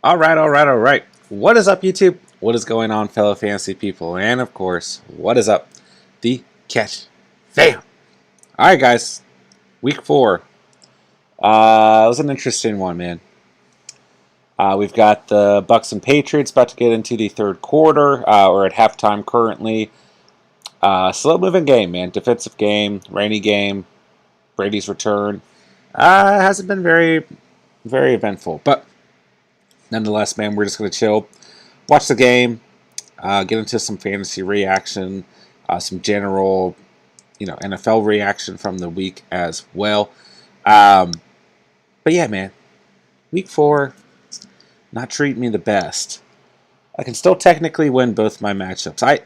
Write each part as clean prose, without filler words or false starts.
All right. What is up, YouTube? What is going on, fellow fantasy people? And of course, what is up, the Catch fam? All right, guys. Week 4. It was an interesting one, man. We've got the Bucks and Patriots about to get into the third quarter. We're at halftime currently. Slow-moving game, man. Defensive game, rainy game. Brady's return. Hasn't been very, very eventful, but nonetheless, man, we're just going to chill, watch the game, get into some fantasy reaction, some general, NFL reaction from the week as well. But yeah, man, week 4, not treating me the best. I can still technically win both my matchups.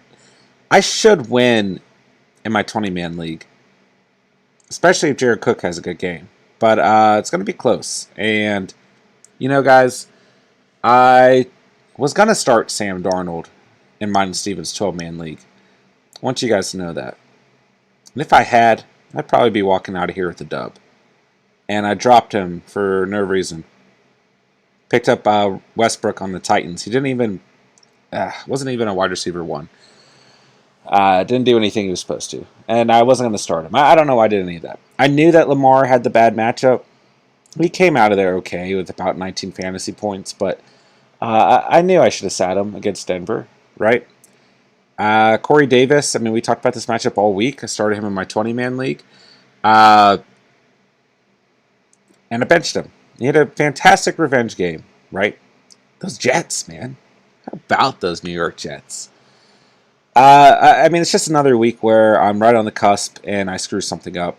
I should win in my 20-man league, especially if Jared Cook has a good game. But it's going to be close. And, guys, I was going to start Sam Darnold in mine and Steven's 12-man league. I want you guys to know that. And if I had, I'd probably be walking out of here with a dub. And I dropped him for no reason. Picked up Westbrook on the Titans. He wasn't even a wide receiver 1. Didn't do anything he was supposed to. And I wasn't going to start him. I don't know why I did any of that. I knew that Lamar had the bad matchup. He came out of there okay with about 19 fantasy points, but I knew I should have sat him against Denver, right? Corey Davis, we talked about this matchup all week. I started him in my 20-man league. And I benched him. He had a fantastic revenge game, right? Those Jets, man. How about those New York Jets? It's just another week where I'm right on the cusp and I screw something up.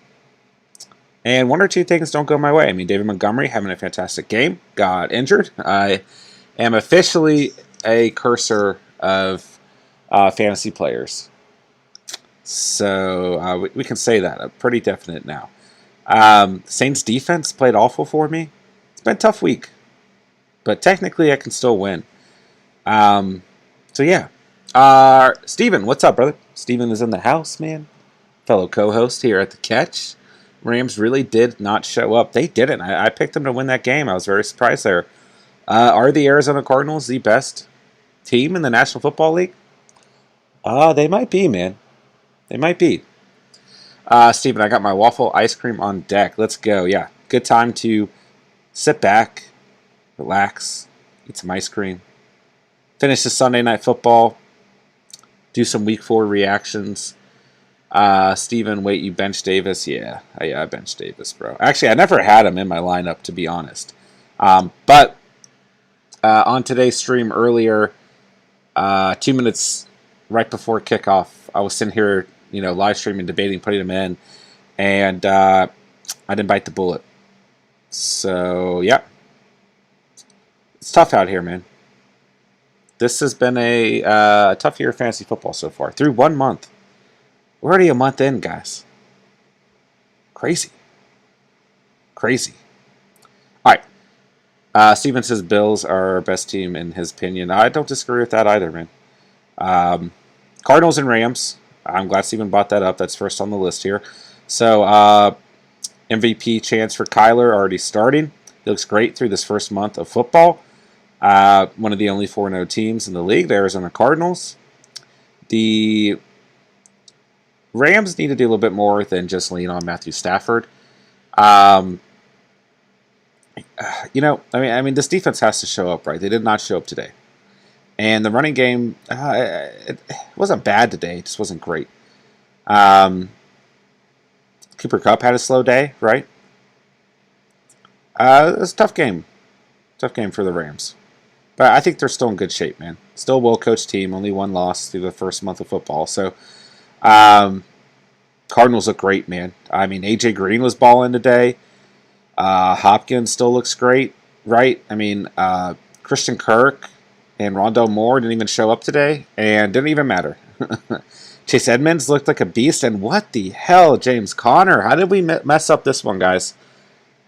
And one or two things don't go my way. David Montgomery having a fantastic game, got injured. I am officially a cursor of fantasy players. So we can say that. I'm pretty definite now. Saints defense played awful for me. It's been a tough week. But technically I can still win. So yeah. Steven, what's up, brother? Steven is in the house, man. Fellow co-host here at the Catch. Rams really did not show up. They didn't. I picked them to win that game. I was very surprised there. Are the Arizona Cardinals the best team in the National Football League? They might be, man. They might be. Steven, I got my waffle ice cream on deck. Let's go. Yeah, good time to sit back, relax, eat some ice cream, finish the Sunday Night Football, do some Week 4 reactions. Steven, wait, you benched Davis? Yeah, I benched Davis, bro. Actually, I never had him in my lineup, to be honest. But on today's stream earlier, 2 minutes right before kickoff, I was sitting here, live streaming, debating, putting him in, and I didn't bite the bullet. So, yeah. It's tough out here, man. This has been a tough year of fantasy football so far. Through 1 month. We're already a month in, guys. Crazy. Crazy. All right. Steven says Bills are our best team in his opinion. I don't disagree with that either, man. Cardinals and Rams. I'm glad Steven brought that up. That's first on the list here. So, MVP chance for Kyler already starting. He looks great through this first month of football. One of the only 4-0 teams in the league, the Arizona Cardinals. The Rams need to do a little bit more than just lean on Matthew Stafford. This defense has to show up, right? They did not show up today. And the running game, it wasn't bad today. It just wasn't great. Cooper Kupp had a slow day, right? It was a tough game. Tough game for the Rams. But I think they're still in good shape, man. Still a well-coached team. Only one loss through the first month of football. So, Cardinals look great, man. A.J. Green was balling today. Hopkins still looks great, right? Christian Kirk and Rondell Moore didn't even show up today, and didn't even matter. Chase Edmonds looked like a beast, and what the hell, James Conner? How did we mess up this one, guys?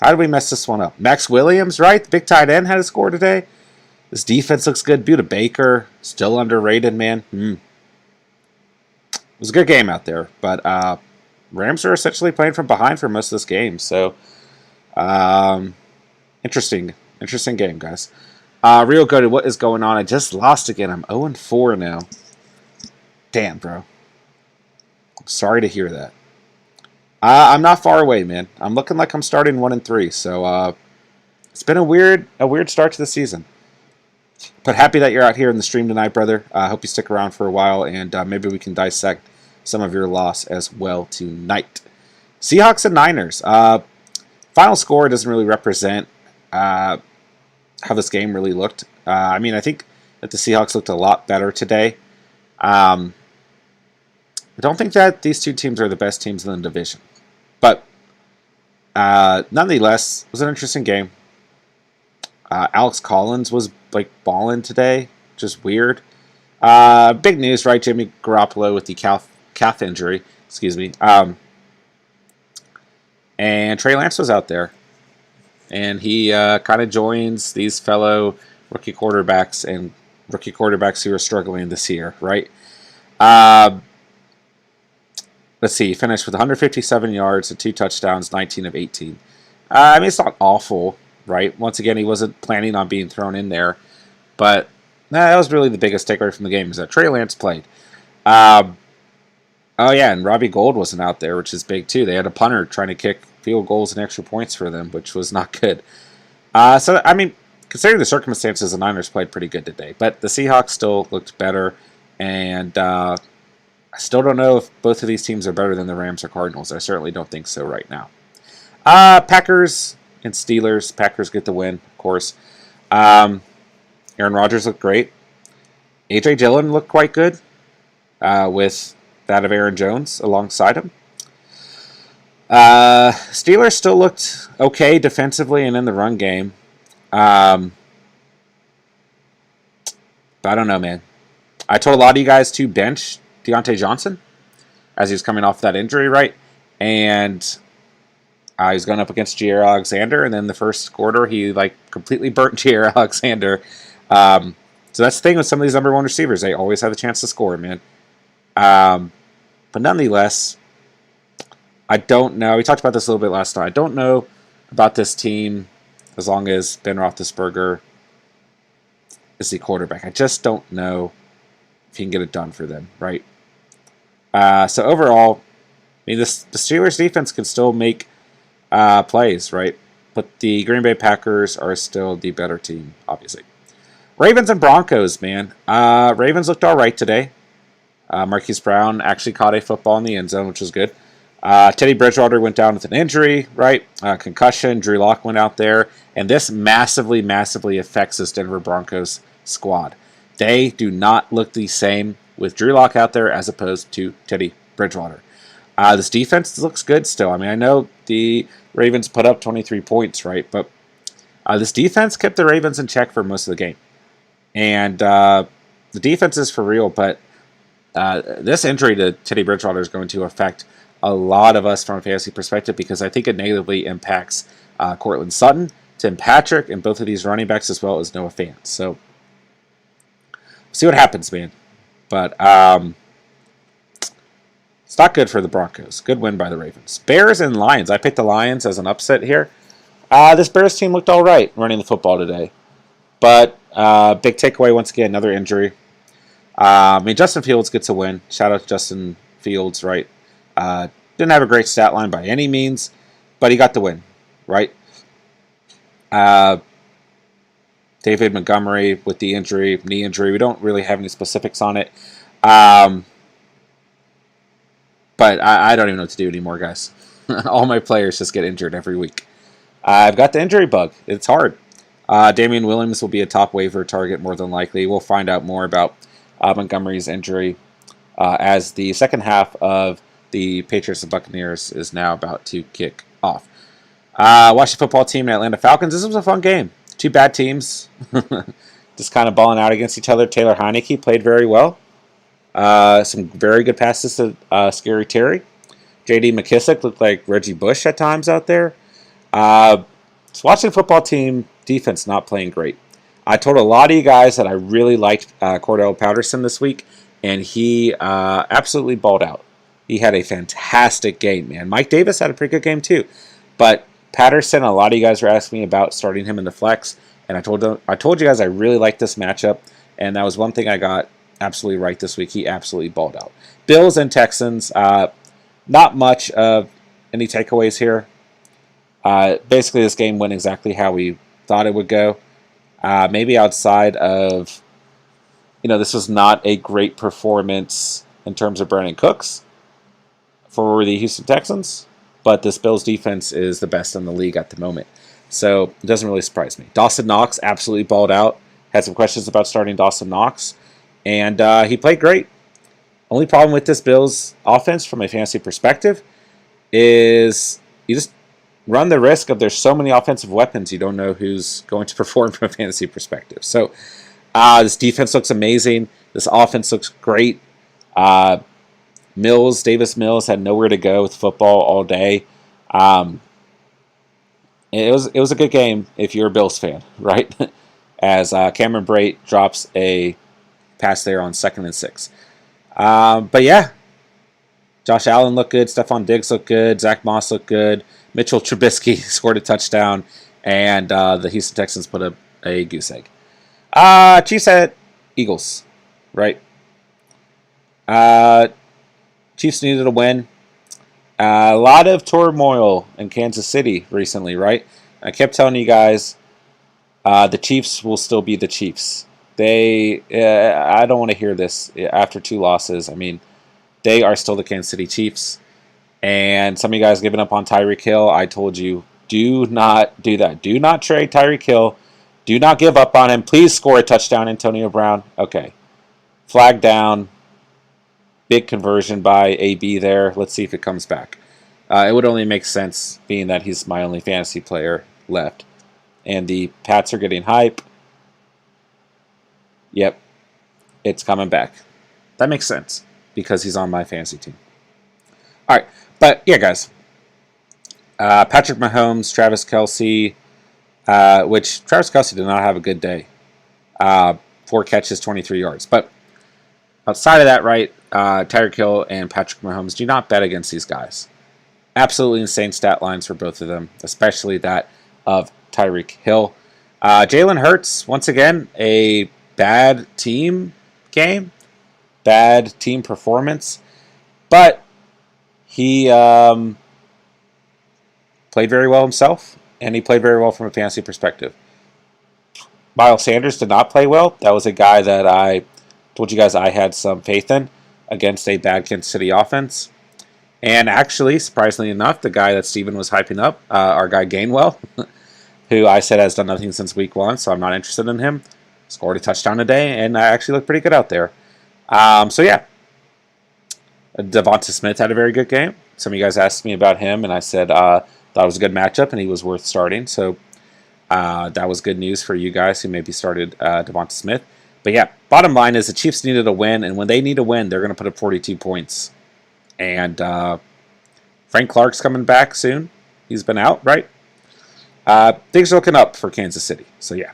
How did we mess this one up? Max Williams, right? The big tight end had a score today. This defense looks good. Buda Baker, still underrated, man. It was a good game out there, but Rams are essentially playing from behind for most of this game. So, interesting game, guys. Real good. What is going on? I just lost again. I'm 0-4 now. Damn, bro. I'm sorry to hear that. I'm not far away, man. I'm looking like I'm starting 1-3. So it's been a weird start to the season. But happy that you're out here in the stream tonight, brother. I hope you stick around for a while, and maybe we can dissect some of your loss as well tonight. Seahawks and Niners. Final score doesn't really represent how this game really looked. I mean, I think that the Seahawks looked a lot better today. I don't think that these two teams are the best teams in the division. But nonetheless, it was an interesting game. Alex Collins was like balling today, just weird. Big news, right? Jimmy Garoppolo with the calf injury. Excuse me. And Trey Lance was out there, and he kind of joins these fellow rookie quarterbacks who are struggling this year, right? Let's see. He finished with 157 yards and 2 touchdowns, 19 of 18. I mean, it's not awful, right? Once again, he wasn't planning on being thrown in there. But that was really the biggest takeaway from the game, is that Trey Lance played. Oh, yeah, and Robbie Gould wasn't out there, which is big, too. They had a punter trying to kick field goals and extra points for them, which was not good. So, I mean, considering the circumstances, the Niners played pretty good today. But the Seahawks still looked better, and I still don't know if both of these teams are better than the Rams or Cardinals. I certainly don't think so right now. Packers and Steelers. Packers get the win, of course. Aaron Rodgers looked great. A.J. Dillon looked quite good with that of Aaron Jones alongside him. Steelers still looked okay defensively and in the run game. But I don't know, man. I told a lot of you guys to bench Deontay Johnson as he was coming off that injury, right? And he's going up against Jair Alexander, and then the first quarter he like completely burnt Jair Alexander. So that's the thing with some of these number one receivers; they always have a chance to score, man. But nonetheless, I don't know. We talked about this a little bit last time. I don't know about this team as long as Ben Roethlisberger is the quarterback. I just don't know if he can get it done for them, right? So overall, I mean, the Steelers defense can still make plays, right? But the Green Bay Packers are still the better team, obviously. Ravens and Broncos, man. Ravens looked all right today. Marquise Brown actually caught a football in the end zone, which was good. Teddy Bridgewater went down with an injury, right? Concussion. Drew Lock went out there. And this massively, massively affects this Denver Broncos squad. They do not look the same with Drew Lock out there as opposed to Teddy Bridgewater. This defense looks good still. I mean, I know the Ravens put up 23 points, right? But this defense kept the Ravens in check for most of the game. And the defense is for real, but this injury to Teddy Bridgewater is going to affect a lot of us from a fantasy perspective because I think it negatively impacts Cortland Sutton, Tim Patrick, and both of these running backs as well as Noah Fant. So, see what happens, man. But it's not good for the Broncos. Good win by the Ravens. Bears and Lions. I picked the Lions as an upset here. This Bears team looked all right running the football today. But big takeaway, once again, another injury. I mean, Justin Fields gets a win. Shout out to Justin Fields, right? Didn't have a great stat line by any means, but he got the win, right? David Montgomery with the injury, knee injury. We don't really have any specifics on it. But I don't even know what to do anymore, guys. All my players just get injured every week. I've got the injury bug. It's hard. Damian Williams will be a top waiver target more than likely. We'll find out more about Montgomery's injury as the second half of the Patriots and Buccaneers is now about to kick off. Washington football team and Atlanta Falcons. This was a fun game. Two bad teams just kind of balling out against each other. Taylor Heineke played very well. Some very good passes to Scary Terry. J.D. McKissick looked like Reggie Bush at times out there. Washington football team defense not playing great. I told a lot of you guys that I really liked Cordell Patterson this week, and he absolutely balled out. He had a fantastic game, man. Mike Davis had a pretty good game too. But Patterson, a lot of you guys were asking me about starting him in the flex. And I told you guys I really like this matchup, and that was one thing I got absolutely right this week. He absolutely balled out. Bills and Texans, not much of any takeaways here. Basically, this game went exactly how we thought it would go. Maybe outside of, this was not a great performance in terms of Brandon Cooks for the Houston Texans, but this Bills defense is the best in the league at the moment. So it doesn't really surprise me. Dawson Knox absolutely balled out. Had some questions about starting Dawson Knox, and he played great. Only problem with this Bills offense from a fantasy perspective is you just run the risk of there's so many offensive weapons you don't know who's going to perform from a fantasy perspective. So this defense looks amazing. This offense looks great. Davis Mills had nowhere to go with football all day. It was a good game if you're a Bills fan, right? As Cameron Brate drops a pass there on 2nd and 6. But yeah, Josh Allen looked good. Stephon Diggs looked good. Zach Moss looked good. Mitchell Trubisky scored a touchdown, and the Houston Texans put up a goose egg. Chiefs at Eagles, right? Chiefs needed a win. A lot of turmoil in Kansas City recently, right? I kept telling you guys the Chiefs will still be the Chiefs. I don't want to hear this after 2 losses. I mean, they are still the Kansas City Chiefs. And some of you guys giving up on Tyreek Hill. I told you, do not do that. Do not trade Tyreek Hill. Do not give up on him. Please score a touchdown, Antonio Brown. Okay. Flag down. Big conversion by AB there. Let's see if it comes back. It would only make sense being that he's my only fantasy player left. And the Pats are getting hype. Yep. It's coming back. That makes sense because he's on my fantasy team. All right. But, yeah, guys. Patrick Mahomes, Travis Kelce, which Travis Kelce did not have a good day. 4 catches, 23 yards. But outside of that, right, Tyreek Hill and Patrick Mahomes, do not bet against these guys. Absolutely insane stat lines for both of them, especially that of Tyreek Hill. Jalen Hurts, once again, a bad team game, bad team performance, but he played very well himself, and he played very well from a fantasy perspective. Miles Sanders did not play well. That was a guy that I told you guys I had some faith in against a bad Kansas City offense. And actually, surprisingly enough, the guy that Steven was hyping up, our guy Gainwell, who I said has done nothing since week 1, so I'm not interested in him, scored a touchdown today, and actually looked pretty good out there. So yeah, Devonta Smith had a very good game. Some of you guys asked me about him, and I said thought it was a good matchup, and he was worth starting. So that was good news for you guys who maybe started Devonta Smith. But yeah, bottom line is the Chiefs needed a win, and when they need a win, they're going to put up 42 points. And Frank Clark's coming back soon. He's been out, right? Things are looking up for Kansas City. So yeah.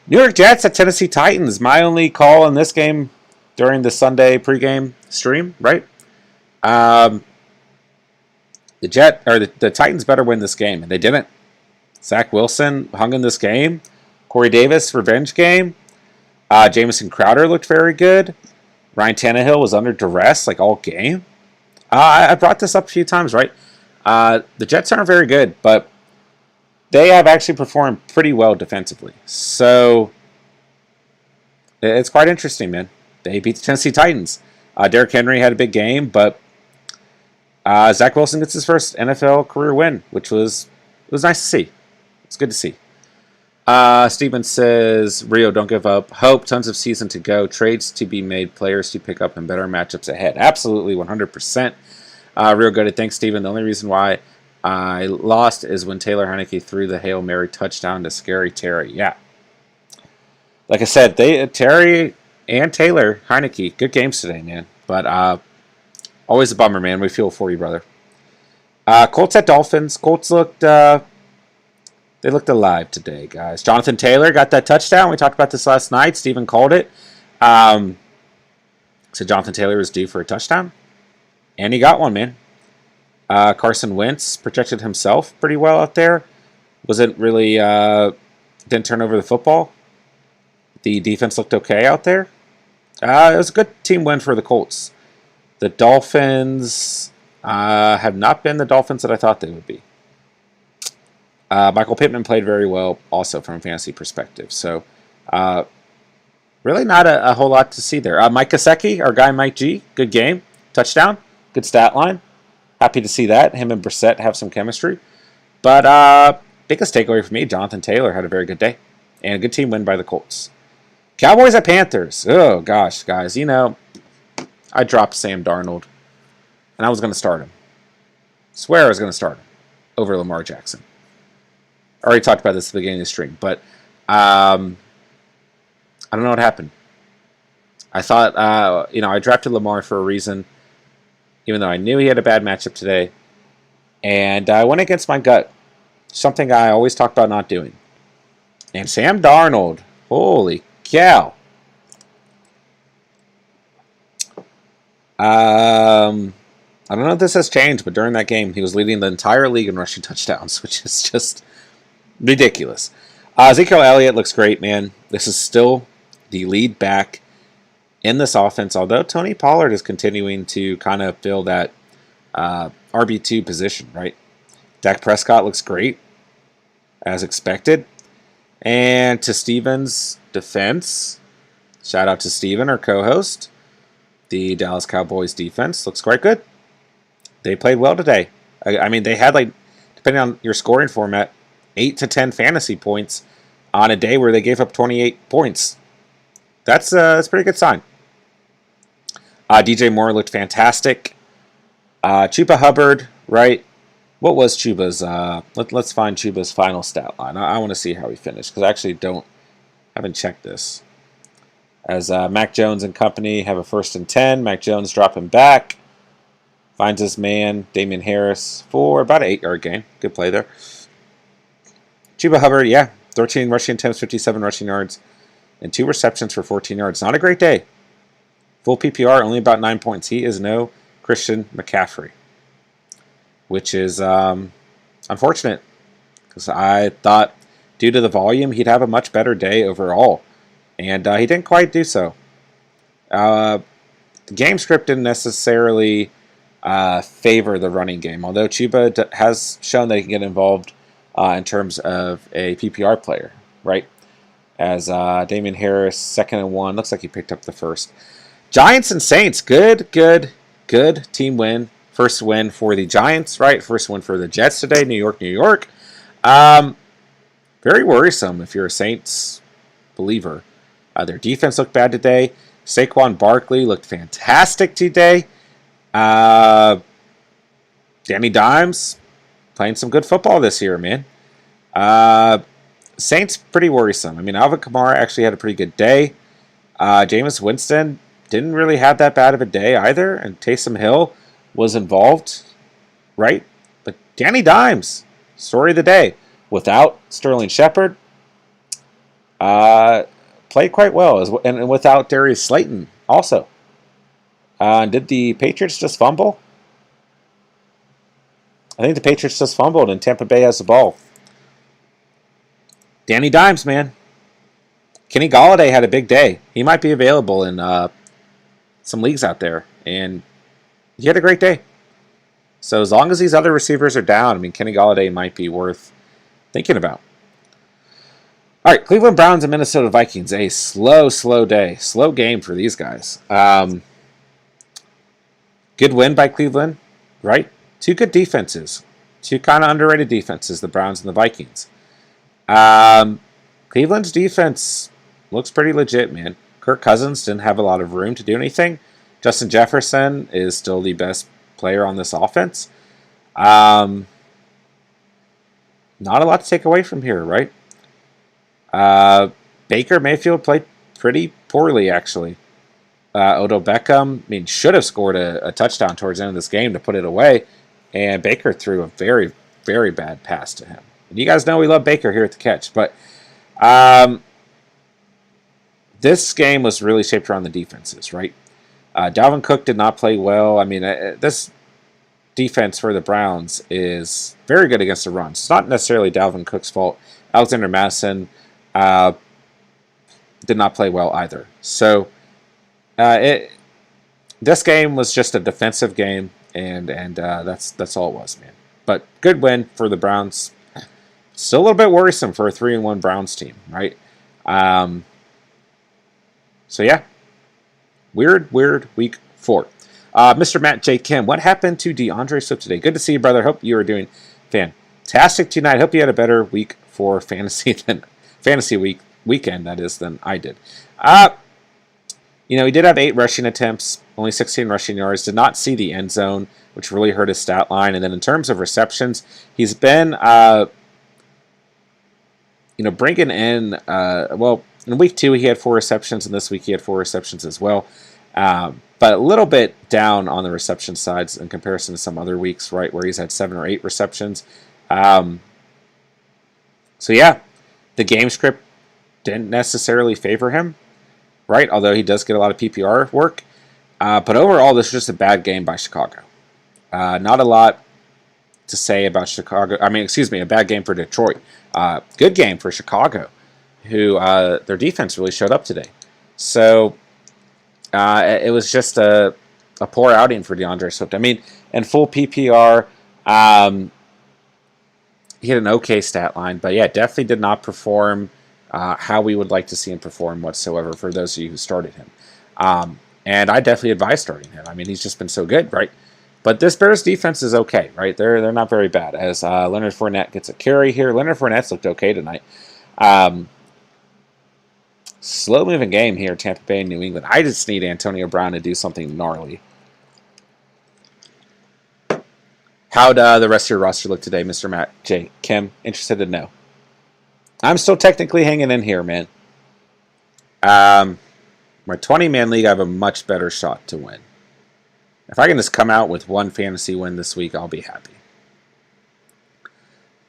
New York Jets at Tennessee Titans. My only call in this game during the Sunday pregame stream, right? The Titans better win this game, and they didn't. Zach Wilson hung in this game. Corey Davis, revenge game. Jamison Crowder looked very good. Ryan Tannehill was under duress like all game. I brought this up a few times, right? The Jets aren't very good, but they have actually performed pretty well defensively. So it's quite interesting, man. They beat the Tennessee Titans. Derrick Henry had a big game, but Zach Wilson gets his first NFL career win, which was nice to see. It's good to see. Steven says, Rio, don't give up. Hope, tons of season to go. Trades to be made, players to pick up, and better matchups ahead. Absolutely, 100%. Real good. Thanks, Steven. The only reason why I lost is when Taylor Heineke threw the Hail Mary touchdown to Scary Terry. Yeah. Like I said, Terry and Taylor Heineke, good games today, man. But always a bummer, man. We feel for you, brother. Colts at Dolphins. Colts looked... They looked alive today, guys. Jonathan Taylor got that touchdown. We talked about this last night. Steven called it. So Jonathan Taylor was due for a touchdown. And he got one, man. Carson Wentz protected himself pretty well out there. Wasn't really didn't turn over the football. The defense looked okay out there. It was a good team win for the Colts. The Dolphins have not been the Dolphins that I thought they would be. Michael Pittman played very well also from a fantasy perspective. So really not a whole lot to see there. Mike Gesicki, our guy Mike G, good game. Touchdown, good stat line. Happy to see that. Him and Brissett have some chemistry. But biggest takeaway for me, Jonathan Taylor had a very good day. And a good team win by the Colts. Cowboys at Panthers. Oh, gosh, guys. You know, I dropped Sam Darnold. And I was going to start him. Swear I was going to start him over Lamar Jackson. I already talked about this at the beginning of the stream. But I don't know what happened. I thought, I drafted Lamar for a reason. Even though I knew he had a bad matchup today. And I went against my gut. Something I always talk about not doing. And Sam Darnold. Holy cow. I don't know if this has changed, but during that game, he was leading the entire league in rushing touchdowns, which is just ridiculous. Ezekiel Elliott looks great, man. This is still the lead back in this offense, although Tony Pollard is continuing to kind of fill that RB2 position, right? Dak Prescott looks great, as expected. And to Steven's defense, shout out to Steven, our co-host, the Dallas Cowboys defense looks quite good. They played well today. I mean, they had, like, depending on your scoring format, 8 to 10 fantasy points on a day where they gave up 28 points. That's a pretty good sign. DJ Moore looked fantastic. Chuba Hubbard, right? What was Chuba's? Let's find Chuba's final stat line. I want to see how he finished because I actually haven't checked this. As Mac Jones and company have a 1st and 10, Mac Jones dropping back, finds his man Damian Harris for about an 8-yard gain. Good play there. Chuba Hubbard, 13 rushing attempts, 57 rushing yards, and 2 receptions for 14 yards. Not a great day. Full PPR, only about 9 points. He is no Christian McCaffrey, which is unfortunate because I thought due to the volume he'd have a much better day overall, and he didn't quite do so. The game script didn't necessarily favor the running game, although Chuba has shown that he can get involved in terms of a PPR player, right? As Damian Harris, 2nd and 1, looks like he picked up the first. Giants and Saints, good team win. First win for the Giants, right? First win for the Jets today, New York. Very worrisome if you're a Saints believer. Their defense looked bad today. Saquon Barkley looked fantastic today. Danny Dimes playing some good football this year, man. Saints pretty worrisome. I mean, Alvin Kamara actually had a pretty good day. Jameis Winston didn't really have that bad of a day either, and Taysom Hill was involved, right? But Danny Dimes, story of the day, without Sterling Shepard, played quite well, and without Darius Slayton also. Did the Patriots just fumble? I think the Patriots just fumbled, and Tampa Bay has the ball. Danny Dimes, man. Kenny Golladay had a big day. He might be available in some leagues out there, and he had a great day. So as long as these other receivers are down, I mean, Kenny Golladay might be worth thinking about. All right, Cleveland Browns and Minnesota Vikings. A slow day. Slow game for these guys. Good win by Cleveland, right? 2 good defenses. 2 kind of underrated defenses, the Browns and the Vikings. Cleveland's defense looks pretty legit, man. Kirk Cousins didn't have a lot of room to do anything. Justin Jefferson is still the best player on this offense. Not a lot to take away from here, right? Baker Mayfield played pretty poorly, actually. Odell Beckham, should have scored a touchdown towards the end of this game to put it away, and Baker threw a very, very bad pass to him. And you guys know we love Baker here at the Catch, but this game was really shaped around the defenses, right? Dalvin Cook did not play well. I mean, this defense for the Browns is very good against the run. It's not necessarily Dalvin Cook's fault. Alexander Madison did not play well either. So this game was just a defensive game, and that's all it was, man. But good win for the Browns. Still a little bit worrisome for a 3-1 Browns team, right? So yeah, weird week 4. Mr. Matt J. Kim, what happened to DeAndre Swift today? Good to see you, brother. Hope you are doing fantastic tonight. Hope you had a better week for fantasy weekend, that is, than I did. He did have 8 rushing attempts, only 16 rushing yards. Did not see the end zone, which really hurt his stat line. And then in terms of receptions, he's been, bringing in, in week 2 he had 4 receptions, and this week he had 4 receptions as well. But a little bit down on the reception sides in comparison to some other weeks, right, where he's had 7 or 8 receptions. So yeah, the game script didn't necessarily favor him, right? Although he does get a lot of PPR work. But overall, this is just a bad game by Chicago. Not a lot to say about Chicago. A bad game for Detroit. Good game for Chicago, who their defense really showed up today. So it was just a poor outing for DeAndre Swift. In full PPR, he had an okay stat line, but yeah, definitely did not perform how we would like to see him perform whatsoever for those of you who started him. And I definitely advise starting him. He's just been so good, right? But this Bears defense is okay, right? They're not very bad. As Leonard Fournette gets a carry here. Leonard Fournette's looked okay tonight. Slow-moving game here, Tampa Bay and New England. I just need Antonio Brown to do something gnarly. How'd the rest of your roster look today, Mr. Matt J. Kim? Interested to know. I'm still technically hanging in here, man. My 20-man league, I have a much better shot to win. If I can just come out with one fantasy win this week, I'll be happy.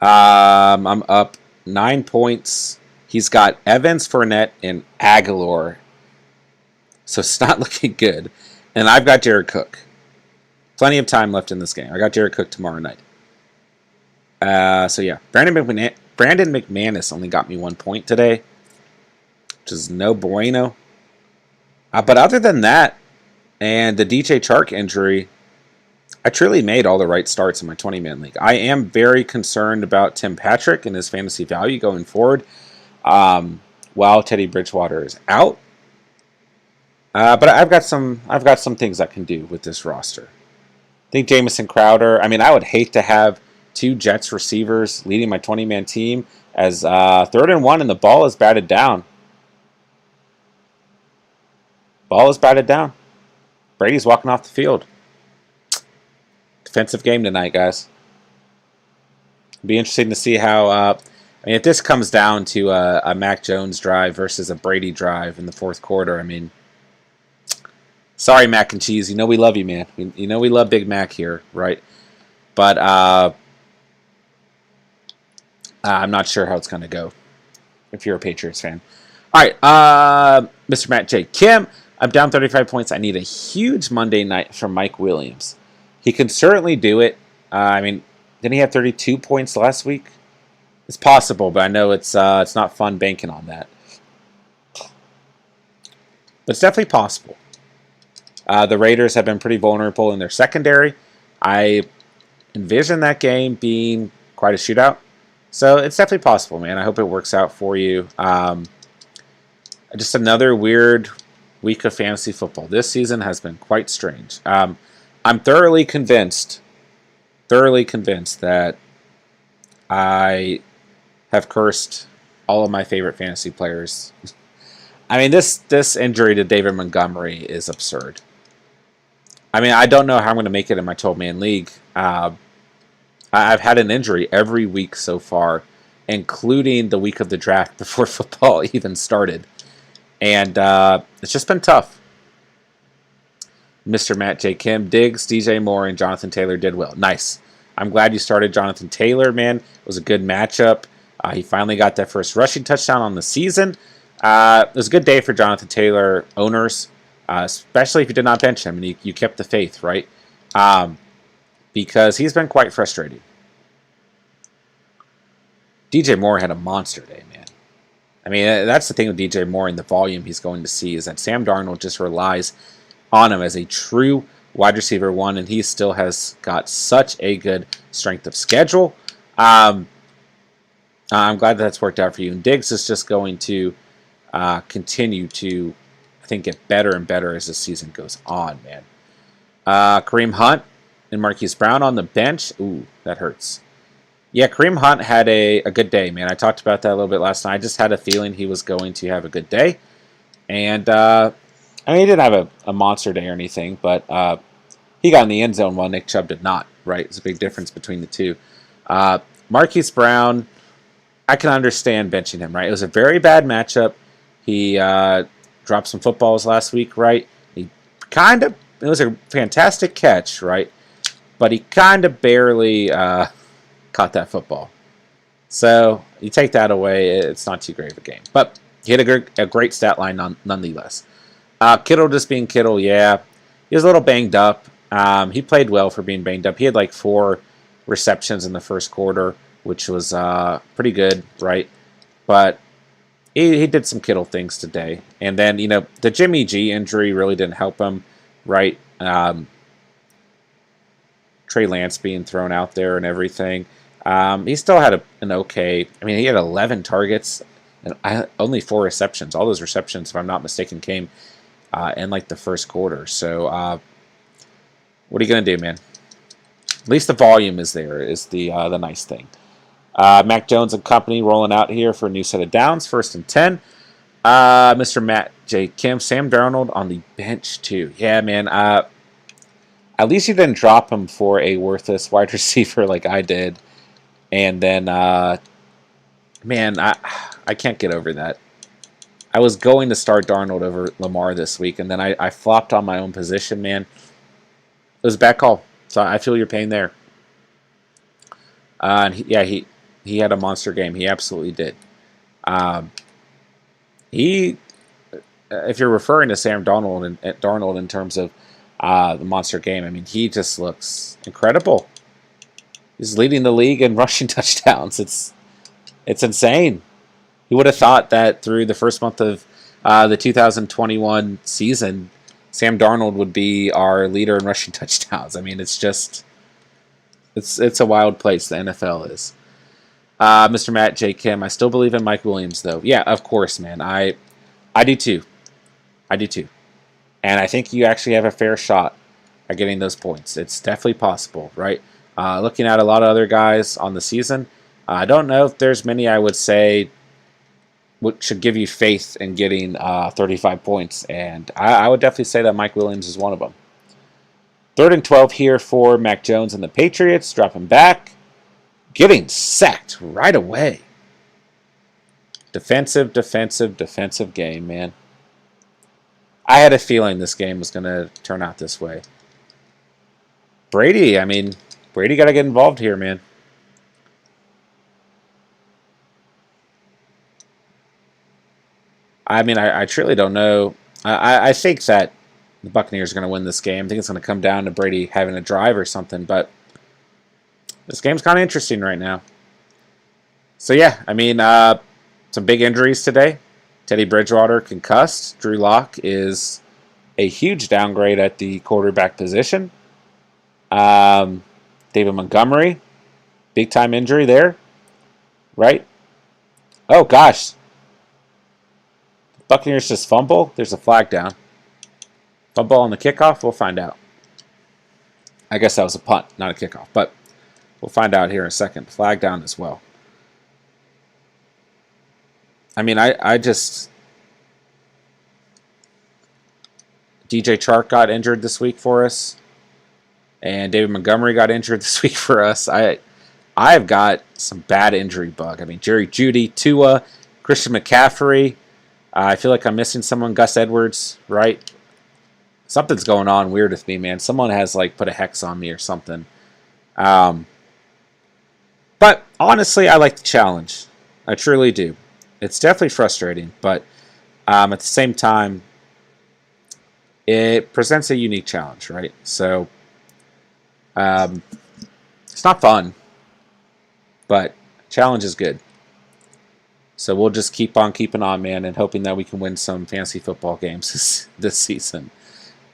I'm up 9 points. He's got Evans, Fournette, and Aguilar. So it's not looking good. And I've got Jared Cook. Plenty of time left in this game. I got Jared Cook tomorrow night. So yeah, Brandon McManus only got me 1 point today, which is no bueno. But other than that, and the DJ Chark injury, I truly made all the right starts in my 20-man league. I am very concerned about Tim Patrick and his fantasy value going forward while Teddy Bridgewater is out. But I've got some things I can do with this roster. I think Jamison Crowder. I would hate to have 2 Jets receivers leading my 20-man team as 3rd and 1 and the ball is batted down. Ball is batted down. Brady's walking off the field. Defensive game tonight, guys. It'll be interesting to see how. If this comes down to a Mac Jones drive versus a Brady drive in the 4th quarter, sorry, Mac and Cheese. We love you, man. We love Big Mac here, right? But I'm not sure how it's going to go if you're a Patriots fan. All right, Mr. Matt J. Kim, I'm down 35 points. I need a huge Monday night from Mike Williams. He can certainly do it. Didn't he have 32 points last week? It's possible, but I know it's not fun banking on that. But it's definitely possible. The Raiders have been pretty vulnerable in their secondary. I envision that game being quite a shootout. So it's definitely possible, man. I hope it works out for you. Just another weird week of fantasy football. This season has been quite strange. I'm thoroughly convinced that I have cursed all of my favorite fantasy players. This injury to David Montgomery is absurd. I don't know how I'm going to make it in my 12-man league. I've had an injury every week so far, including the week of the draft before football even started. And it's just been tough. Mr. Matt J. Kim, Diggs, DJ Moore, and Jonathan Taylor did well. Nice. I'm glad you started Jonathan Taylor, man. It was a good matchup. He finally got that first rushing touchdown on the season. It was a good day for Jonathan Taylor owners, especially if you did not bench him and you kept the faith, right? Because he's been quite frustrating. DJ Moore had a monster day, man. I mean, that's the thing with DJ Moore and the volume he's going to see is that Sam Darnold just relies on him as a true wide receiver one, and he still has got such a good strength of schedule. I'm glad that's worked out for you. And Diggs is just going to continue to, I think, get better and better as the season goes on, man. Kareem Hunt and Marquise Brown on the bench. Ooh, that hurts. Yeah, Kareem Hunt had a good day, man. I talked about that a little bit last night. I just had a feeling he was going to have a good day. And, I mean, he didn't have a monster day or anything, but he got in the end zone while Nick Chubb did not, right? There's a big difference between the two. Marquise Brown, I can understand benching him, right? It was a very bad matchup. He dropped some footballs last week, right? It was a fantastic catch, right? But he kind of barely caught that football. So you take that away, it's not too great of a game. But he had a great stat line nonetheless. Kittle just being Kittle, yeah. He was a little banged up. He played well for being banged up. He had like 4 receptions in the first quarter, which was pretty good, right? But he did some Kittle things today. And then, the Jimmy G injury really didn't help him, right? Trey Lance being thrown out there and everything. He still had an okay... I mean, he had 11 targets and only 4 receptions. All those receptions, if I'm not mistaken, came in like the first quarter. So, what are you going to do, man? At least the volume is there, is the nice thing. Mac Jones and company rolling out here for a new set of downs. 1st and 10. Mr. Matt J. Kim, Sam Darnold on the bench, too. Yeah, man. At least you didn't drop him for a worthless wide receiver like I did. And then, man, I can't get over that. I was going to start Darnold over Lamar this week, and then I flopped on my own position, man. It was a bad call. So I feel your pain there. And he had a monster game. He absolutely did. If you're referring to Sam Darnold in terms of the monster game, I mean, he just looks incredible. He's leading the league in rushing touchdowns. It's insane. You would have thought that through the first month of the 2021 season, Sam Darnold would be our leader in rushing touchdowns. I mean, it's a wild place, the NFL is. Mr. Matt J. Kim, I still believe in Mike Williams, though. Yeah, of course, man. I do too. I do too. And I think you actually have a fair shot at getting those points. It's definitely possible, right? Looking at a lot of other guys on the season, I don't know if there's many I would say should give you faith in getting 35 points. And I would definitely say that Mike Williams is one of them. 3rd and 12 here for Mac Jones and the Patriots. Dropping back. Getting sacked right away. Defensive game, man. I had a feeling this game was going to turn out this way. Brady got to get involved here, man. I mean, I truly don't know. I think that the Buccaneers are going to win this game. I think it's going to come down to Brady having a drive or something, but this game's kind of interesting right now. So, yeah, I mean, some big injuries today. Teddy Bridgewater concussed. Drew Lock is a huge downgrade at the quarterback position. David Montgomery, big-time injury there, right? Oh, gosh. Buccaneers just fumble. There's a flag down. Fumble on the kickoff? We'll find out. I guess that was a punt, not a kickoff. But we'll find out here in a second. Flag down as well. I mean, I just... DJ Chark got injured this week for us. And David Montgomery got injured this week for us. I've got some bad injury bug. I mean, Jerry Jeudy, Tua, Christian McCaffrey. I feel like I'm missing someone. Gus Edwards, right? Something's going on weird with me, man. Someone has, like, put a hex on me or something. But, honestly, I like the challenge. I truly do. It's definitely frustrating, but at the same time, it presents a unique challenge, right? So, it's not fun, but challenge is good. So we'll just keep on keeping on, man, and hoping that we can win some fantasy football games this season.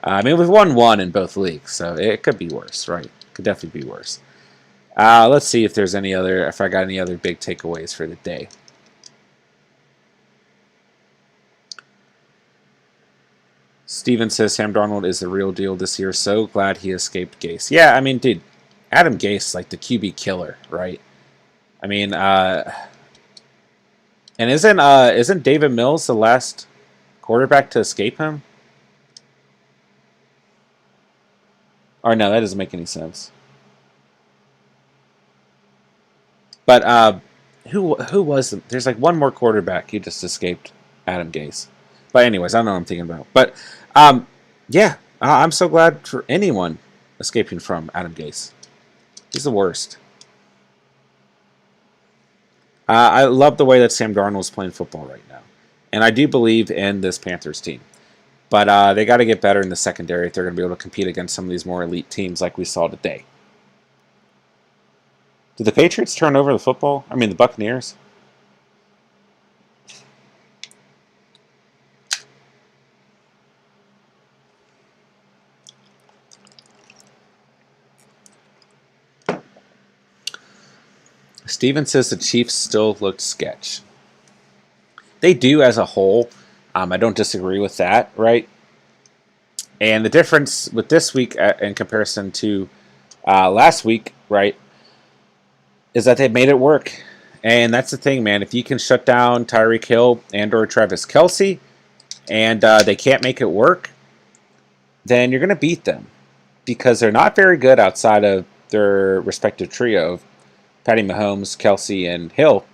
I mean, we've won one in both leagues, so it could be worse, right? It could definitely be worse. Let's see if there's if I got any other big takeaways for the day. Steven says Sam Darnold is the real deal this year. So glad he escaped Gase. Yeah, I mean, dude, Adam Gase, like the QB killer, right? I mean, and isn't David Mills the last quarterback to escape him? Or no, that doesn't make any sense. But who was it? There's like one more quarterback who just escaped Adam Gase. But anyways, I don't know what I'm thinking about. But yeah, I'm so glad for anyone escaping from Adam Gase. He's the worst. I love the way that Sam Darnold is playing football right now. And I do believe in this Panthers team. But they got to get better in the secondary if they're going to be able to compete against some of these more elite teams like we saw today. Did the Patriots turn over the football? I mean, the Buccaneers? Steven says the Chiefs still looked sketch. They do as a whole. I don't disagree with that, right? And the difference with this week in comparison to last week, right, is that they made it work. And that's the thing, man. If you can shut down Tyreek Hill and or Travis Kelce and they can't make it work, then you're going to beat them. Because they're not very good outside of their respective trio of Patty Mahomes, Kelce, and Hill.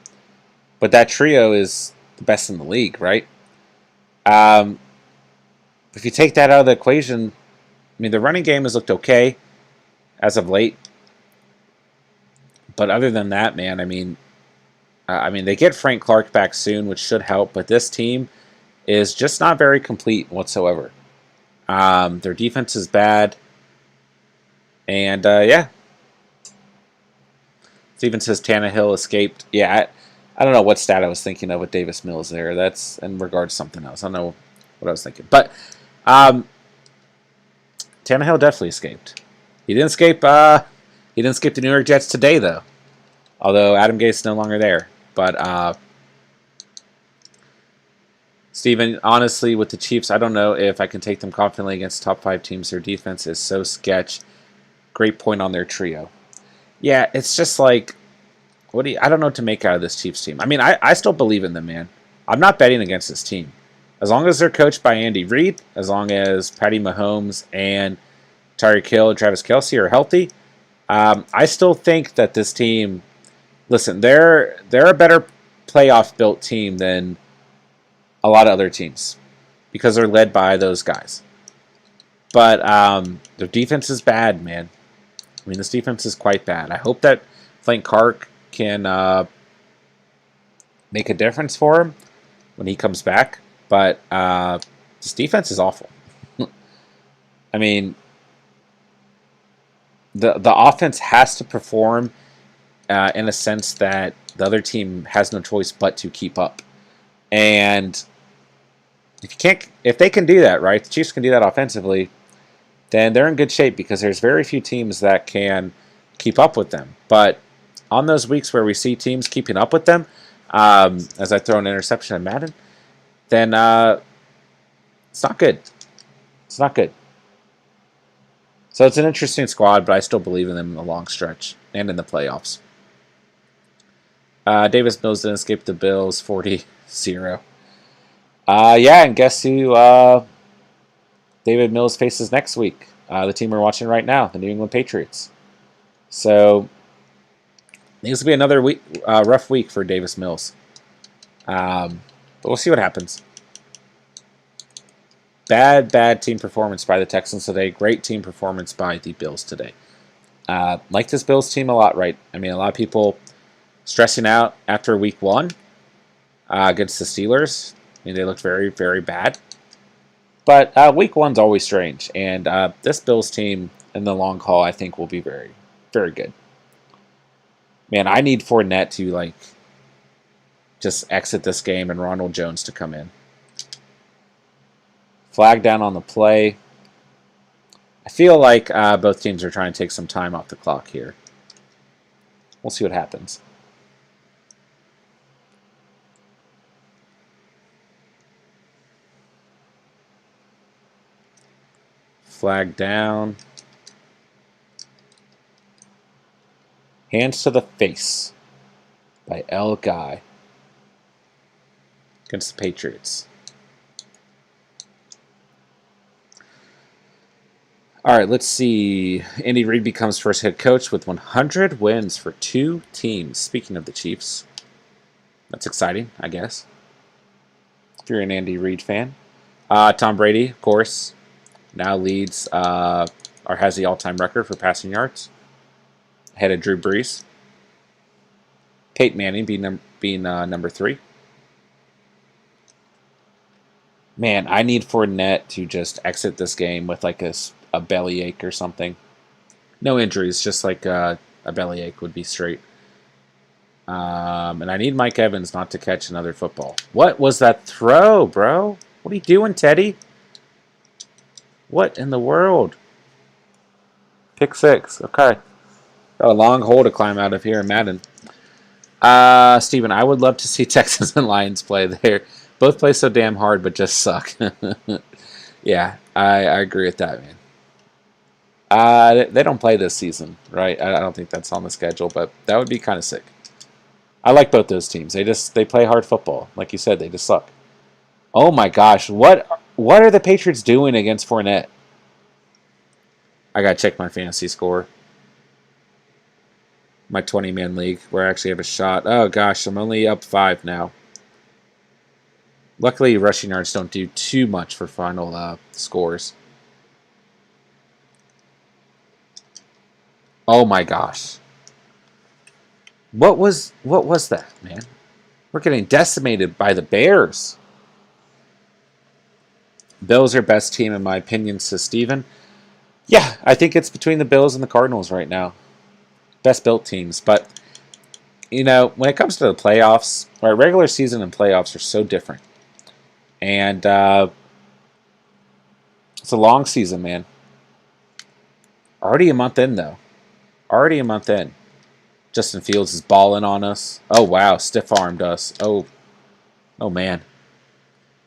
But that trio is the best in the league, right? If you take that out of the equation, I mean, the running game has looked okay as of late. But other than that, man, I mean, they get Frank Clark back soon, which should help. But this team is just not very complete whatsoever. Their defense is bad. And, yeah. Steven says Tannehill escaped. Yeah, I don't know what stat I was thinking of with Davis Mills there. That's in regards to something else. I don't know what I was thinking. But Tannehill definitely escaped. He didn't escape the New York Jets today, though. Although Adam Gase is no longer there. But Steven, honestly, with the Chiefs, I don't know if I can take them confidently against top 5 teams. Their defense is so sketch. Great point on their trio. Yeah, it's just like, I don't know what to make out of this Chiefs team. I mean, I still believe in them, man. I'm not betting against this team. As long as they're coached by Andy Reid, as long as Patty Mahomes and Tyreek Hill and Travis Kelce are healthy, I still think that this team, listen, they're a better playoff-built team than a lot of other franchise because they're led by those guys. But their defense is bad, man. I mean, this defense is quite bad. I hope that Frank Clark can make a difference for him when he comes back. But this defense is awful. I mean, the offense has to perform in a sense that the other team has no choice but to keep up. And if they can do that, right, the Chiefs can do that offensively, then they're in good shape because there's very few teams that can keep up with them. But on those weeks where we see teams keeping up with them, as I throw an interception at Madden, then it's not good. It's not good. So it's an interesting squad, but I still believe in them in the long stretch and in the playoffs. Davis Mills didn't escape the Bills, 40-0. Yeah, and guess who David Mills faces next week? The team we're watching right now, the New England Patriots. So this will be another rough week for Davis Mills. But we'll see what happens. Bad team performance by the Texans today. Great team performance by the Bills today. Like this Bills team a lot, right? I mean, a lot of people stressing out after week 1 against the Steelers. I mean, they looked very, very bad. But week 1's always strange. And this Bills team in the long haul, I think, will be very, very good. Man, I need Fournette to, just exit this game and Ronald Jones to come in. Flag down on the play. I feel like both teams are trying to take some time off the clock here. We'll see what happens. Flag down. Hands to the face by L. Guy against the Patriots. All right, let's see. Andy Reid becomes first head coach with 100 wins for 2 teams. Speaking of the Chiefs, that's exciting, I guess, if you're an Andy Reid fan. Tom Brady, of course, now leads or has the all-time record for passing yards, ahead of Drew Brees. Peyton Manning being number 3. Man, I need Fournette to just exit this game with like a bellyache or something. No injuries, just like a bellyache would be straight. And I need Mike Evans not to catch another football. What was that throw, bro? What are you doing, Teddy? What in the world? Pick 6. Okay. Got a long hole to climb out of here in Madden. Steven, I would love to see Texans and Lions play there. Both play so damn hard, but just suck. Yeah, I agree with that, man. They don't play this season, right? I don't think that's on the schedule, but that would be kind of sick. I like both those teams. They play hard football. Like you said, they just suck. Oh my gosh, what are the Patriots doing against Fournette? I gotta check my fantasy score. My 20-man league, where I actually have a shot. Oh gosh, I'm only up 5 now. Luckily, rushing yards don't do too much for final scores. Oh my gosh. What was that, man? We're getting decimated by the Bears. Bills are best team in my opinion, says Steven. Yeah, I think it's between the Bills and the Cardinals right now. Best built teams. But, you know, when it comes to the playoffs, right, regular season and playoffs are so different. And it's a long season, man. Already a month in, though. Already a month in. Justin Fields is balling on us. Oh, wow. Stiff-armed us. Oh, man.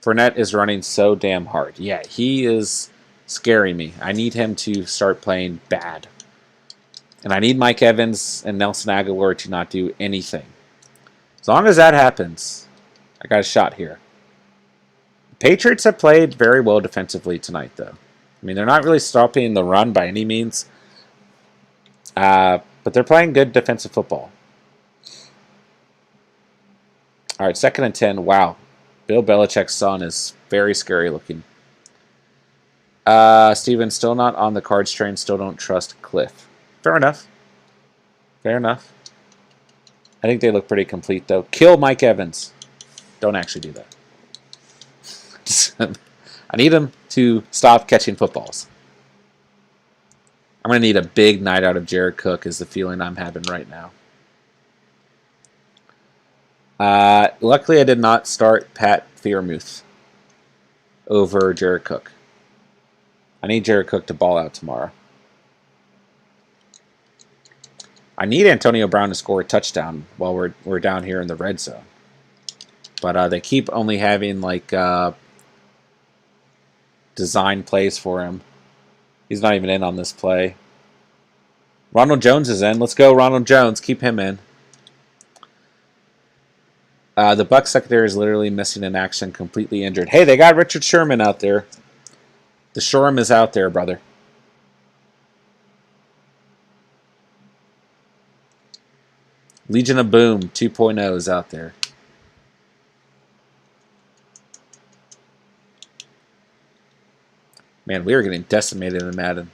Fournette is running so damn hard. Yeah, he is scaring me. I need him to start playing bad. And I need Mike Evans and Nelson Aguilar to not do anything. As long as that happens, I got a shot here. The Patriots have played very well defensively tonight, though. I mean, they're not really stopping the run by any means. But they're playing good defensive football. All right, 2nd and 10. Wow. Bill Belichick's son is very scary looking. Steven, still not on the cards train. Still don't trust Cliff. Fair enough. Fair enough. I think they look pretty complete, though. Kill Mike Evans. Don't actually do that. I need him to stop catching footballs. I'm going to need a big night out of Jared Cook is the feeling I'm having right now. Luckily, I did not start Pat Freiermuth over Jared Cook. I need Jared Cook to ball out tomorrow. I need Antonio Brown to score a touchdown while we're down here in the red zone. But they keep only having like design plays for him. He's not even in on this play. Ronald Jones is in. Let's go, Ronald Jones. Keep him in. The Bucs secondary is literally missing in action, completely injured. Hey, they got Richard Sherman out there. The Sherm is out there, brother. Legion of Boom 2.0 is out there. Man, we are getting decimated in Madden.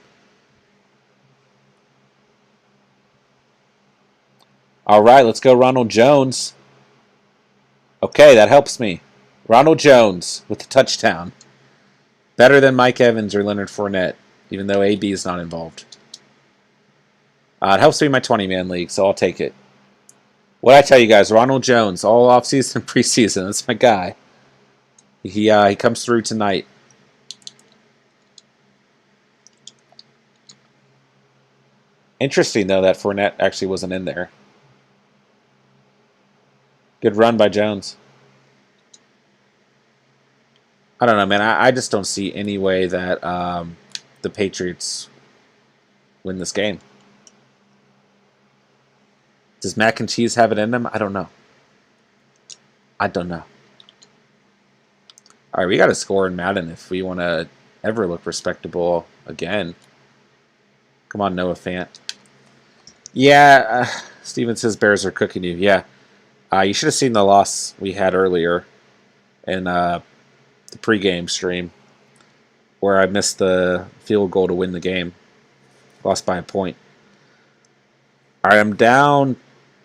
All right, let's go Ronald Jones. Okay, that helps me. Ronald Jones with the touchdown. Better than Mike Evans or Leonard Fournette, even though AB is not involved. It helps me in my 20-man league, so I'll take it. What I tell you guys, Ronald Jones, all offseason, preseason. That's my guy. He comes through tonight. Interesting, though, that Fournette actually wasn't in there. Good run by Jones. I don't know, man. I just don't see any way that the Patriots win this game. Does mac and cheese have it in them? I don't know. I don't know. All right, we got to score in Madden if we want to ever look respectable again. Come on, Noah Fant. Yeah, Steven says Bears are cooking you. Yeah. You should have seen the loss we had earlier in the pregame stream where I missed the field goal to win the game. Lost by a point. All right, I'm down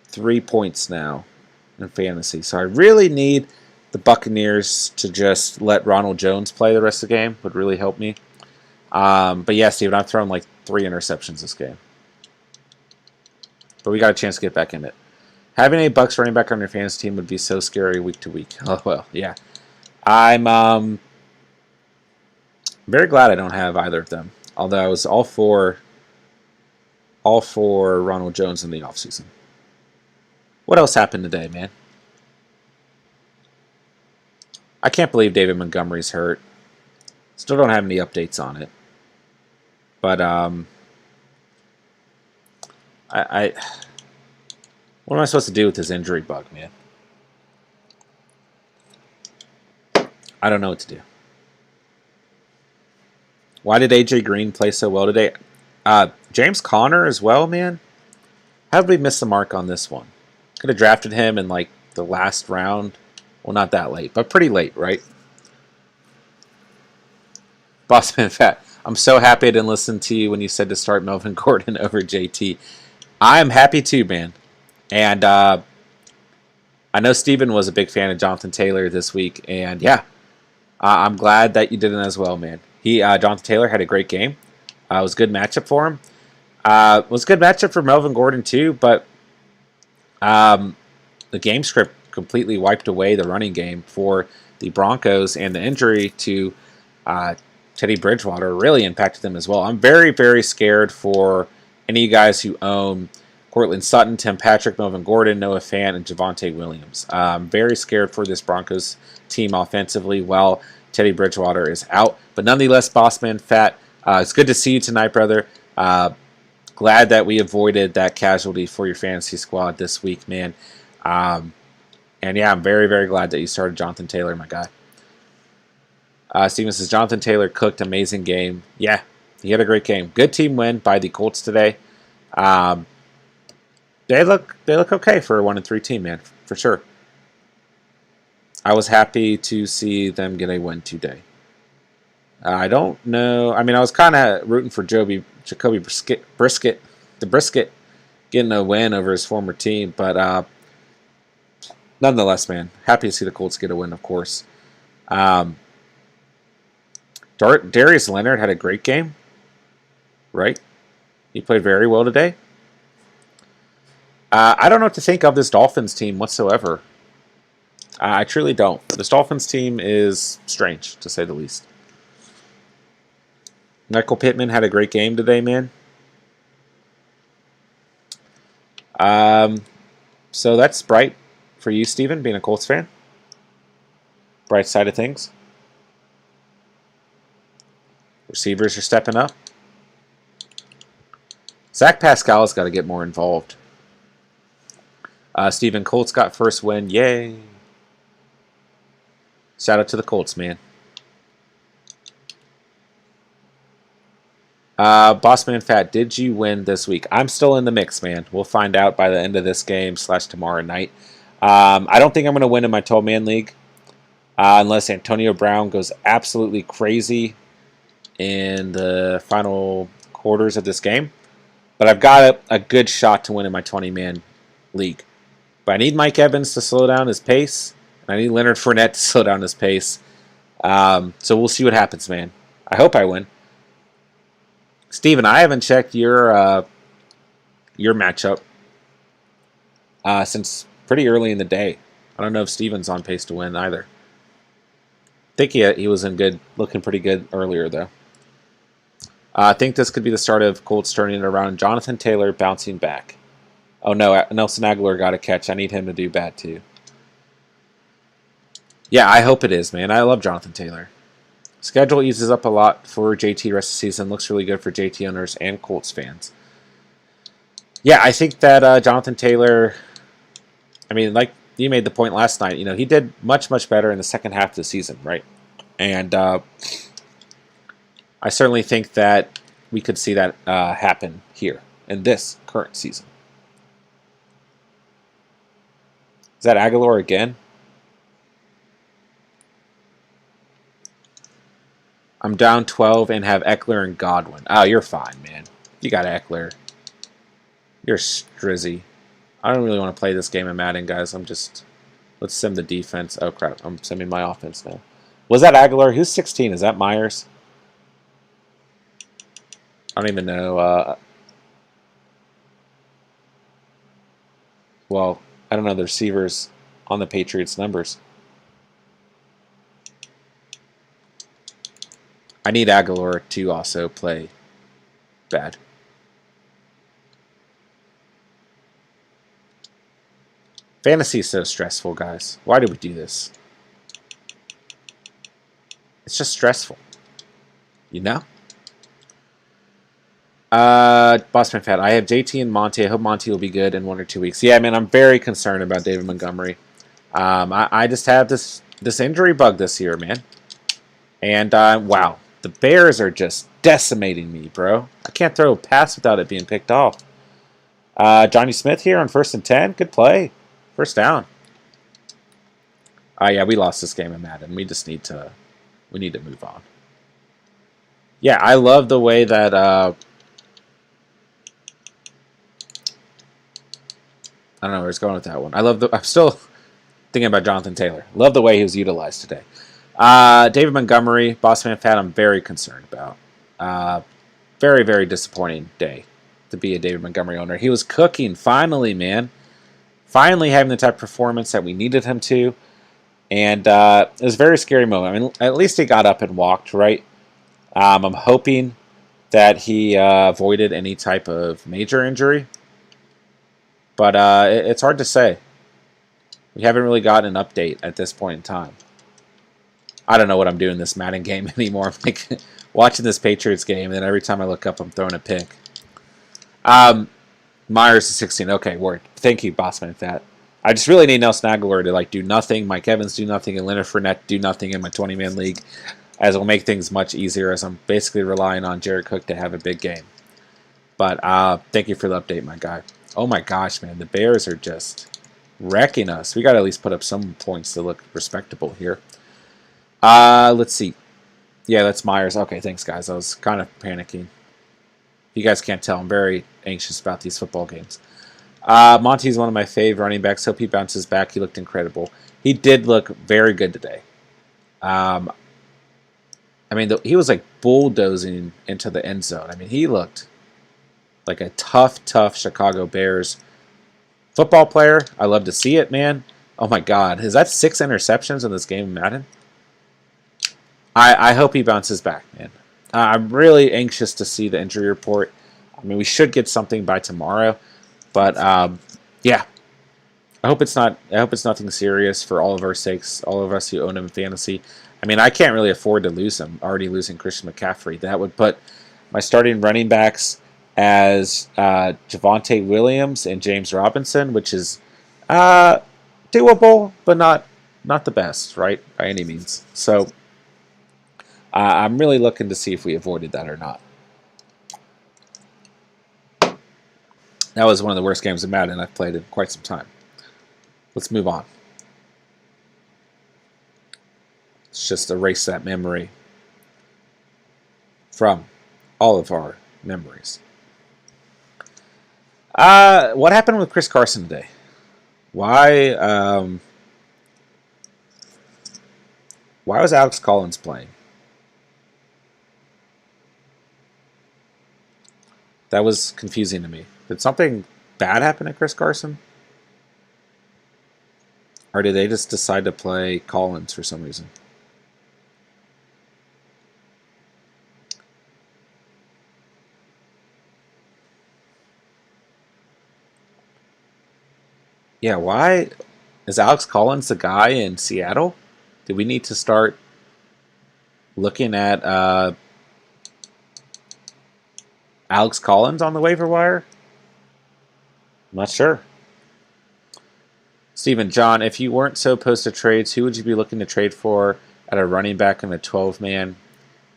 3 points now in fantasy. So I really need the Buccaneers to just let Ronald Jones play the rest of the game. Would really help me. But yeah, Steven, I've thrown like 3 interceptions this game. But we got a chance to get back in it. Having a Bucs running back on your fantasy team would be so scary week to week. Oh, well, yeah. I'm very glad I don't have either of them. Although I was all for Ronald Jones in the offseason. What else happened today, man? I can't believe David Montgomery's hurt. Still don't have any updates on it. But what am I supposed to do with this injury bug, man? I don't know what to do. Why did AJ Green play so well today? James Conner as well, man. How did we miss the mark on this one? Could have drafted him in like the last round. Well, not that late, but pretty late, right? Bossman Fat, I'm so happy I didn't listen to you when you said to start Melvin Gordon over JT. I am happy too, man. And I know Steven was a big fan of Jonathan Taylor this week. And yeah, I'm glad that you did it as well, man. Jonathan Taylor had a great game. It was a good matchup for him. It was a good matchup for Melvin Gordon too, but the game script completely wiped away the running game for the Broncos, and the injury to Teddy Bridgewater really impacted them as well. I'm very, very scared for any of you guys who own Cortland Sutton, Tim Patrick, Melvin Gordon, Noah Fant, and Javonte Williams. I'm very scared for this Broncos team offensively while Teddy Bridgewater is out. But nonetheless, Bossman Fat, it's good to see you tonight, brother. Glad that we avoided that casualty for your fantasy squad this week, man. And yeah, I'm very, very glad that you started Jonathan Taylor, my guy. Steven says, Jonathan Taylor cooked, amazing game. Yeah, he had a great game. Good team win by the Colts today. They look okay for a 1-3 team, man, for sure. I was happy to see them get a win today. I don't know. I mean, I was kind of rooting for Jacoby Brisket getting a win over his former team, but nonetheless, man, happy to see the Colts get a win, of course. Darius Leonard had a great game, right? He played very well today. I don't know what to think of this Dolphins team whatsoever. I truly don't. This Dolphins team is strange, to say the least. Michael Pittman had a great game today, man. So that's bright for you, Steven, being a Colts fan. Bright side of things. Receivers are stepping up. Zach Pascal's got to get more involved. Steven, Colts got first win. Yay. Shout out to the Colts, man. Bossman Fat, did you win this week? I'm still in the mix, man. We'll find out by the end of this game / tomorrow night. I don't think I'm going to win in my 12-man league unless Antonio Brown goes absolutely crazy in the final quarters of this game. But I've got a good shot to win in my 20-man league. But I need Mike Evans to slow down his pace. And I need Leonard Fournette to slow down his pace. So we'll see what happens, man. I hope I win. Steven, I haven't checked your matchup since pretty early in the day. I don't know if Steven's on pace to win either. I think he was looking pretty good earlier, though. I think this could be the start of Colts turning it around. Jonathan Taylor bouncing back. Oh, no, Nelson Aguilar got a catch. I need him to do bad, too. Yeah, I hope it is, man. I love Jonathan Taylor. Schedule eases up a lot for JT rest of the season. Looks really good for JT owners and Colts fans. Yeah, I think that Jonathan Taylor, I mean, like you made the point last night, he did much, much better in the second half of the season, right? And I certainly think that we could see that happen here in this current season. Is that Aguilar again? I'm down 12 and have Eckler and Godwin. Oh, you're fine, man. You got Eckler. You're strizzy. I don't really want to play this game in Madden, guys. Let's sim the defense. Oh, crap. I'm simming my offense now. Was that Aguilar? Who's 16? Is that Myers? I don't even know. Well, I don't know the receivers on the Patriots numbers. I need Aguilar to also play bad. Fantasy is so stressful, guys. Why do we do this? It's just stressful. You know? Bossman Fat, I have JT and Monty. I hope Monty will be good in 1 or 2 weeks. Yeah, man, I'm very concerned about David Montgomery. I just have this injury bug this year, man. And, wow. The Bears are just decimating me, bro. I can't throw a pass without it being picked off. Johnny Smith here on 1st and 10. Good play. First down. Yeah, we lost this game in Madden. We need to move on. Yeah, I love the way that I don't know where it's going with that one. I'm still thinking about Jonathan Taylor. Love the way he was utilized today. David Montgomery, Bossman Fat, I'm very concerned about. Very, very disappointing day to be a David Montgomery owner. He was cooking finally, man. Finally having the type of performance that we needed him to. And it was a very scary moment. I mean, at least he got up and walked, right? I'm hoping that he avoided any type of major injury. But it's hard to say. We haven't really gotten an update at this point in time. I don't know what I'm doing in this Madden game anymore. I'm like watching this Patriots game, and then every time I look up, I'm throwing a pick. Myers is 16. Okay, word. Thank you, Bossman Fat. I just really need Nelson Aguilar to do nothing, Mike Evans do nothing, and Leonard Fournette do nothing in my 20-man league, as it will make things much easier, as I'm basically relying on Jared Cook to have a big game. But thank you for the update, my guy. Oh my gosh, man, the Bears are just wrecking us. We got to at least put up some points to look respectable here. Let's see. Yeah, that's Myers. Okay, thanks, guys. I was kind of panicking. You guys can't tell, I'm very anxious about these football games. Monty's one of my fave running backs. Hope he bounces back. He looked incredible. He did look very good today. I mean, he was bulldozing into the end zone. I mean, he looked like a tough Chicago Bears football player. I love to see it, man. Oh my God, is that 6 interceptions in this game of Madden? I hope he bounces back, man. I'm really anxious to see the injury report. I mean, we should get something by tomorrow, but yeah. I hope it's nothing serious for all of our sakes, all of us who own him in fantasy. I mean, I can't really afford to lose him. Already losing Christian McCaffrey, that would put my starting running backs as Javonte Williams and James Robinson, which is doable, but not the best, right, by any means. So I'm really looking to see if we avoided that or not. That was one of the worst games of Madden I've played in quite some time. Let's move on. Let's just erase that memory from all of our memories. What happened with Chris Carson today? Why was Alex Collins playing? That was confusing to me. Did something bad happen to Chris Carson? Or did they just decide to play Collins for some reason? Yeah, why is Alex Collins the guy in Seattle? Do we need to start looking at Alex Collins on the waiver wire? I'm not sure. Stephen, John, if you weren't so opposed to trades, who would you be looking to trade for at a running back in the 12-man?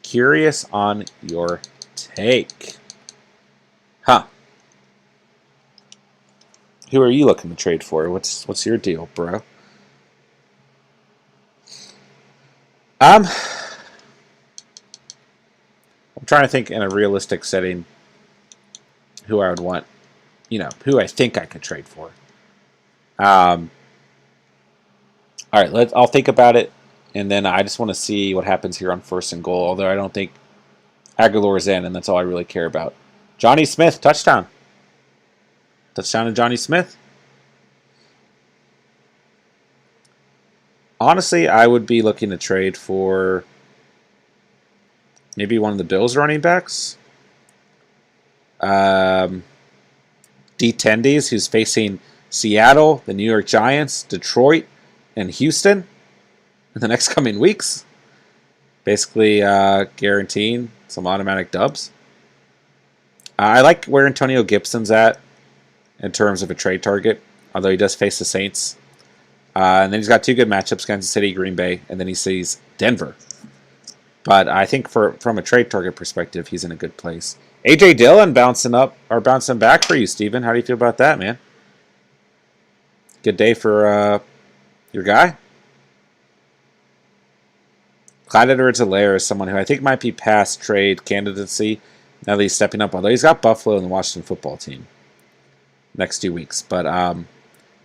Curious on your take. Huh. Who are you looking to trade for? What's your deal, bro? I'm trying to think in a realistic setting who I would want, who I think I could trade for. All right, I'll think about it, and then I just want to see what happens here on 1st and goal. Although I don't think Aguilar's in, and that's all I really care about. Johnny Smith, touchdown. Touchdown to Johnny Smith. Honestly, I would be looking to trade for maybe one of the Bills running backs. D-Tendies, who's facing Seattle, the New York Giants, Detroit, and Houston in the next coming weeks. Basically guaranteeing some automatic dubs. I like where Antonio Gibson's at in terms of a trade target, although he does face the Saints. And then he's got 2 good matchups, Kansas City, Green Bay, and then he sees Denver. But I think from a trade target perspective, he's in a good place. A.J. Dillon bouncing back for you, Steven. How do you feel about that, man? Good day for your guy? Clyde Edwards-Helaire is someone who I think might be past trade candidacy now that he's stepping up, although he's got Buffalo and the Washington football team next 2 weeks. But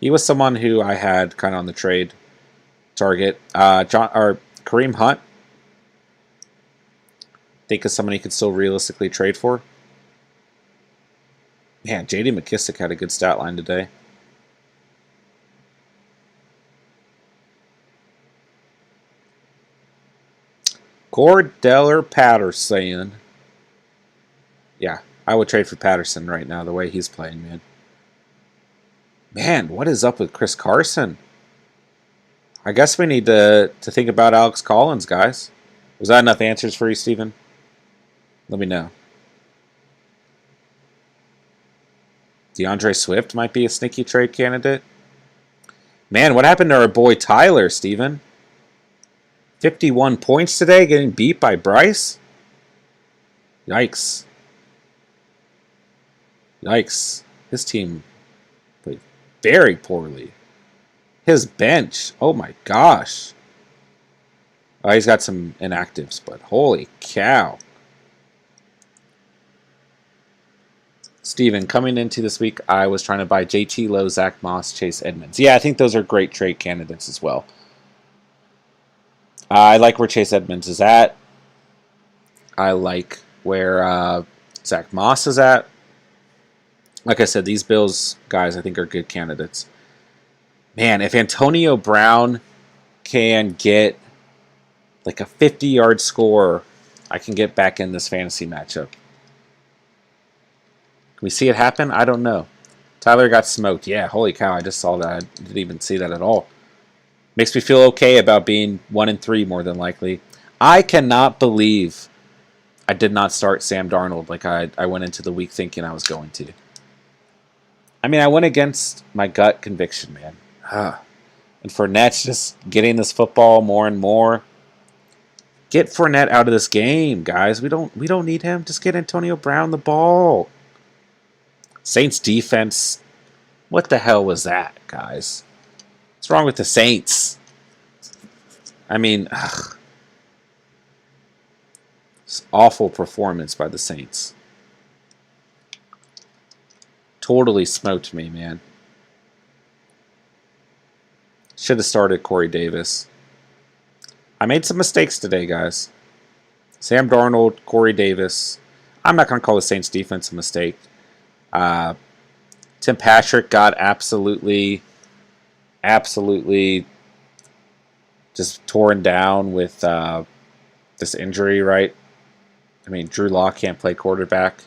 he was someone who I had kind of on the trade target. Kareem Hunt, I think is someone he could still realistically trade for. Man, J.D. McKissick had a good stat line today. Cordell Patterson. Yeah, I would trade for Patterson right now, the way he's playing, man. Man, what is up with Chris Carson? I guess we need to think about Alex Collins, guys. Was that enough answers for you, Steven? Let me know. DeAndre Swift might be a sneaky trade candidate. Man, what happened to our boy Tyler, Steven? 51 points today, getting beat by Bryce? Yikes. Yikes. His team played very poorly. His bench, oh my gosh. Oh, he's got some inactives, but holy cow. Steven, coming into this week, I was trying to buy JT Lowe, Zach Moss, Chase Edmonds. Yeah, I think those are great trade candidates as well. I like where Chase Edmonds is at. I like where Zach Moss is at. Like I said, these Bills guys I think are good candidates. Man, if Antonio Brown can get like a 50-yard score, I can get back in this fantasy matchup. Can we see it happen? I don't know. Tyler got smoked. Yeah, holy cow, I just saw that. I didn't even see that at all. Makes me feel okay about being 1-3 more than likely. I cannot believe I did not start Sam Darnold like I went into the week thinking I was going to. I mean, I went against my gut conviction, man. And Fournette's just getting this football more and more. Get Fournette out of this game, guys. We don't need him. Just get Antonio Brown the ball. Saints defense. What the hell was that, guys? What's wrong with the Saints? I mean, it's awful performance by the Saints. Totally smoked me, man. Should have started Corey Davis. I made some mistakes today, guys. Sam Darnold, Corey Davis. I'm not going to call the Saints defense a mistake. Tim Patrick got absolutely absolutely just torn down with this injury, right? I mean, Drew Lock can't play quarterback.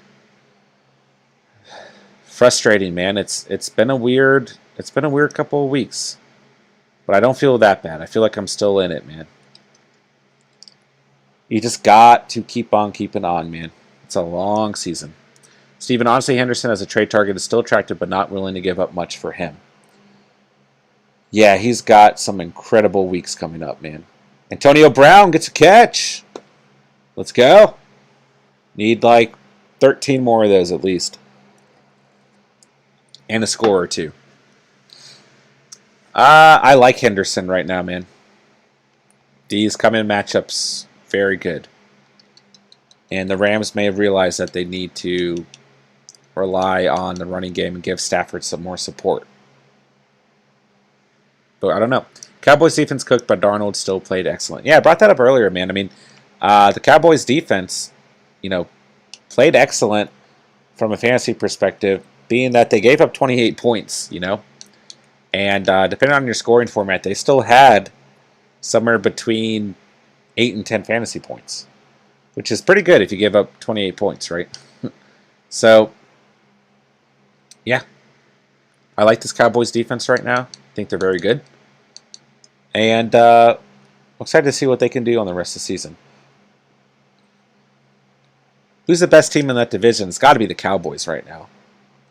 Frustrating, man. It's been a weird couple of weeks, but I don't feel that bad. I feel like I'm still in it, man. You just got to keep on keeping on, man. It's a long season. Steven, honestly, Henderson as a trade target is still attractive, but not willing to give up much for him. Yeah, he's got some incredible weeks coming up, man. Antonio Brown gets a catch. Let's go. Need like 13 more of those at least. And a score or two. I like Henderson right now, man. These come-in matchups, very good. And the Rams may have realized that they need to rely on the running game and give Stafford some more support. But I don't know. Cowboys defense cooked, but Darnold still played excellent. Yeah, I brought that up earlier, man. I mean, the Cowboys defense, played excellent from a fantasy perspective, being that they gave up 28 points, And depending on your scoring format, they still had somewhere between 8 and 10 fantasy points, which is pretty good if you give up 28 points, right? So, yeah. I like this Cowboys defense right now. I think they're very good. And I'm excited to see what they can do on the rest of the season. Who's the best team in that division? It's got to be the Cowboys right now.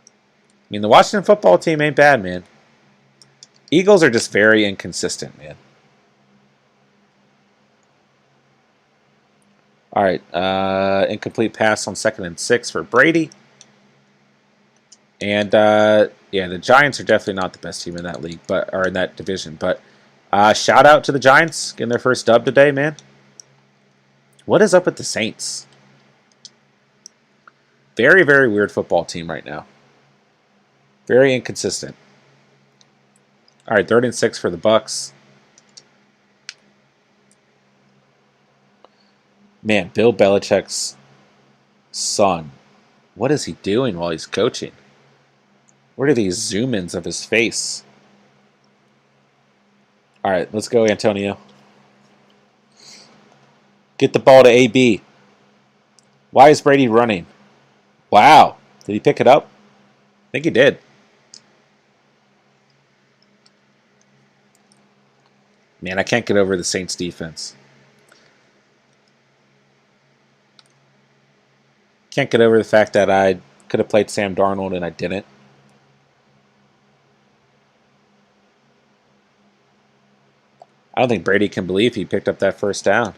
I mean, the Washington football team ain't bad, man. Eagles are just very inconsistent, man. All right, incomplete pass on 2nd and 6 for Brady. And yeah, the Giants are definitely not the best team in that league, or in that division. But shout out to the Giants getting their first dub today, man. What is up with the Saints? Very, very weird football team right now. Very inconsistent. All right, 3rd and 6 for the Bucks. Man, Bill Belichick's son. What is he doing while he's coaching? What are these zoom-ins of his face? All right, let's go, Antonio. Get the ball to AB. Why is Brady running? Wow. Did he pick it up? I think he did. Man, I can't get over the Saints defense. Can't get over the fact that I could have played Sam Darnold and I didn't. I don't think Brady can believe he picked up that first down.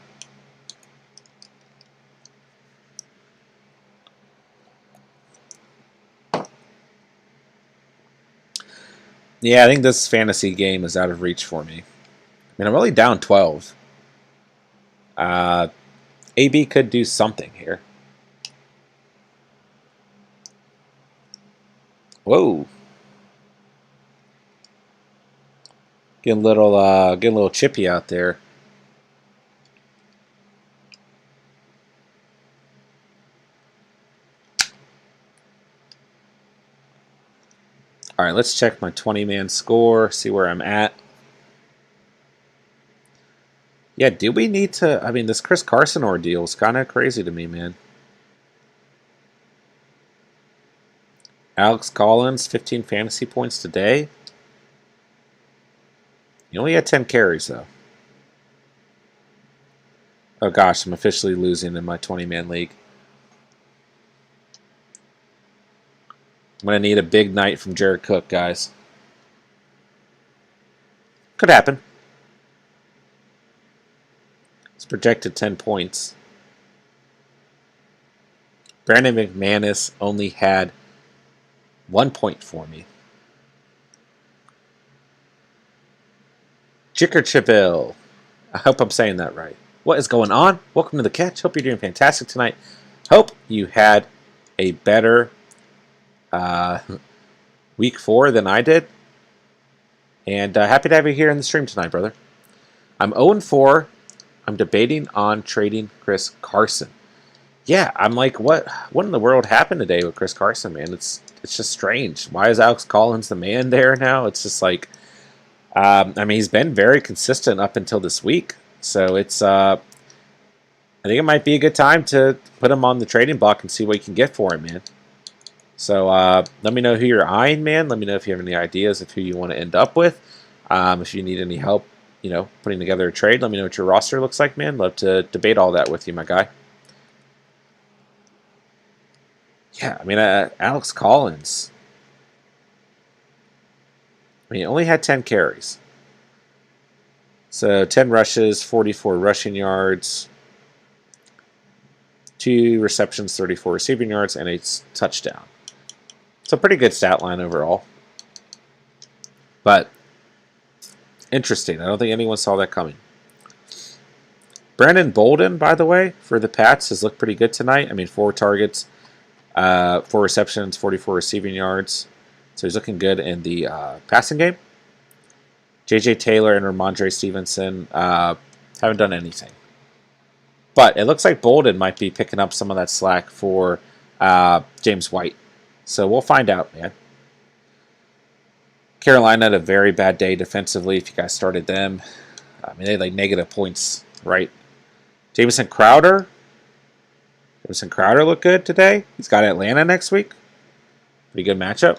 Yeah, I think this fantasy game is out of reach for me. I mean, I'm really down 12. AB could do something here. Whoa. Getting a little chippy out there. All right, let's check my 20-man score, see where I'm at. Yeah, do we need to... I mean, this Chris Carson ordeal is kind of crazy to me, man. Alex Collins, 15 fantasy points today. He only had 10 carries, though. Oh, gosh, I'm officially losing in my 20-man league. I'm going to need a big night from Jared Cook, guys. Could happen. It's projected 10 points. Brandon McManus only had 1 point for me. Chickercheville. I hope I'm saying that right. What is going on? Welcome to the catch. Hope you're doing fantastic tonight. Hope you had a better week 4 than I did. And happy to have you here in the stream tonight, brother. I'm 0-4. I'm debating on trading Chris Carson. Yeah, I'm like, what in the world happened today with Chris Carson, man? It's just strange. Why is Alex Collins the man there now? It's just like, I mean, he's been very consistent up until this week. So it's I think it might be a good time to put him on the trading block and see what you can get for him, man. So let me know who you're eyeing, man. Let me know if you have any ideas of who you want to end up with. If you need any help, putting together a trade, let me know what your roster looks like, man. Love to debate all that with you, my guy. Yeah, I mean, Alex Collins. I mean, he only had 10 carries. So 10 rushes, 44 rushing yards, 2 receptions, 34 receiving yards, and a touchdown. It's a pretty good stat line overall. But interesting. I don't think anyone saw that coming. Brandon Bolden, by the way, for the Pats, has looked pretty good tonight. I mean, 4 targets, 4 receptions, 44 receiving yards. So he's looking good in the passing game. J.J. Taylor and Ramondre Stevenson haven't done anything. But it looks like Bolden might be picking up some of that slack for James White. So we'll find out, man. Carolina had a very bad day defensively if you guys started them. I mean, they had like negative points, right? Jamison Crowder. Jamison Crowder looked good today. He's got Atlanta next week. Pretty good matchup.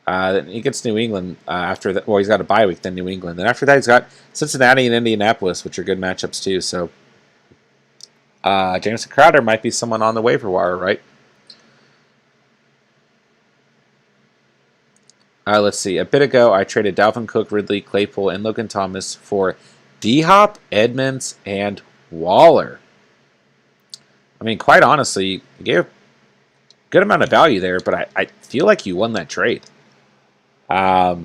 Then he gets New England after that. Well, he's got a bye week, then New England. Then after that, he's got Cincinnati and Indianapolis, which are good matchups too. So Jamison Crowder might be someone on the waiver wire, right? Let's see. A bit ago, I traded Dalvin Cook, Ridley, Claypool, and Logan Thomas for D-Hop, Edmonds, and Waller. I mean, quite honestly, you gave a good amount of value there, but I feel like you won that trade. I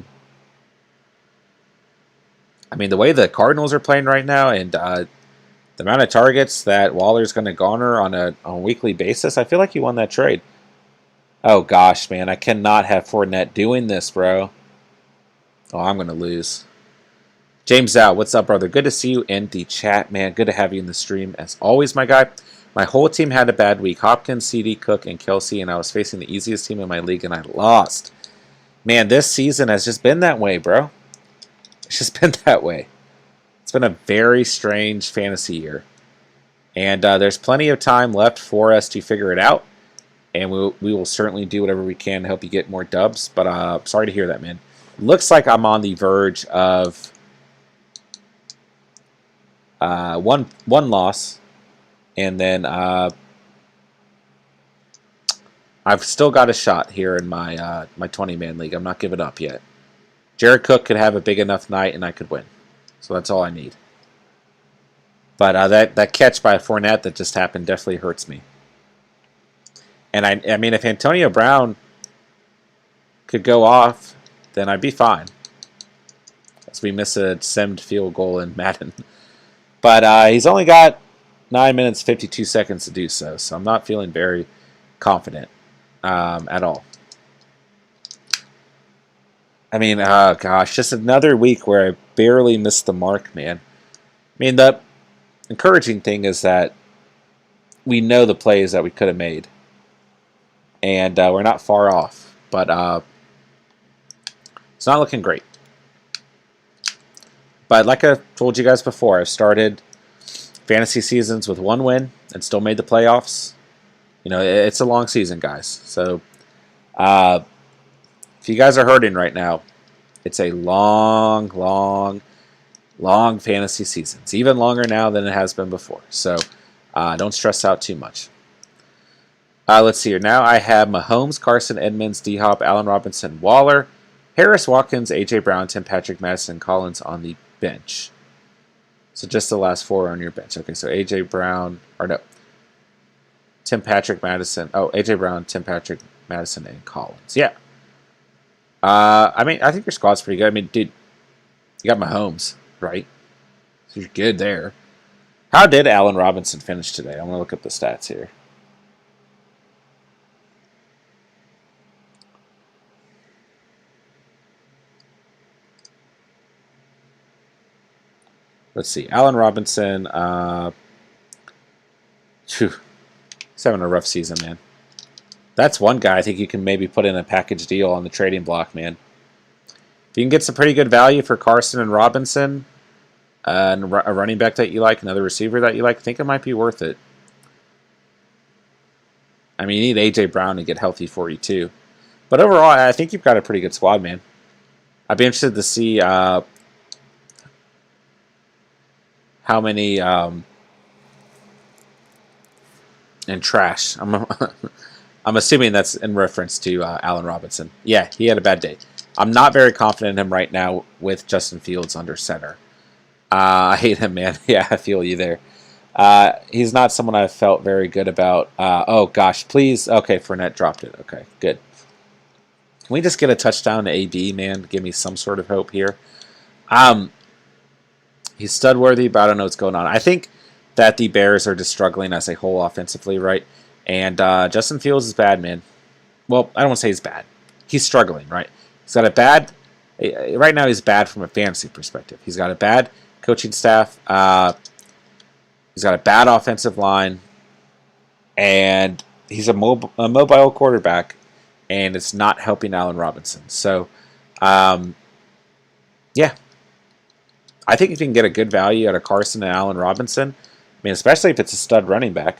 mean, the way the Cardinals are playing right now and the amount of targets that Waller's going to garner on a weekly basis, I feel like you won that trade. Oh, gosh, man. I cannot have Fournette doing this, bro. Oh, I'm going to lose. James out. What's up, brother? Good to see you in the chat, man. Good to have you in the stream, as always, my guy. My whole team had a bad week. Hopkins, CD, Cook, and Kelsey, and I was facing the easiest team in my league, and I lost. Man, this season has just been that way, bro. It's just been that way. It's been a very strange fantasy year. And there's plenty of time left for us to figure it out. And we will certainly do whatever we can to help you get more dubs. But sorry to hear that, man. Looks like I'm on the verge of one loss. And then I've still got a shot here in my my 20-man league. I'm not giving up yet. Jared Cook could have a big enough night, and I could win. So that's all I need. But that catch by Fournette that just happened definitely hurts me. And I mean, if Antonio Brown could go off, then I'd be fine. As we miss a simmed field goal in Madden. But he's only got 9 minutes, 52 seconds to do so. So I'm not feeling very confident at all. I mean, oh gosh, just another week where I barely missed the mark, man. I mean, the encouraging thing is that we know the plays that we could have made. And we're not far off, but it's not looking great. But like I told you guys before, I've started fantasy seasons with 1 win and still made the playoffs. You know, it's a long season, guys. So if you guys are hurting right now, it's a long, long, long fantasy season. It's even longer now than it has been before. So don't stress out too much. Let's see here. Now I have Mahomes, Carson, Edmonds, D-Hop, Allen Robinson, Waller, Harris, Watkins, A.J. Brown, Tim Patrick, Madison, Collins on the bench. So just the last 4 on your bench. Okay, so A.J. Brown, or no, Tim Patrick, Madison. Oh, A.J. Brown, Tim Patrick, Madison, and Collins. Yeah. I mean, I think your squad's pretty good. I mean, dude, you got Mahomes, right? So you're good there. How did Allen Robinson finish today? I'm going to look up the stats here. Let's see. Allen Robinson, he's having a rough season, man. That's one guy I think you can maybe put in a package deal on the trading block, man. If you can get some pretty good value for Carson and Robinson, and a running back that you like, another receiver that you like, I think it might be worth it. I mean, you need A.J. Brown to get healthy for you, too. But overall, I think you've got a pretty good squad, man. I'd be interested to see how many and trash. I'm assuming that's in reference to Allen Robinson. Yeah, he had a bad day. I'm not very confident in him right now with Justin Fields under center. I hate him, man. Yeah, I feel you there. He's not someone I felt very good about. Oh, gosh, please. Okay, Fournette dropped it. Okay, good. Can we just get a touchdown to AB, man? Give me some sort of hope here. He's stud worthy, but I don't know what's going on. I think that the Bears are just struggling as a whole offensively, right? And Justin Fields is bad, man. Well, I don't want to say he's bad. He's struggling, right? He's got a bad... Right now, he's bad from a fantasy perspective. He's got a bad coaching staff. He's got a bad offensive line. And he's a mobile quarterback. And it's not helping Allen Robinson. So, yeah. I think if you can get a good value out of Carson and Allen Robinson, I mean, especially if it's a stud running back,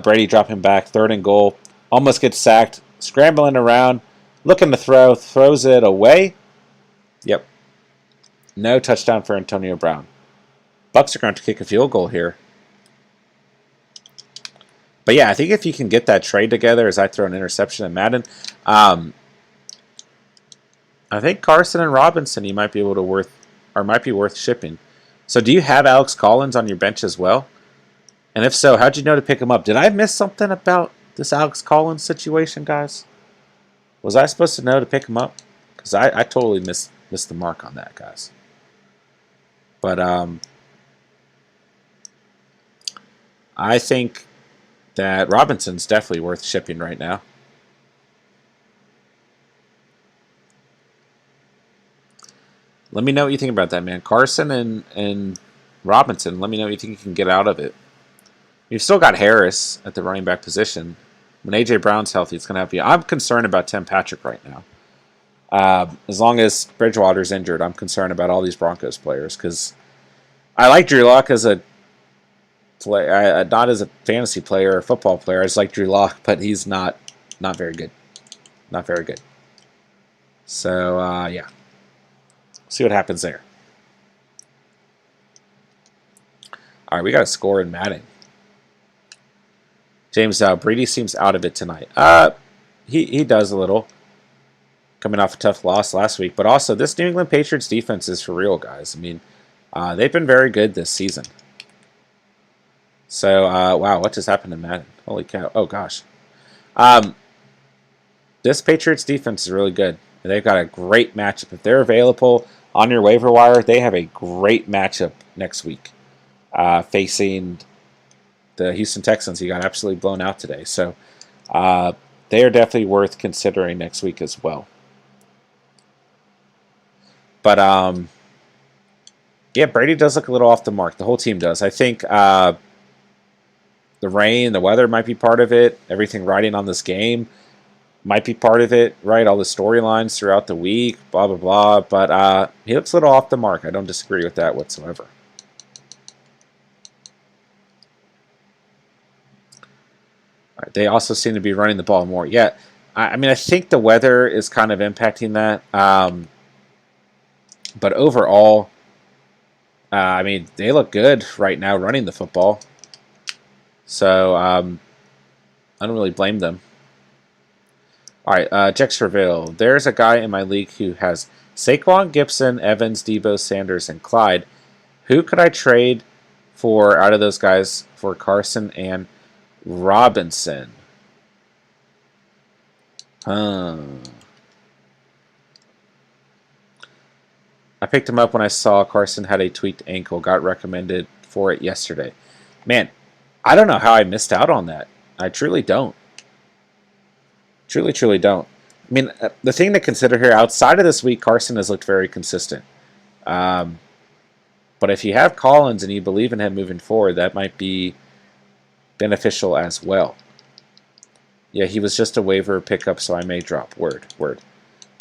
Brady dropping back, 3rd and goal, almost gets sacked, scrambling around, looking to throw, throws it away. Yep. No touchdown for Antonio Brown. Bucks are going to kick a field goal here. But yeah, I think if you can get that trade together as I throw an interception in Madden, I think Carson and Robinson you might be able to might be worth shipping. So do you have Alex Collins on your bench as well? And if so, how'd you know to pick him up? Did I miss something about this Alex Collins situation, guys? Was I supposed to know to pick him up? Because I totally missed the mark on that, guys. But I think that Robinson's definitely worth shipping right now. Let me know what you think about that, man. Carson and Robinson, let me know what you think you can get out of it. You've still got Harris at the running back position. When A.J. Brown's healthy, it's going to have to be... I'm concerned about Tim Patrick right now. As long as Bridgewater's injured, I'm concerned about all these Broncos players because I like Drew Lock as a not as a fantasy player or football player. I just like Drew Lock, but he's not very good. Not very good. So, yeah. See what happens there. All right, we got a score in Madden. James Brady seems out of it tonight. He does a little. Coming off a tough loss last week. But also, this New England Patriots defense is for real, guys. I mean, they've been very good this season. So, wow, what just happened to Madden? Holy cow. Oh, gosh. This Patriots defense is really good. They've got a great matchup. If they're available on your waiver wire, they have a great matchup next week. Facing the Houston Texans, he got absolutely blown out today. So, they are definitely worth considering next week as well. But, yeah, Brady does look a little off the mark. The whole team does. I think the rain, the weather might be part of it. Everything riding on this game might be part of it, right? All the storylines throughout the week, blah, blah, blah. But he looks a little off the mark. I don't disagree with that whatsoever. All right, they also seem to be running the ball more. Yeah, I mean, I think the weather is kind of impacting that. But overall, I mean, they look good right now running the football. So, I don't really blame them. All right, Jexterville. There's a guy in my league who has Saquon, Gibson, Evans, Debo, Sanders, and Clyde. Who could I trade for out of those guys for Carson and Robinson? I picked him up when I saw Carson had a tweaked ankle. Got recommended for it yesterday. Man, I don't know how I missed out on that. I truly don't. Truly, truly don't. I mean, the thing to consider here, outside of this week, Carson has looked very consistent. But if you have Collins and you believe in him moving forward, that might be beneficial as well. Yeah, he was just a waiver pickup, so I may drop. Word.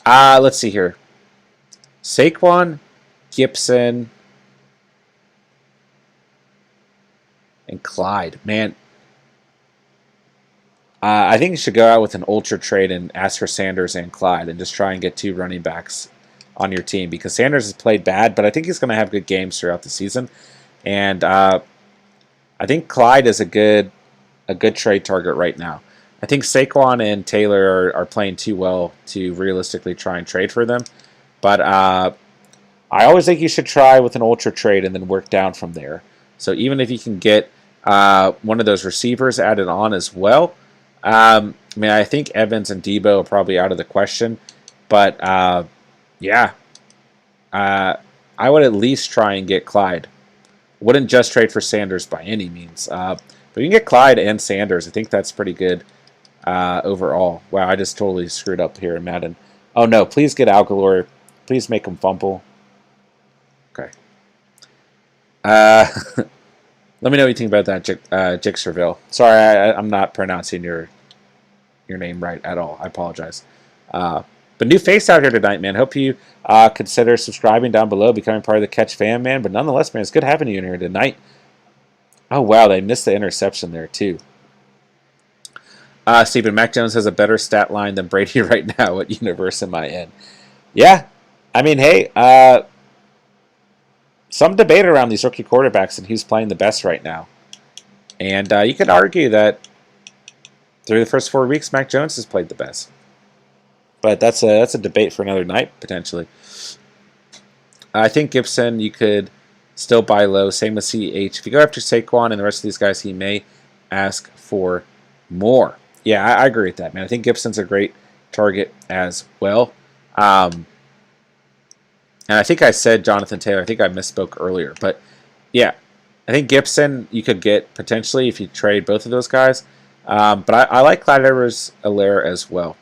Let's see here. Saquon, Gibson, and Clyde. Man, I think you should go out with an ultra trade and ask for Sanders and Clyde and just try and get 2 running backs on your team, because Sanders has played bad, but I think he's going to have good games throughout the season. And I think Clyde is a good trade target right now. I think Saquon and Taylor are playing too well to realistically try and trade for them. But I always think you should try with an ultra trade and then work down from there. So even if you can get one of those receivers added on as well. I mean, I think Evans and Debo are probably out of the question. But yeah, I would at least try and get Clyde. Wouldn't just trade for Sanders by any means. But you can get Clyde and Sanders. I think that's pretty good overall. Wow, I just totally screwed up here in Madden. Oh no, please get Algalore. Please make him fumble. Okay. Let me know what you think about that, Jixerville. Sorry, I'm not pronouncing your name right at all. I apologize. But new face out here tonight, man. Hope you consider subscribing down below, becoming part of the Catch fam, man. But nonetheless, man, it's good having you in here tonight. Oh, wow, they missed the interception there, too. Stephen, Mac Jones has a better stat line than Brady right now. What universe am I in? Yeah, I mean, hey, some debate around these rookie quarterbacks and who's playing the best right now. And you could argue that through the first 4 weeks, Mac Jones has played the best. But that's a debate for another night, potentially. I think Gibson, you could still buy low. Same with CH. If you go after Saquon and the rest of these guys, he may ask for more. Yeah, I agree with that, man. I think Gibson's a great target as well. And I think I said Jonathan Taylor. I think I misspoke earlier. But, yeah, I think Gibson you could get potentially if you trade both of those guys. But I like Clyde Edwards-Helaire as well.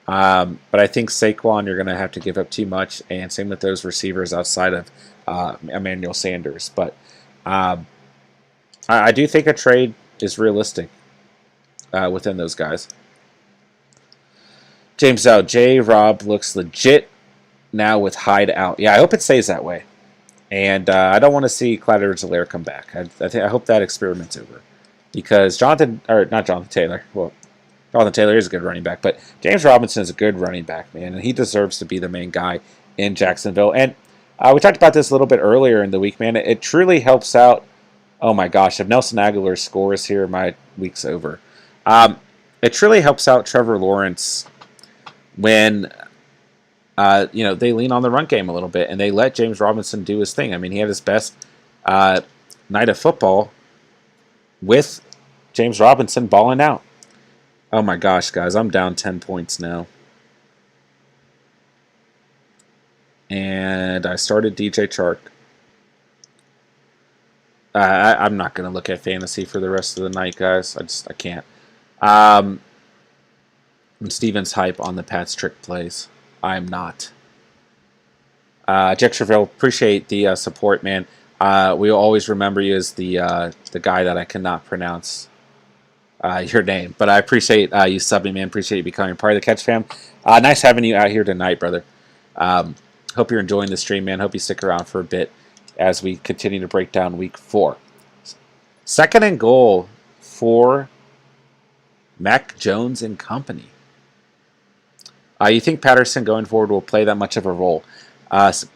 But I think Saquon, you're going to have to give up too much. And same with those receivers outside of Emmanuel Sanders. But I do think a trade is realistic within those guys. James out. J-Rob looks legit now with Hyde out. Yeah, I hope it stays that way. And I don't want to see Clyde Edwards-Helaire come back. I hope that experiment's over. Because not Jonathan Taylor. Well, Jonathan Taylor is a good running back, but James Robinson is a good running back, man, and he deserves to be the main guy in Jacksonville. And we talked about this a little bit earlier in the week, man. It truly helps out. Oh my gosh, if Nelson Aguilar scores here, my week's over. It truly helps out Trevor Lawrence when they lean on the run game a little bit and they let James Robinson do his thing. I mean, he had his best night of football with James Robinson balling out. Oh my gosh, guys, I'm down 10 points now. And I started DJ Chark. I'm not going to look at fantasy for the rest of the night, guys. I can't. And Steven's hype on the Pats trick plays. I'm not. Jack Treville, appreciate the support, man. We'll always remember you as the guy that I cannot pronounce your name. But I appreciate you subbing, man. Appreciate you becoming part of the Catch fam. Nice having you out here tonight, brother. Hope you're enjoying the stream, man. Hope you stick around for a bit as we continue to break down Week 4. 2nd and goal for Mac Jones and company. You think Patterson going forward will play that much of a role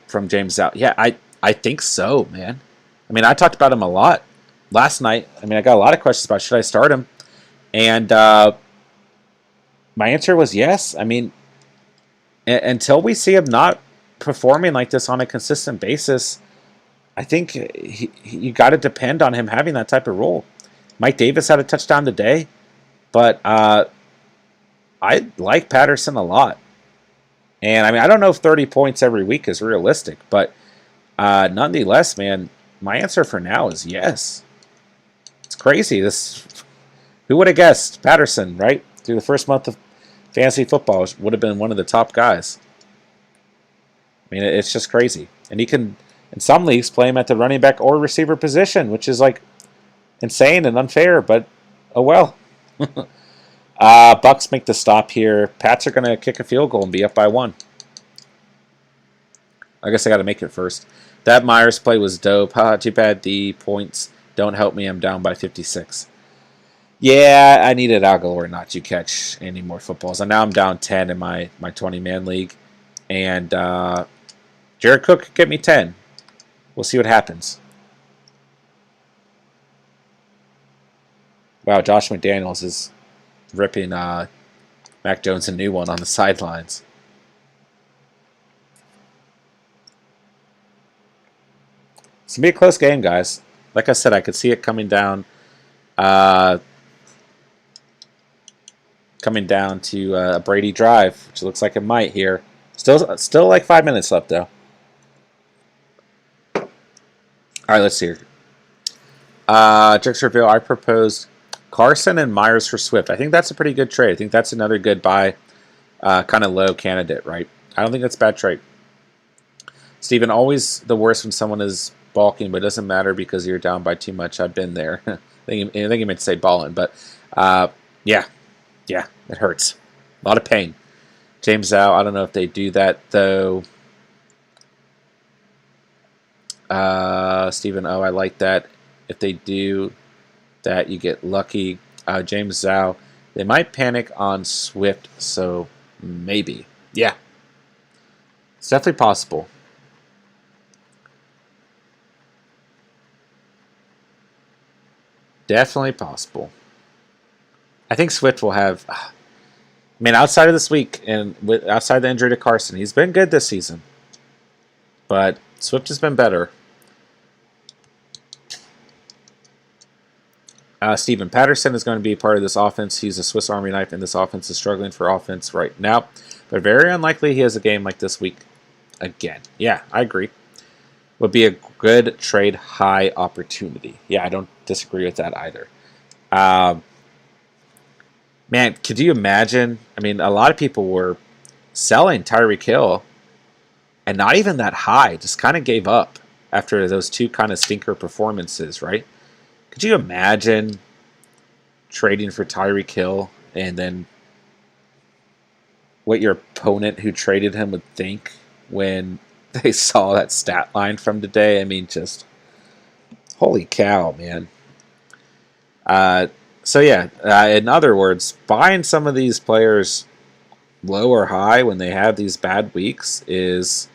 from James out? Yeah, I think so, man. I mean, I talked about him a lot last night. I mean, I got a lot of questions about should I start him? And my answer was yes. I mean, until we see him not performing like this on a consistent basis, I think you got to depend on him having that type of role. Mike Davis had a touchdown today, but I like Patterson a lot. And, I mean, I don't know if 30 points every week is realistic, but nonetheless, man, my answer for now is yes. It's crazy. Who would have guessed Patterson, right? Through the first month of fantasy football, would have been one of the top guys. I mean, it's just crazy. And he can, in some leagues, play him at the running back or receiver position, which is, like, insane and unfair, but oh well. Bucks make the stop here. Pats are going to kick a field goal and be up by 1. I guess I got to make it first. That Myers play was dope. Too bad the points don't help me. I'm down by 56. Yeah, I needed Aguilar not to catch any more footballs. And now I'm down 10 in my 20-man league. And Jared Cook could get me 10. We'll see what happens. Wow, Josh McDaniels is ripping Mac Jones a new one on the sidelines. It's going to be a close game, guys. Like I said, I could see it coming down to a Brady drive, which looks like it might here. Still like 5 minutes left, though. All right, let's see here. Jerks Reveal, I proposed Carson and Myers for Swift. I think that's a pretty good trade. I think that's another good buy, kind of low candidate, right? I don't think that's a bad trade. Steven, always the worst when someone is balking, but it doesn't matter because you're down by too much. I've been there. I think you meant to say balling, but yeah, it hurts. A lot of pain. James Zhao, I don't know if they do that, though. Stephen O, I like that. If they do that, you get lucky. James Zhao, they might panic on Swift, so maybe. Yeah. It's definitely possible. Definitely possible. I think Swift will have... I mean, outside of this week and outside the injury to Carson, he's been good this season. But Swift has been better. Steven Patterson is going to be part of this offense. He's a Swiss Army knife, and this offense is struggling for offense right now. But very unlikely he has a game like this week again. Yeah, I agree. Would be a good trade high opportunity. Yeah, I don't disagree with that either. Man, could you imagine? I mean, a lot of people were selling Tyreek Hill and not even that high, just kind of gave up after those two kind of stinker performances, right? Could you imagine trading for Tyreek Hill and then what your opponent who traded him would think when they saw that stat line from today? I mean, just holy cow, man. So yeah, in other words, buying some of these players low or high when they have these bad weeks is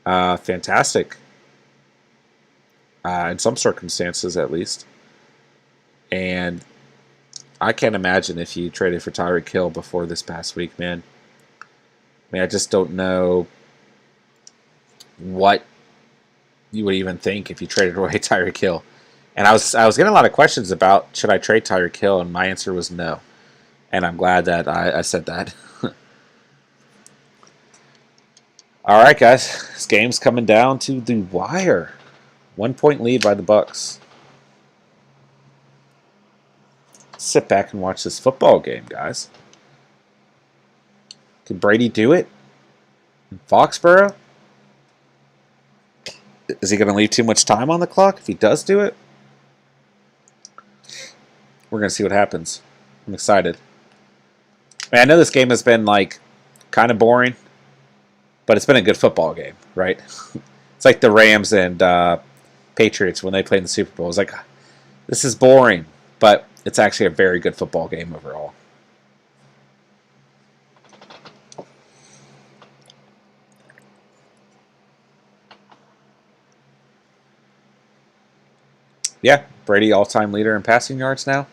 fantastic. In some circumstances, at least. And I can't imagine if you traded for Tyreek Hill before this past week, man. I mean, I just don't know what you would even think if you traded away Tyreek Hill. And I was getting a lot of questions about should I trade Tyreek Hill, and my answer was no. And I'm glad that I said that. All right, guys, this game's coming down to the wire. 1 point lead by the Bucks. Sit back and watch this football game, guys. Can Brady do it in Foxborough? Is he going to leave too much time on the clock if he does do it? We're going to see what happens. I'm excited. I know this game has been like kind of boring, but it's been a good football game, right? It's like the Rams and Patriots when they played in the Super Bowl. It's like, this is boring, but it's actually a very good football game overall. Yeah, Brady all-time leader in passing yards now.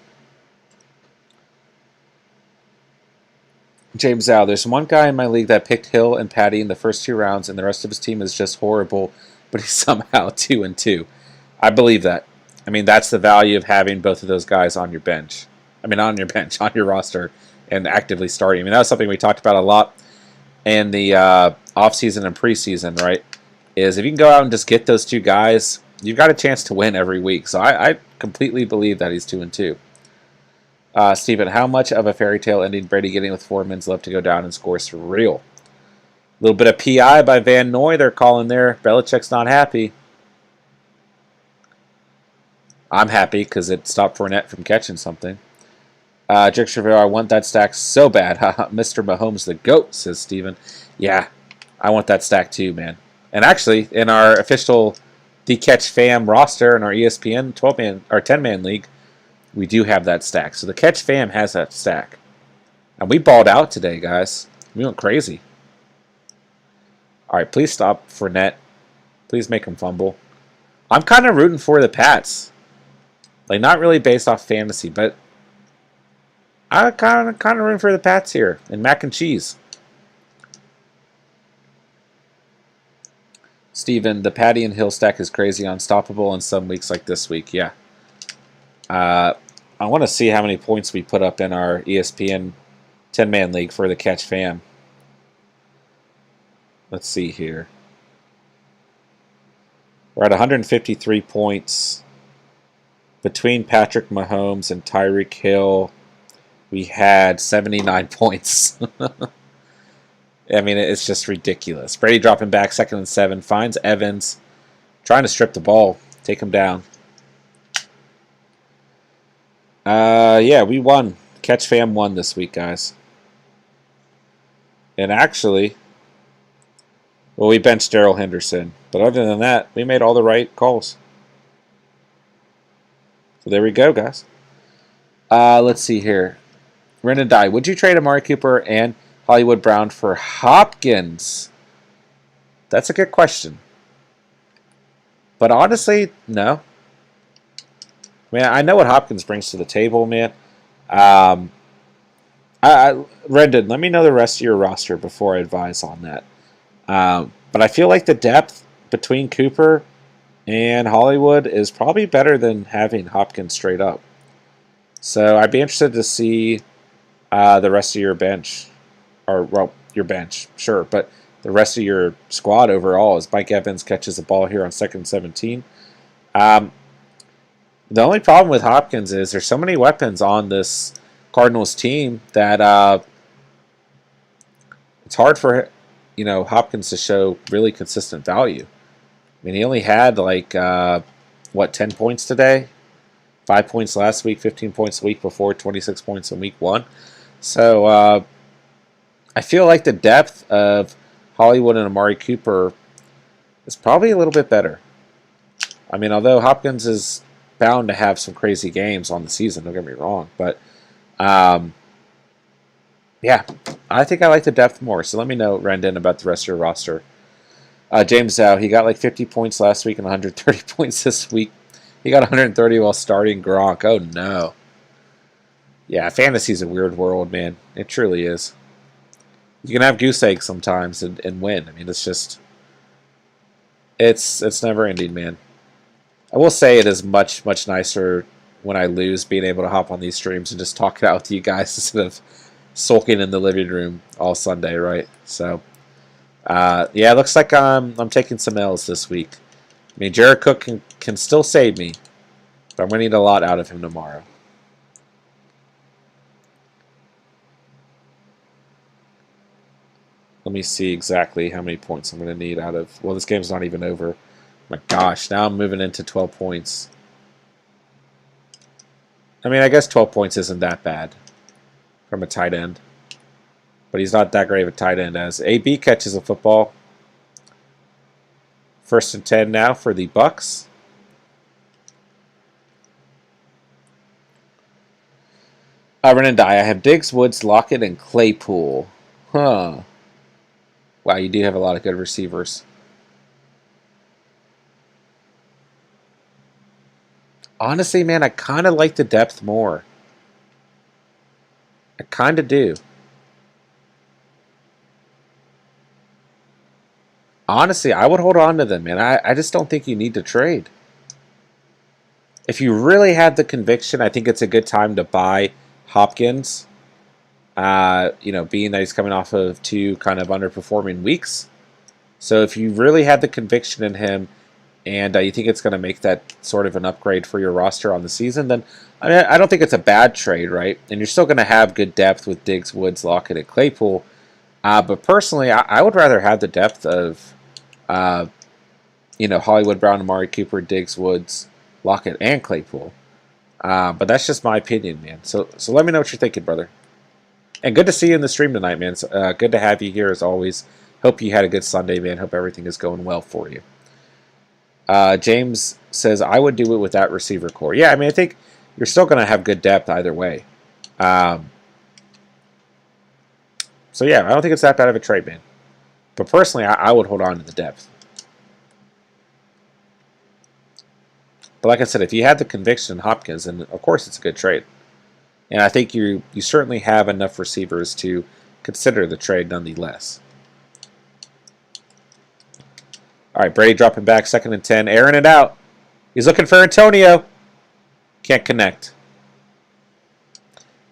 James Zhao, there's one guy in my league that picked Hill and Patty in the first 2 rounds, and the rest of his team is just horrible, but he's somehow 2-2. I believe that. I mean, that's the value of having both of those guys on your bench. I mean, on your bench, on your roster, and actively starting. I mean, that was something we talked about a lot in the offseason and preseason, right? Is if you can go out and just get those 2 guys, you've got a chance to win every week. So I completely believe that he's 2-2. Steven, how much of a fairy tale ending Brady getting with 4 minutes left to go down and score surreal? A little bit of PI by Van Noy they're calling there. Belichick's not happy. I'm happy because it stopped Fournette from catching something. Jake Trevero, I want that stack so bad. Mr. Mahomes the GOAT, says Steven. Yeah, I want that stack too, man. And actually, in our official The Catch Fam roster in our ESPN 12-man or 10-man league, we do have that stack. So the Catch Fam has that stack. And we balled out today, guys. We went crazy. All right, please stop Fournette. Please make him fumble. I'm kind of rooting for the Pats. Like, not really based off fantasy, but I'm kind of rooting for the Pats here. And mac and cheese. Steven, the Patty and Hill stack is crazy unstoppable in some weeks like this week. Yeah. I want to see how many points we put up in our ESPN 10-man league for the Catch Fam. Let's see here. We're at 153 points. Between Patrick Mahomes and Tyreek Hill, we had 79 points. I mean, it's just ridiculous. Brady dropping back, 2nd and 7. Finds Evans. Trying to strip the ball. Take him down. Yeah, we won. Catch Fam won this week, guys. And actually, well, we benched Darrell Henderson. But other than that, we made all the right calls. So there we go, guys. Let's see here. Ren and Die. Would you trade Amari Cooper and Hollywood Brown for Hopkins? That's a good question. But honestly, no. Man, I know what Hopkins brings to the table, man. Rendon, let me know the rest of your roster before I advise on that. But I feel like the depth between Cooper and Hollywood is probably better than having Hopkins straight up. So I'd be interested to see the rest of your bench. Or, well, your bench, sure. But the rest of your squad overall as Mike Evans catches the ball here on 2nd and 17. The only problem with Hopkins is there's so many weapons on this Cardinals team that it's hard for Hopkins to show really consistent value. I mean, he only had like 10 points today, 5 points last week, 15 points the week before, 26 points in week 1. So I feel like the depth of Hollywood and Amari Cooper is probably a little bit better. I mean, although Hopkins is bound to have some crazy games on the season, don't get me wrong, but yeah, I think I like the depth more. So let me know, Rendon, about the rest of your roster. James Zhao, he got like 50 points last week and 130 points this week. He got 130 while starting Gronk. Oh, no. Yeah, fantasy's a weird world, man. It truly is. You can have goose eggs sometimes and win. I mean, it's just... It's never ending, man. I will say it is much, much nicer when I lose being able to hop on these streams and just talk it out with you guys instead of sulking in the living room all Sunday, right? So, yeah, it looks like I'm taking some L's this week. I mean, Jared Cook can still save me, but I'm going to need a lot out of him tomorrow. Let me see exactly how many points I'm going to need out of... Well, this game's not even over. My gosh, now I'm moving into 12 points. I mean, I guess 12 points isn't that bad from a tight end. But he's not that great of a tight end as AB catches a football. 1st and 10 now for the Bucks. Run and Die. I have Diggs, Woods, Lockett, and Claypool. Huh. Wow, you do have a lot of good receivers. Honestly, man, I kind of like the depth more. I kind of do. Honestly, I would hold on to them, man. I just don't think you need to trade. If you really had the conviction, I think it's a good time to buy Hopkins. Being that he's coming off of 2 kind of underperforming weeks. So if you really had the conviction in him and you think it's going to make that sort of an upgrade for your roster on the season, then I don't think it's a bad trade, right? And you're still going to have good depth with Diggs, Woods, Lockett, and Claypool. But personally, I would rather have the depth of, Hollywood Brown, Amari Cooper, Diggs, Woods, Lockett, and Claypool. But that's just my opinion, man. So let me know what you're thinking, brother. And good to see you in the stream tonight, man. It's, good to have you here as always. Hope you had a good Sunday, man. Hope everything is going well for you. James says, I would do it with that receiver core. Yeah, I mean, I think you're still going to have good depth either way. So, yeah, I don't think it's that bad of a trade, man. But personally, I would hold on to the depth. But like I said, if you had the conviction in Hopkins, then of course it's a good trade. And I think you certainly have enough receivers to consider the trade nonetheless. All right, Brady dropping back, 2nd and 10, airing it out. He's looking for Antonio. Can't connect.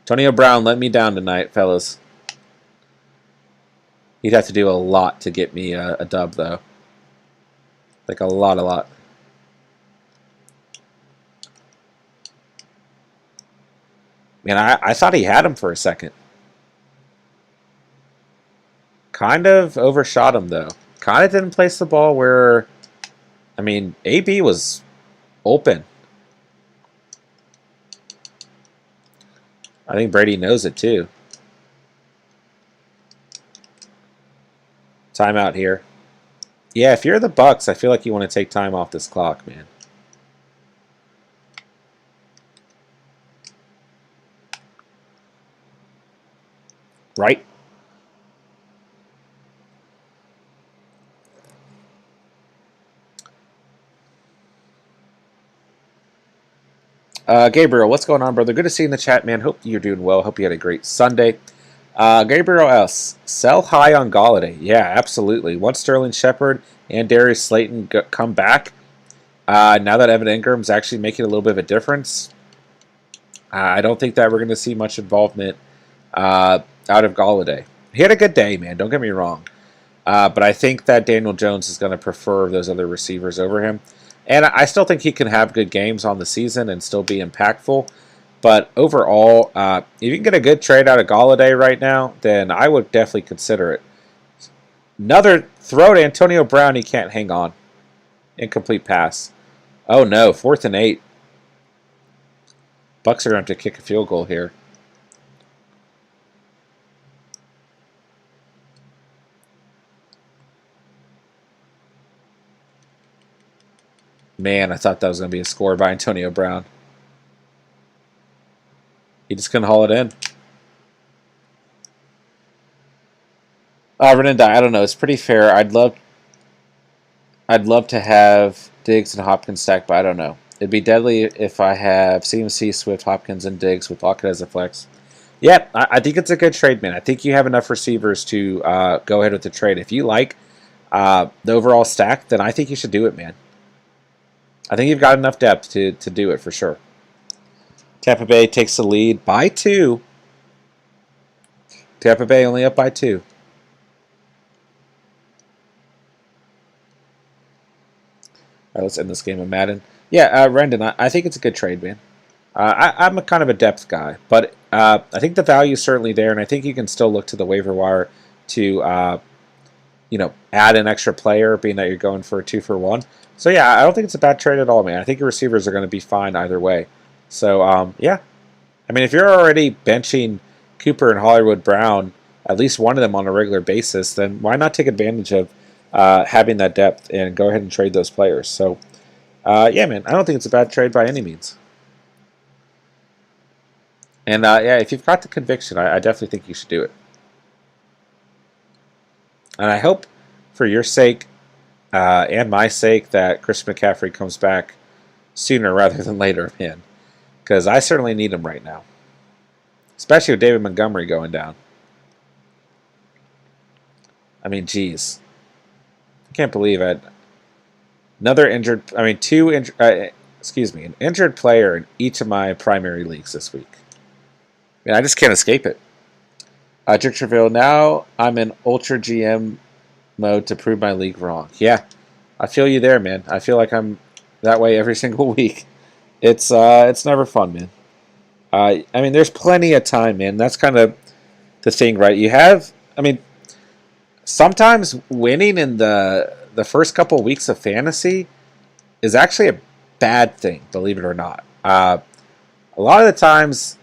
Antonio Brown let me down tonight, fellas. He'd have to do a lot to get me a dub, though. Like a lot. Man, I thought he had him for a second. Kind of overshot him, though. Kind of didn't place the ball where, I mean, AB was open. I think Brady knows it, too. Timeout here. Yeah, if you're the Bucks, I feel like you want to take time off this clock, man. Right? Gabriel, what's going on, brother? Good to see you in the chat, man. Hope you're doing well. Hope you had a great Sunday. Gabriel S. Sell high on Galladay. Yeah, absolutely. Once Sterling Shepard and Darius Slayton come back, now that Evan Ingram's actually making a little bit of a difference, I don't think that we're going to see much involvement out of Galladay. He had a good day, man. Don't get me wrong. But I think that Daniel Jones is going to prefer those other receivers over him. And I still think he can have good games on the season and still be impactful. But overall, if you can get a good trade out of Galladay right now, then I would definitely consider it. Another throw to Antonio Brown. He can't hang on. Incomplete pass. Oh, no. 4th and 8. Bucks are going to have to kick a field goal here. Man, I thought that was going to be a score by Antonio Brown. He just couldn't haul it in. Renanda, I don't know. It's pretty fair. I'd love to have Diggs and Hopkins stacked, but I don't know. It'd be deadly if I have CMC, Swift, Hopkins, and Diggs with Lockett as a flex. Yeah, I think it's a good trade, man. I think you have enough receivers to go ahead with the trade. If you like the overall stack, then I think you should do it, man. I think you've got enough depth to do it for sure. Tampa Bay takes the lead by 2. Tampa Bay only up by 2. All right, let's end this game of Madden. Yeah, Rendon, I think it's a good trade, man. I'm a kind of a depth guy, but I think the value is certainly there, and I think you can still look to the waiver wire to add an extra player, being that you're going for a 2-for-1. So, yeah, I don't think it's a bad trade at all, man. I think your receivers are going to be fine either way. So, yeah. I mean, if you're already benching Cooper and Hollywood Brown, at least one of them on a regular basis, then why not take advantage of having that depth and go ahead and trade those players? So, yeah, man, I don't think it's a bad trade by any means. And, yeah, if you've got the conviction, I definitely think you should do it. And I hope, for your sake and my sake, that Chris McCaffrey comes back sooner rather than later, man. Because I certainly need him right now. Especially with David Montgomery going down. I mean, geez. I can't believe it. Another injured, an injured player in each of my primary leagues this week. I mean, I just can't escape it. Dick Treville, now I'm in Ultra GM mode to prove my league wrong. Yeah, I feel you there, man. I feel like I'm that way every single week. It's never fun, man. I mean, there's plenty of time, man. That's kind of the thing, right? Sometimes winning in the first couple of weeks of fantasy is actually a bad thing, believe it or not. A lot of the times,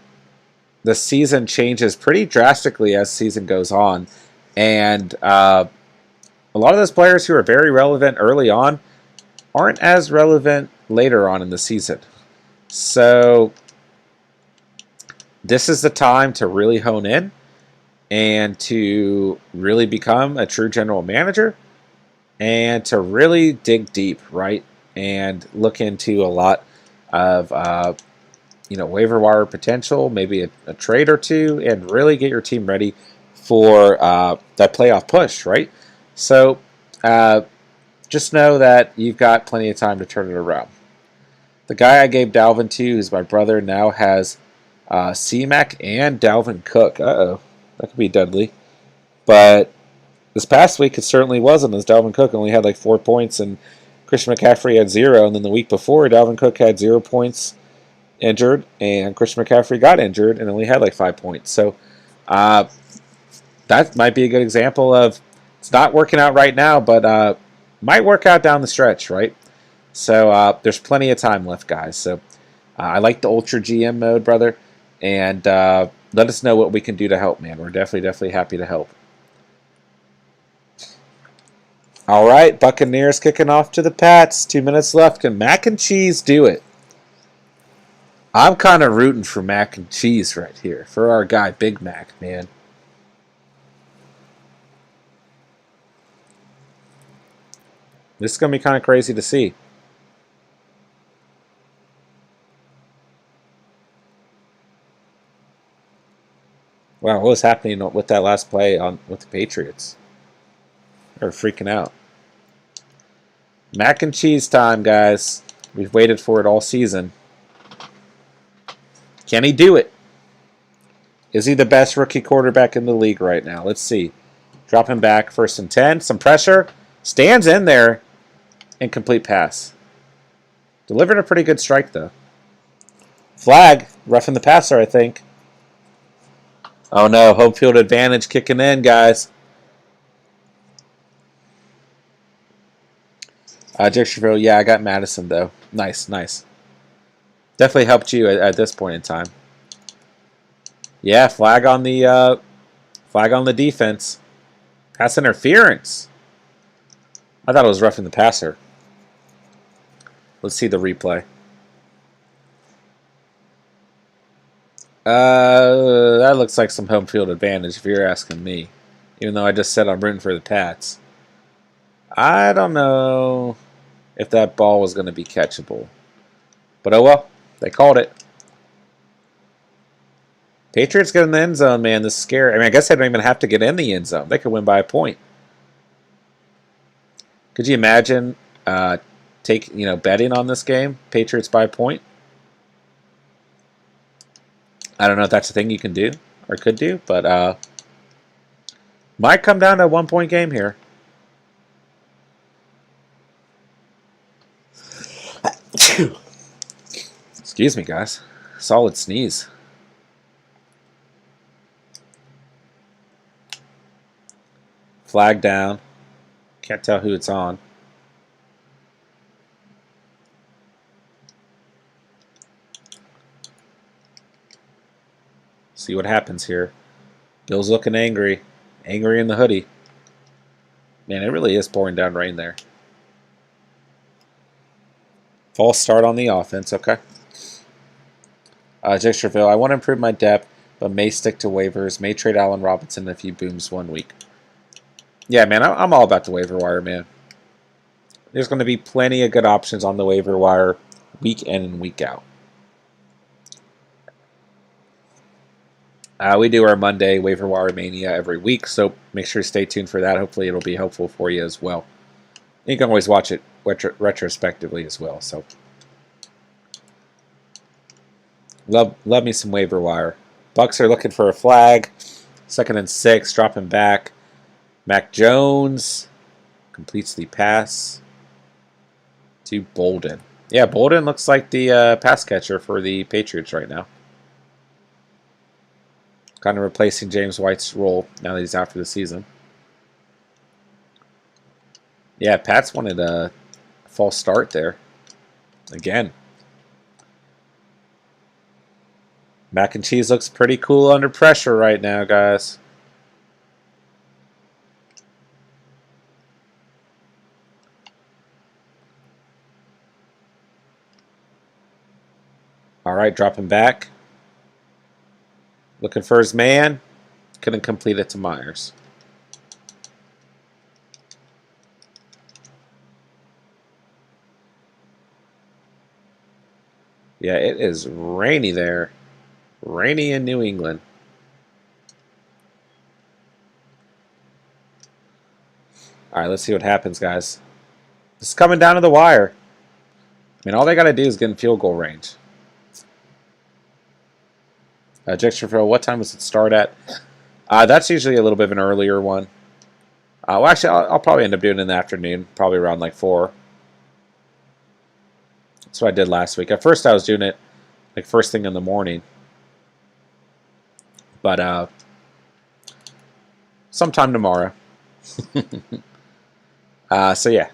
the season changes pretty drastically as season goes on, and a lot of those players who are very relevant early on aren't as relevant later on in the season. So this is the time to really hone in and to really become a true general manager and to really dig deep, right? And look into a lot of waiver wire potential, maybe a trade or two, and really get your team ready for that playoff push, right? So just know that you've got plenty of time to turn it around. The guy I gave Dalvin to, who's my brother, now has C-Mac and Dalvin Cook. Uh-oh, that could be deadly. But this past week, it certainly wasn't, as Dalvin Cook only had like 4 points, and Christian McCaffrey had 0. And then the week before, Dalvin Cook had 0 points, injured, and Christian McCaffrey got injured and only had like 5 points. So that might be a good example of it's not working out right now, but might work out down the stretch, right? So there's plenty of time left, guys. So I like the Ultra GM mode, brother, and let us know what we can do to help, man. We're definitely happy to help. All right, Buccaneers kicking off to the Pats. 2 minutes left. Can Mac and Cheese do it? I'm kind of rooting for Mac and Cheese right here, for our guy, Big Mac, man. This is going to be kind of crazy to see. Wow, what was happening with that last play with the Patriots? They're freaking out. Mac and cheese time, guys. We've waited for it all season. Can he do it? Is he the best rookie quarterback in the league right now? Let's see. Drop him back, 1st and 10. Some pressure. Stands in there. Incomplete pass. Delivered a pretty good strike, though. Flag. Roughing the passer, I think. Oh, no. Home field advantage kicking in, guys. Dixierville, yeah, I got Madison, though. Nice. Definitely helped you at this point in time. Yeah, flag on the defense. Pass interference. I thought it was roughing the passer. Let's see the replay. That looks like some home field advantage if you're asking me. Even though I just said I'm rooting for the Pats. I don't know if that ball was going to be catchable. But oh well, they called it. Patriots get in the end zone, man. This is scary. I mean, I guess they don't even have to get in the end zone. They could win by a point. Could you imagine betting on this game? Patriots by a point? I don't know if that's a thing you can do or could do, but might come down to a 1-point game here. Excuse me, guys. Solid sneeze. Flag down. Can't tell who it's on. See what happens here. Bill's looking angry. Angry in the hoodie. Man, it really is pouring down rain there. False start on the offense, okay. Dixierville, I want to improve my depth, but may stick to waivers. May trade Allen Robinson if he booms 1 week. Yeah, man, I'm all about the waiver wire, man. There's going to be plenty of good options on the waiver wire week in and week out. We do our Monday waiver wire mania every week, so make sure to stay tuned for that. Hopefully it'll be helpful for you as well. You can always watch it retrospectively as well. So love me some waiver wire. Bucks are looking for a flag. 2nd and 6, dropping back. Mac Jones completes the pass to Bolden. Yeah, Bolden looks like the pass catcher for the Patriots right now. Kind of replacing James White's role now that he's out for the season. Yeah, Pats wanted a false start there. Again. Mac and cheese looks pretty cool under pressure right now, guys. All right, dropping back. Looking for his man. Couldn't complete it to Myers. Yeah, it is rainy there. Rainy in New England. All right, let's see what happens, guys. This is coming down to the wire. I mean, all they got to do is get in field goal range. Jacksonville, what time does it start at? That's usually a little bit of an earlier one. Well, actually, I'll probably end up doing it in the afternoon, probably around like 4. That's what I did last week. At first, I was doing it like first thing in the morning. But sometime tomorrow. So yeah,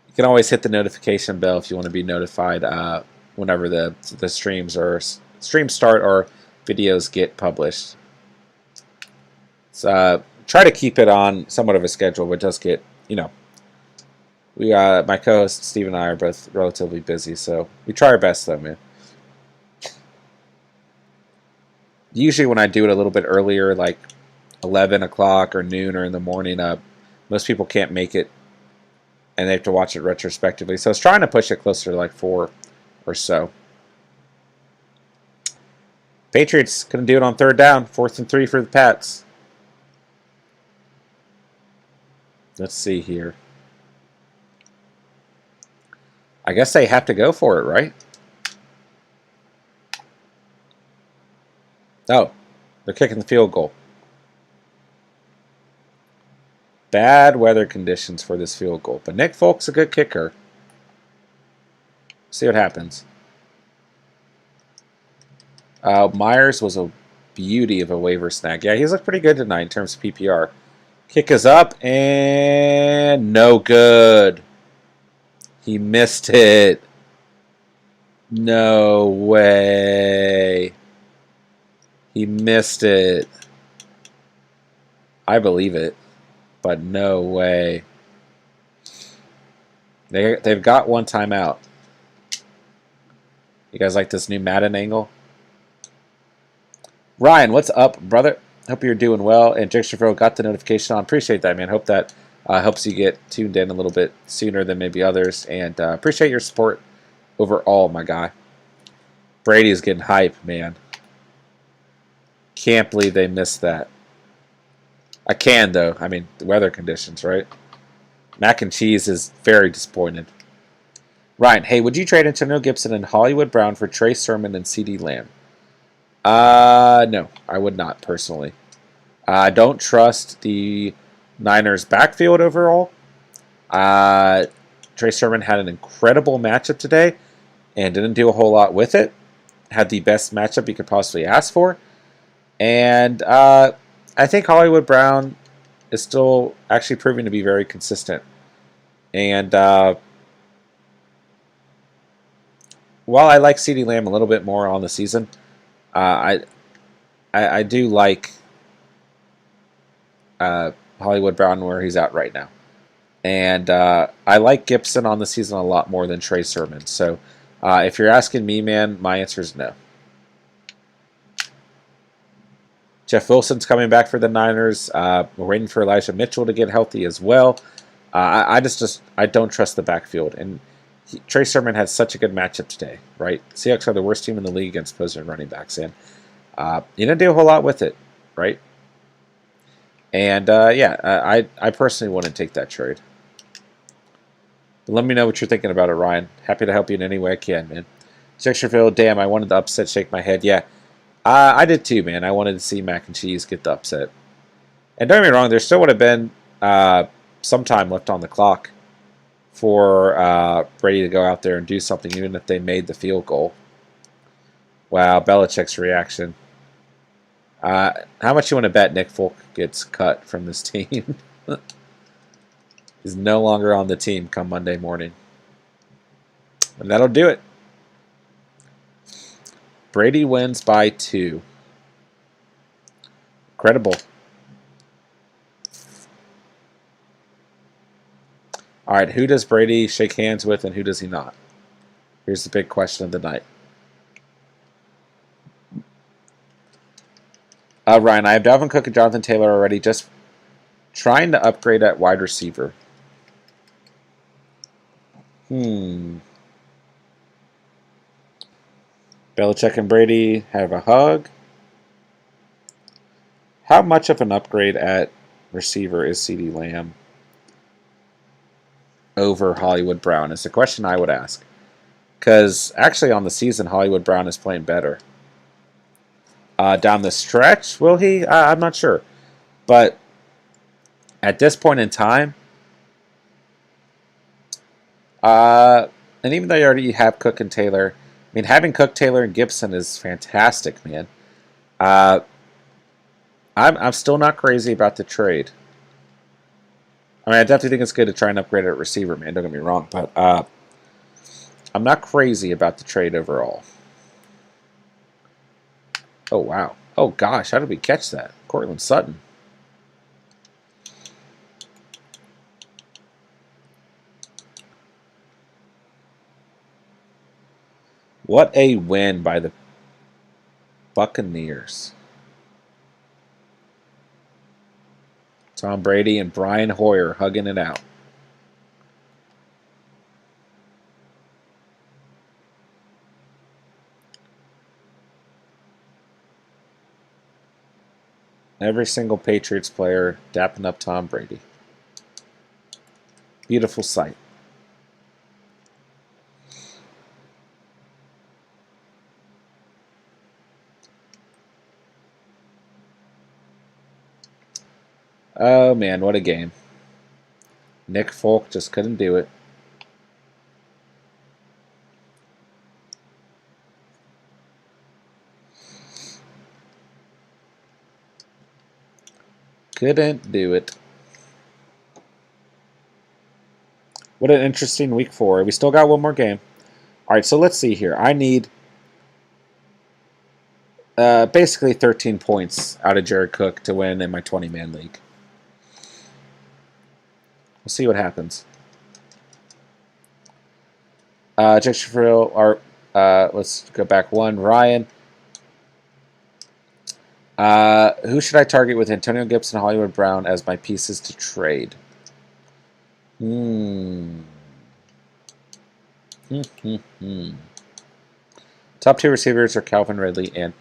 you can always hit the notification bell if you want to be notified whenever the streams start or videos get published. So try to keep it on somewhat of a schedule, but just get, we my co-host Steve and I are both relatively busy, so we try our best though, man. Usually when I do it a little bit earlier, like 11 o'clock or noon or in the morning, most people can't make it, and they have to watch it retrospectively. So I was trying to push it closer to like 4 or so. Patriots couldn't do it on third down. 4th and 3 for the Pats. Let's see here. I guess they have to go for it, right? Oh, they're kicking the field goal. Bad weather conditions for this field goal. But Nick Folk's a good kicker. See what happens. Myers was a beauty of a waiver snag. Yeah, he's looked pretty good tonight in terms of PPR. Kick is up and no good. He missed it. No way. He missed it. I believe it, but no way. They've got one timeout. You guys like this new Madden angle? Ryan, what's up, brother? Hope you're doing well. And Jacksonville got the notification on. Appreciate that, man. Hope that helps you get tuned in a little bit sooner than maybe others. And appreciate your support overall, my guy. Brady is getting hype, man. Can't believe they missed that. I can, though. I mean, the weather conditions, right? Mac and cheese is very disappointed. Ryan, hey, would you trade Antonio Gibson and Hollywood Brown for Trey Sermon and CD Lamb? No, I would not, personally. I don't trust the Niners' backfield overall. Trey Sermon had an incredible matchup today and didn't do a whole lot with it. Had the best matchup you could possibly ask for. And I think Hollywood Brown is still actually proving to be very consistent. And while I like CeeDee Lamb a little bit more on the season, I do like Hollywood Brown where he's at right now. And I like Gibson on the season a lot more than Trey Sermon. So if you're asking me, man, my answer is no. Jeff Wilson's coming back for the Niners. We're waiting for Elijah Mitchell to get healthy as well. I don't trust the backfield. And Trey Sermon had such a good matchup today, right? Seahawks are the worst team in the league against opposing running backs. And you didn't do a whole lot with it, right? And I personally wouldn't take that trade. But let me know what you're thinking about it, Ryan. Happy to help you in any way I can, man. Jacksonville, damn, I wanted the upset, shake my head. Yeah, I did too, man. I wanted to see Mac and Cheese get the upset. And don't get me wrong, there still would have been some time left on the clock for Brady to go out there and do something, even if they made the field goal. Wow, Belichick's reaction. How much you want to bet Nick Folk gets cut from this team? He's no longer on the team come Monday morning. And that'll do it. Brady wins by 2. Incredible. All right, who does Brady shake hands with and who does he not? Here's the big question of the night. Ryan, I have Dalvin Cook and Jonathan Taylor already. Just trying to upgrade at wide receiver. Belichick and Brady have a hug. How much of an upgrade at receiver is CeeDee Lamb over Hollywood Brown? Is the question I would ask. Because actually on the season, Hollywood Brown is playing better. Down the stretch, will he? I'm not sure. But at this point in time, and even though you already have Cook and Taylor, I mean, having Cook, Taylor, and Gibson is fantastic, man. I'm still not crazy about the trade. I mean, I definitely think it's good to try and upgrade at receiver, man. Don't get me wrong, but I'm not crazy about the trade overall. Oh, wow. Oh, gosh, how did we catch that? Cortland Sutton. What a win by the Buccaneers. Tom Brady and Brian Hoyer hugging it out. Every single Patriots player dapping up Tom Brady. Beautiful sight. Oh, man, what a game. Nick Folk just couldn't do it. Couldn't do it. What an interesting week 4. We still got one more game. All right, so let's see here. I need basically 13 points out of Jared Cook to win in my 20-man league. We'll see what happens. Let's go back one. Ryan. Who should I target with Antonio Gibson, Hollywood Brown as my pieces to trade? Top 2 receivers are Calvin Ridley and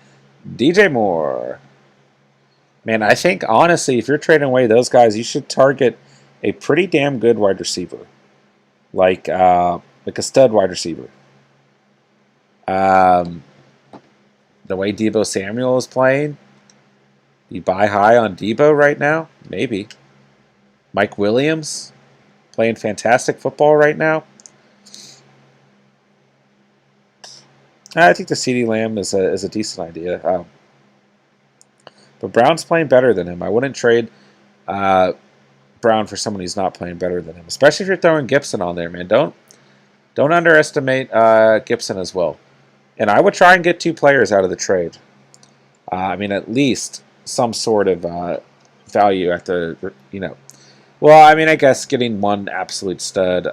DJ Moore. Man, I think, honestly, if you're trading away those guys, you should target a pretty damn good wide receiver. Like a stud wide receiver. The way Deebo Samuel is playing, you buy high on Deebo right now? Maybe. Mike Williams, playing fantastic football right now. I think the CeeDee Lamb is a decent idea. But Brown's playing better than him. I wouldn't trade Brown for someone who's not playing better than him, especially if you're throwing Gibson on there, man. Don't underestimate Gibson as well. And I would try and get 2 players out of the trade. I mean, at least some sort of value at the, Well, I mean, I guess getting one absolute stud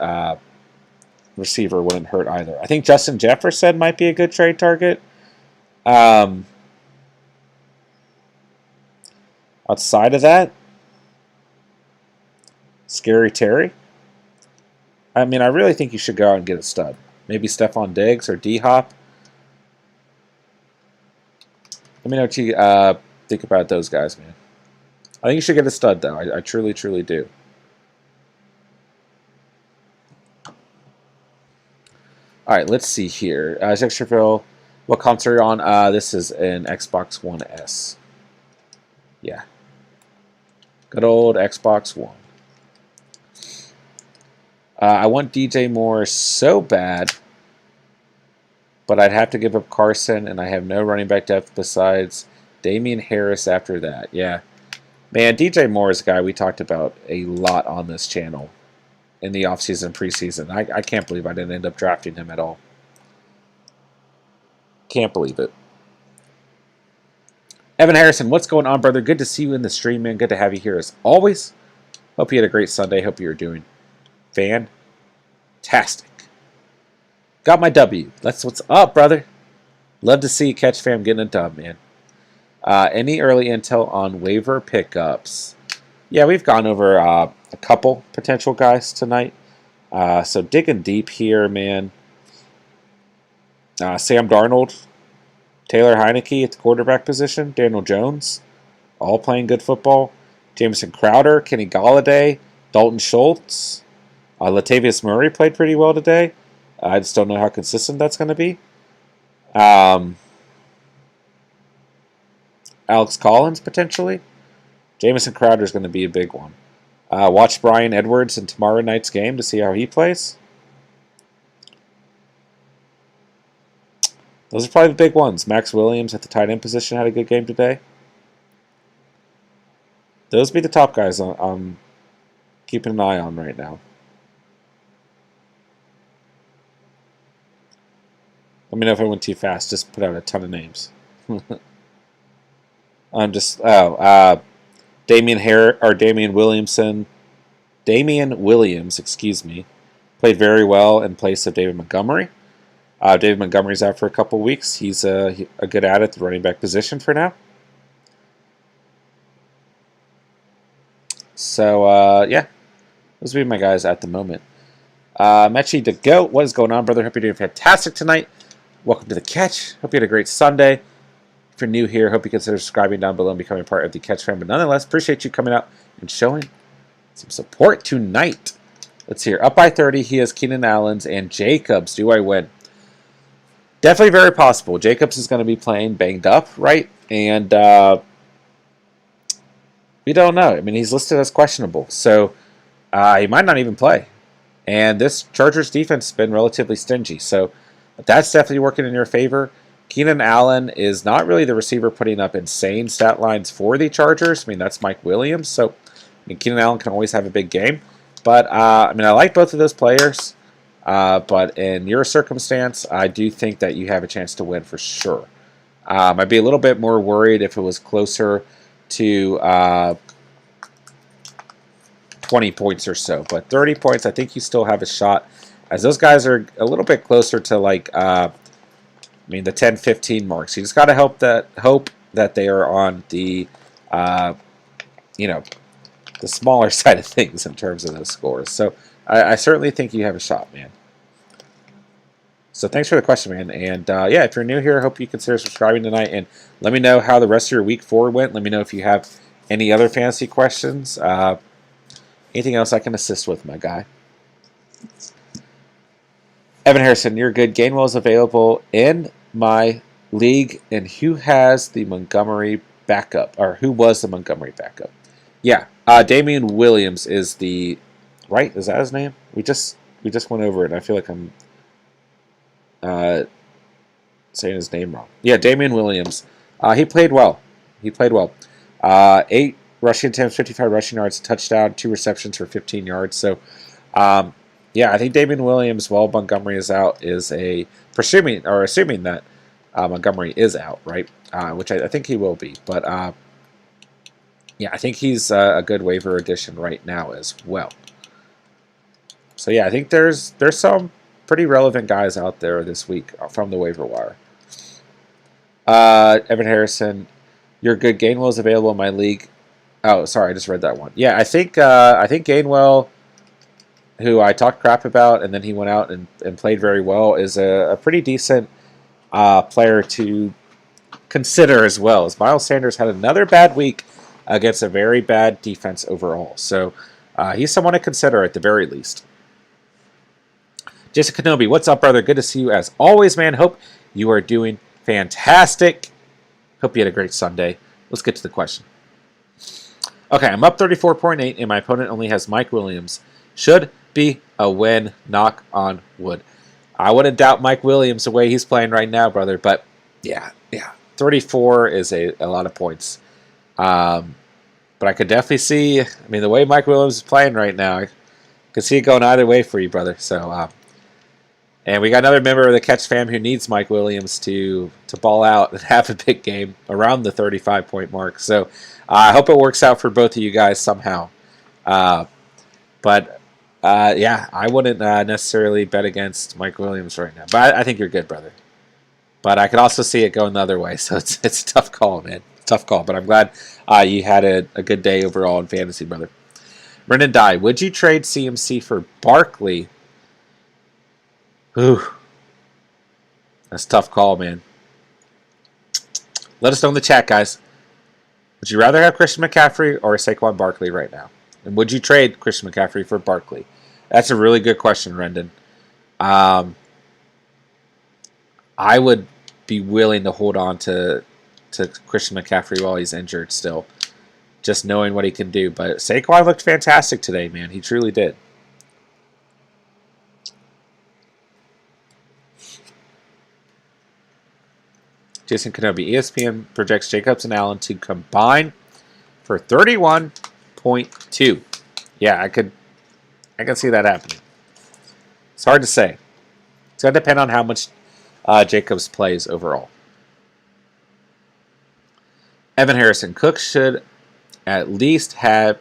receiver wouldn't hurt either. I think Justin Jefferson might be a good trade target. Outside of that, Scary Terry. I mean, I really think you should go out and get a stud. Maybe Stephon Diggs or D-Hop. Let me know what you think about those guys, man. I think you should get a stud, though. I truly, truly do. All right, let's see here. Zexterville, what console are you on? This is an Xbox One S. Yeah. Good old Xbox One. I want DJ Moore so bad, but I'd have to give up Carson, and I have no running back depth besides Damian Harris after that. Yeah. Man, DJ Moore is a guy we talked about a lot on this channel in the offseason, preseason. I can't believe I didn't end up drafting him at all. Can't believe it. Evan Harrison, what's going on, brother? Good to see you in the stream, man. Good to have you here as always. Hope you had a great Sunday. Hope you're doing fantastic. Got my W. That's what's up, brother. Love to see Catch Fam getting a dub, man. Any early intel on waiver pickups? Yeah, we've gone over a couple potential guys tonight. So digging deep here, man. Sam Darnold, Taylor Heineke at the quarterback position, Daniel Jones, all playing good football. Jamison Crowder, Kenny Galladay, Dalton Schultz. Latavius Murray played pretty well today. I just don't know how consistent that's going to be. Alex Collins, potentially. Jamison Crowder is going to be a big one. Watch Brian Edwards in tomorrow night's game to see how he plays. Those are probably the big ones. Max Williams at the tight end position had a good game today. Those be the top guys I'm keeping an eye on right now. Let me know if I went too fast. Just put out a ton of names. Damian Williams, excuse me, played very well in place of David Montgomery. David Montgomery's out for a couple weeks. He's a good at the running back position for now. So, yeah, those would be my guys at the moment. Mechie the Goat, what is going on, brother? Hope you're doing fantastic tonight. Welcome to the Catch. Hope you had a great Sunday. If you're new here, hope you consider subscribing down below and becoming part of the Catch fam. But nonetheless, appreciate you coming out and showing some support tonight. Let's hear. Up by 30, he has Keenan Allen's and Jacobs. Do I win? Definitely very possible. Jacobs is going to be playing banged up, right? And we don't know. I mean, he's listed as questionable. So he might not even play. And this Chargers defense has been relatively stingy. So that's definitely working in your favor. Keenan Allen is not really the receiver putting up insane stat lines for the Chargers. I mean, that's Mike Williams. So Keenan Allen can always have a big game. But, I like both of those players. But in your circumstance, I do think that you have a chance to win for sure. I'd be a little bit more worried if it was closer to 20 points or so. But 30 points, I think you still have a shot. As those guys are a little bit closer to the 10-15 marks. You just got to hope that they are on the, the smaller side of things in terms of those scores. So I certainly think you have a shot, man. So thanks for the question, man. And yeah, if you're new here, I hope you consider subscribing tonight. And let me know how the rest of your week 4 went. Let me know if you have any other fantasy questions. Anything else I can assist with, my guy. Evan Harrison, you're good. Gainwell is available in my league. And who has the Montgomery backup? Or who was the Montgomery backup? Yeah, Damian Williams is the... Right? Is that his name? We just went over it. I feel like I'm saying his name wrong. Yeah, Damian Williams. He played well. 8 rushing attempts, 55 rushing yards, a touchdown, 2 receptions for 15 yards. So, yeah, I think Damian Williams, while Montgomery is out, is assuming that Montgomery is out, right? Which I think he will be. But yeah, I think he's a good waiver addition right now as well. So yeah, I think there's some pretty relevant guys out there this week from the waiver wire. Evan Harrison, your good. Gainwell is available in my league. Oh, sorry, I just read that one. Yeah, I think Gainwell, who I talked crap about, and then he went out and played very well, is a pretty decent player to consider as well. As Miles Sanders had another bad week against a very bad defense overall. So he's someone to consider at the very least. Jason Kenobi, what's up, brother? Good to see you as always, man. Hope you are doing fantastic. Hope you had a great Sunday. Let's get to the question. Okay, I'm up 34.8, and my opponent only has Mike Williams. Should be a win. Knock on wood. I wouldn't doubt Mike Williams the way he's playing right now, brother. But yeah, 34 is a lot of points. But I could definitely see, the way Mike Williams is playing right now, I could see it going either way for you, brother. So, and we got another member of the Catch fam who needs Mike Williams to ball out and have a big game around the 35-point mark. So I hope it works out for both of you guys somehow. But yeah, I wouldn't necessarily bet against Mike Williams right now. But I think you're good, brother. But I could also see it going the other way, so it's a tough call, man. Tough call, but I'm glad you had a good day overall in fantasy, brother. Brendan Dye, would you trade CMC for Barkley? Ooh, that's a tough call, man. Let us know in the chat, guys. Would you rather have Christian McCaffrey or Saquon Barkley right now? And would you trade Christian McCaffrey for Barkley? That's a really good question, Rendon. I would be willing to hold on to Christian McCaffrey while he's injured still, just knowing what he can do. But Saquon looked fantastic today, man. He truly did. Jason Kenobi, ESPN projects Jacobs and Allen to combine for 31.2. Yeah, I can see that happening. It's hard to say. It's going to depend on how much Jacobs plays overall. Evan Harrison, Cook should have at least had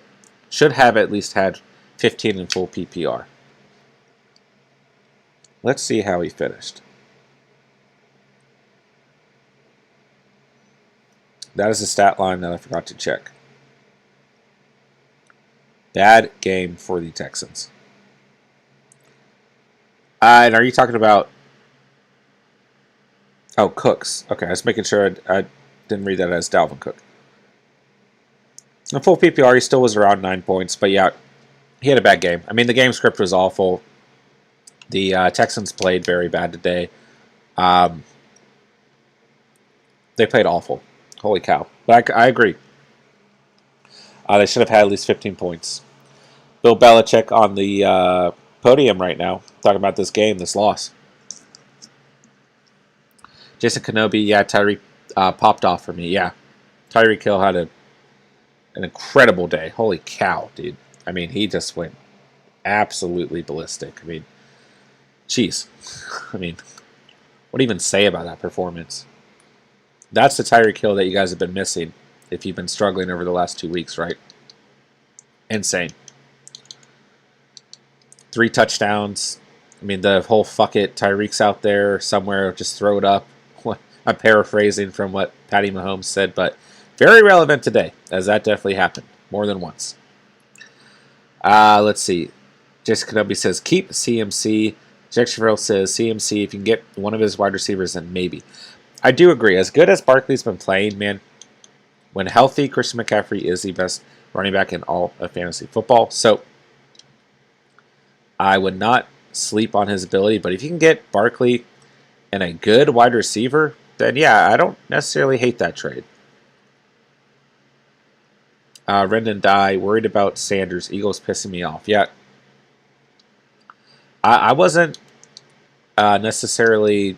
15 in full PPR. Let's see how he finished. That is a stat line that I forgot to check. Bad game for the Texans. And are you talking about... Oh, Cooks. Okay, I was making sure I didn't read that as Dalvin Cook. In full PPR, he still was around 9 points. But yeah, he had a bad game. I mean, the game script was awful. The Texans played very bad today. They played awful. Holy cow. But I agree. They should have had at least 15 points. Bill Belichick on the podium right now, talking about this game, this loss. Jason Kenobi, yeah, Tyreek popped off for me. Yeah, Tyreek Hill had an incredible day. Holy cow, dude. I mean, he just went absolutely ballistic. I mean, jeez. I mean, what do you even say about that performance? That's the Tyreek Hill that you guys have been missing if you've been struggling over the last 2 weeks, right? Insane. 3 touchdowns. I mean, the whole fuck it, Tyreek's out there somewhere, just throw it up. I'm paraphrasing from what Patty Mahomes said, but very relevant today, as that definitely happened more than once. Let's see. Jason Kenobi says, keep CMC. Jack Chevrolet says, CMC, if you can get one of his wide receivers, then maybe. I do agree. As good as Barkley's been playing, man, when healthy, Christian McCaffrey is the best running back in all of fantasy football. So I would not sleep on his ability, but if you can get Barkley and a good wide receiver, then yeah, I don't necessarily hate that trade. Rendon Dye, worried about Sanders. Eagles pissing me off. Yeah. I wasn't necessarily,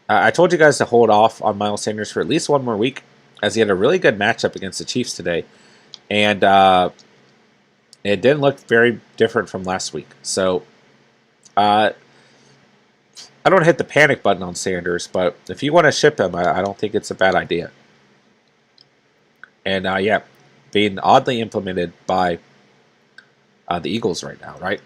I told you guys to hold off on Miles Sanders for at least one more week, as he had a really good matchup against the Chiefs today. And it didn't look very different from last week. So I don't hit the panic button on Sanders, but if you want to ship him, I don't think it's a bad idea. And yeah, being oddly implemented by the Eagles right now, right?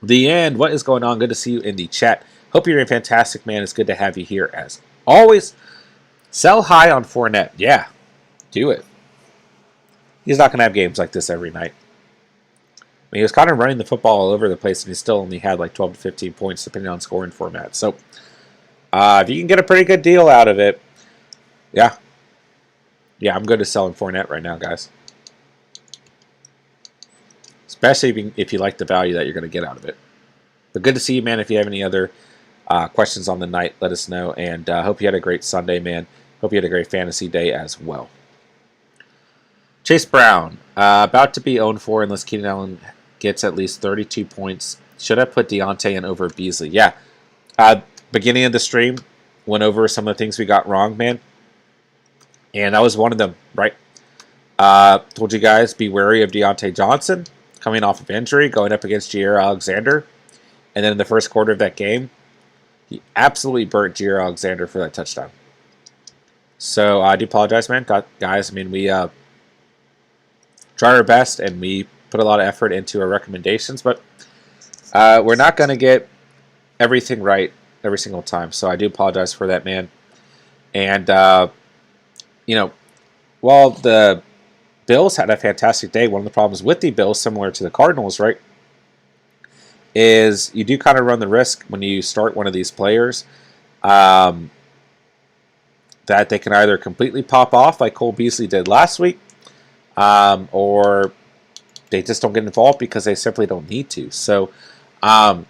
The end. What is going on? Good to see you in the chat. Hope you're doing fantastic, man. It's good to have you here as always. Sell high on Fournette. Yeah, do it. He's not going to have games like this every night. I mean, he was kind of running the football all over the place, and he still only had like 12 to 15 points, depending on scoring format. So, if you can get a pretty good deal out of it, yeah. Yeah, I'm good at selling Fournette right now, guys. Especially if you like the value that you're going to get out of it. But good to see you, man. If you have any other questions on the night, let us know. And hope you had a great Sunday, man. Hope you had a great fantasy day as well. Chase Brown, about to be owned for unless Keenan Allen gets at least 32 points. Should I put Deontay in over Beasley? Yeah. Beginning of the stream, went over some of the things we got wrong, man. And that was one of them, right? Told you guys, be wary of Deontay Johnson coming off of injury, going up against Jair Alexander. And then in the first quarter of that game, he absolutely burnt Jair Alexander for that touchdown. So I do apologize, man. Guys, I mean, we try our best and we put a lot of effort into our recommendations, but we're not going to get everything right every single time. So I do apologize for that, man. And, you know, while the Bills had a fantastic day, one of the problems with the Bills, similar to the Cardinals, right, is you do kind of run the risk when you start one of these players that they can either completely pop off like Cole Beasley did last week, or they just don't get involved because they simply don't need to. So, tough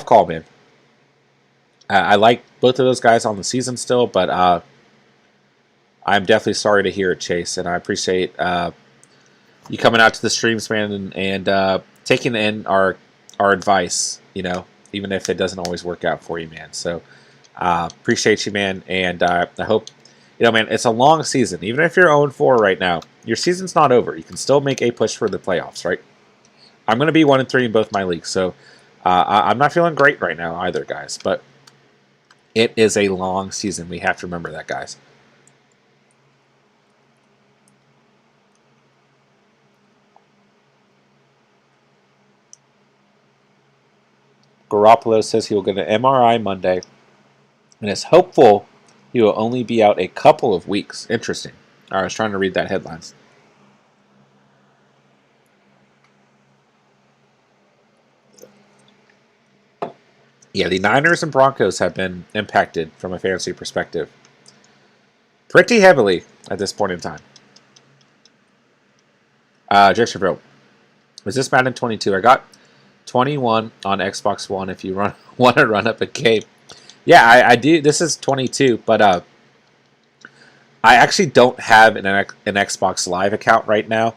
call, man. I like both of those guys on the season still, but I'm definitely sorry to hear it, Chase, and I appreciate you coming out to the streams, man, and taking in our advice, even if it doesn't always work out for you, man. So appreciate you, man, and I hope, man, it's a long season. Even if you're 0-4 right now, your season's not over. You can still make a push for the playoffs, right? I'm going to be 1-3 in both my leagues, so I'm not feeling great right now either, guys, but it is a long season. We have to remember that, guys. Garoppolo says he will get an MRI Monday and is hopeful he will only be out a couple of weeks. Interesting. All right, I was trying to read that headline. Yeah, the Niners and Broncos have been impacted from a fantasy perspective pretty heavily at this point in time. Jacksonville. Was this Madden 22? I got 21 on Xbox One if you want to run up a game. Yeah, I do. This is 22, but I actually don't have an Xbox Live account right now.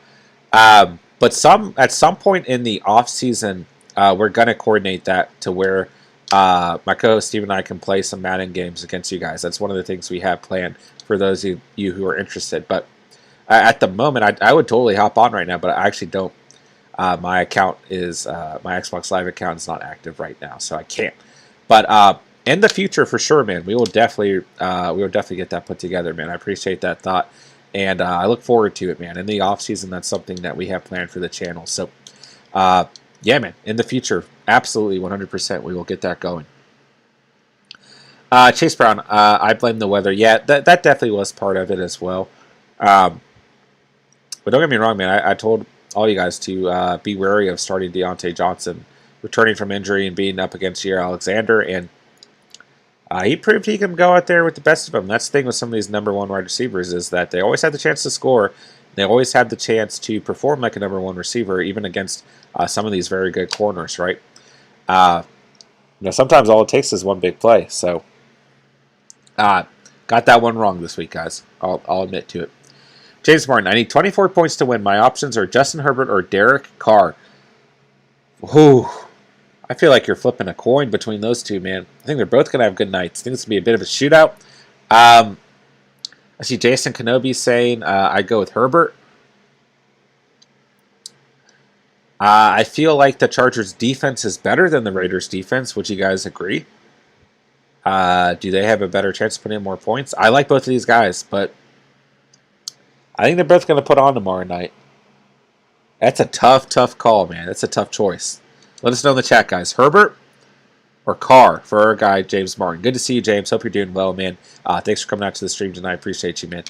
But at some point in the off season, we're gonna coordinate that to where my co-host Steve and I can play some Madden games against you guys. That's one of the things we have planned for those of you who are interested. But at the moment, I would totally hop on right now, but I actually don't. My account is my Xbox Live account is not active right now, so I can't. But in the future, for sure, man, we will definitely get that put together, man. I appreciate that thought, and I look forward to it, man. In the off season, that's something that we have planned for the channel. So, yeah, man, in the future, absolutely 100%, we will get that going. Chase Brown, I blame the weather. Yeah, that definitely was part of it as well. But don't get me wrong, man. I told all you guys to be wary of starting Deontay Johnson, returning from injury and being up against Jair Alexander, and he proved he can go out there with the best of them. That's the thing with some of these number one wide receivers is that they always had the chance to score. They always had the chance to perform like a number one receiver, even against some of these very good corners, right? Sometimes all it takes is one big play. So, got that one wrong this week, guys. I'll admit to it. James Martin, I need 24 points to win. My options are Justin Herbert or Derek Carr. Whew. I feel like you're flipping a coin between those two, man. I think they're both going to have good nights. I think it's going to be a bit of a shootout. I see Jason Kenobi saying I'd go with Herbert. I feel like the Chargers' defense is better than the Raiders' defense. Would you guys agree? Do they have a better chance to put in more points? I like both of these guys, but I think they're both going to put on tomorrow night. That's a tough call, man. That's a tough choice. Let us know in the chat, guys. Herbert or Carr for our guy, James Martin. Good to see you, James. Hope you're doing well, man. Thanks for coming out to the stream tonight. Appreciate you, man.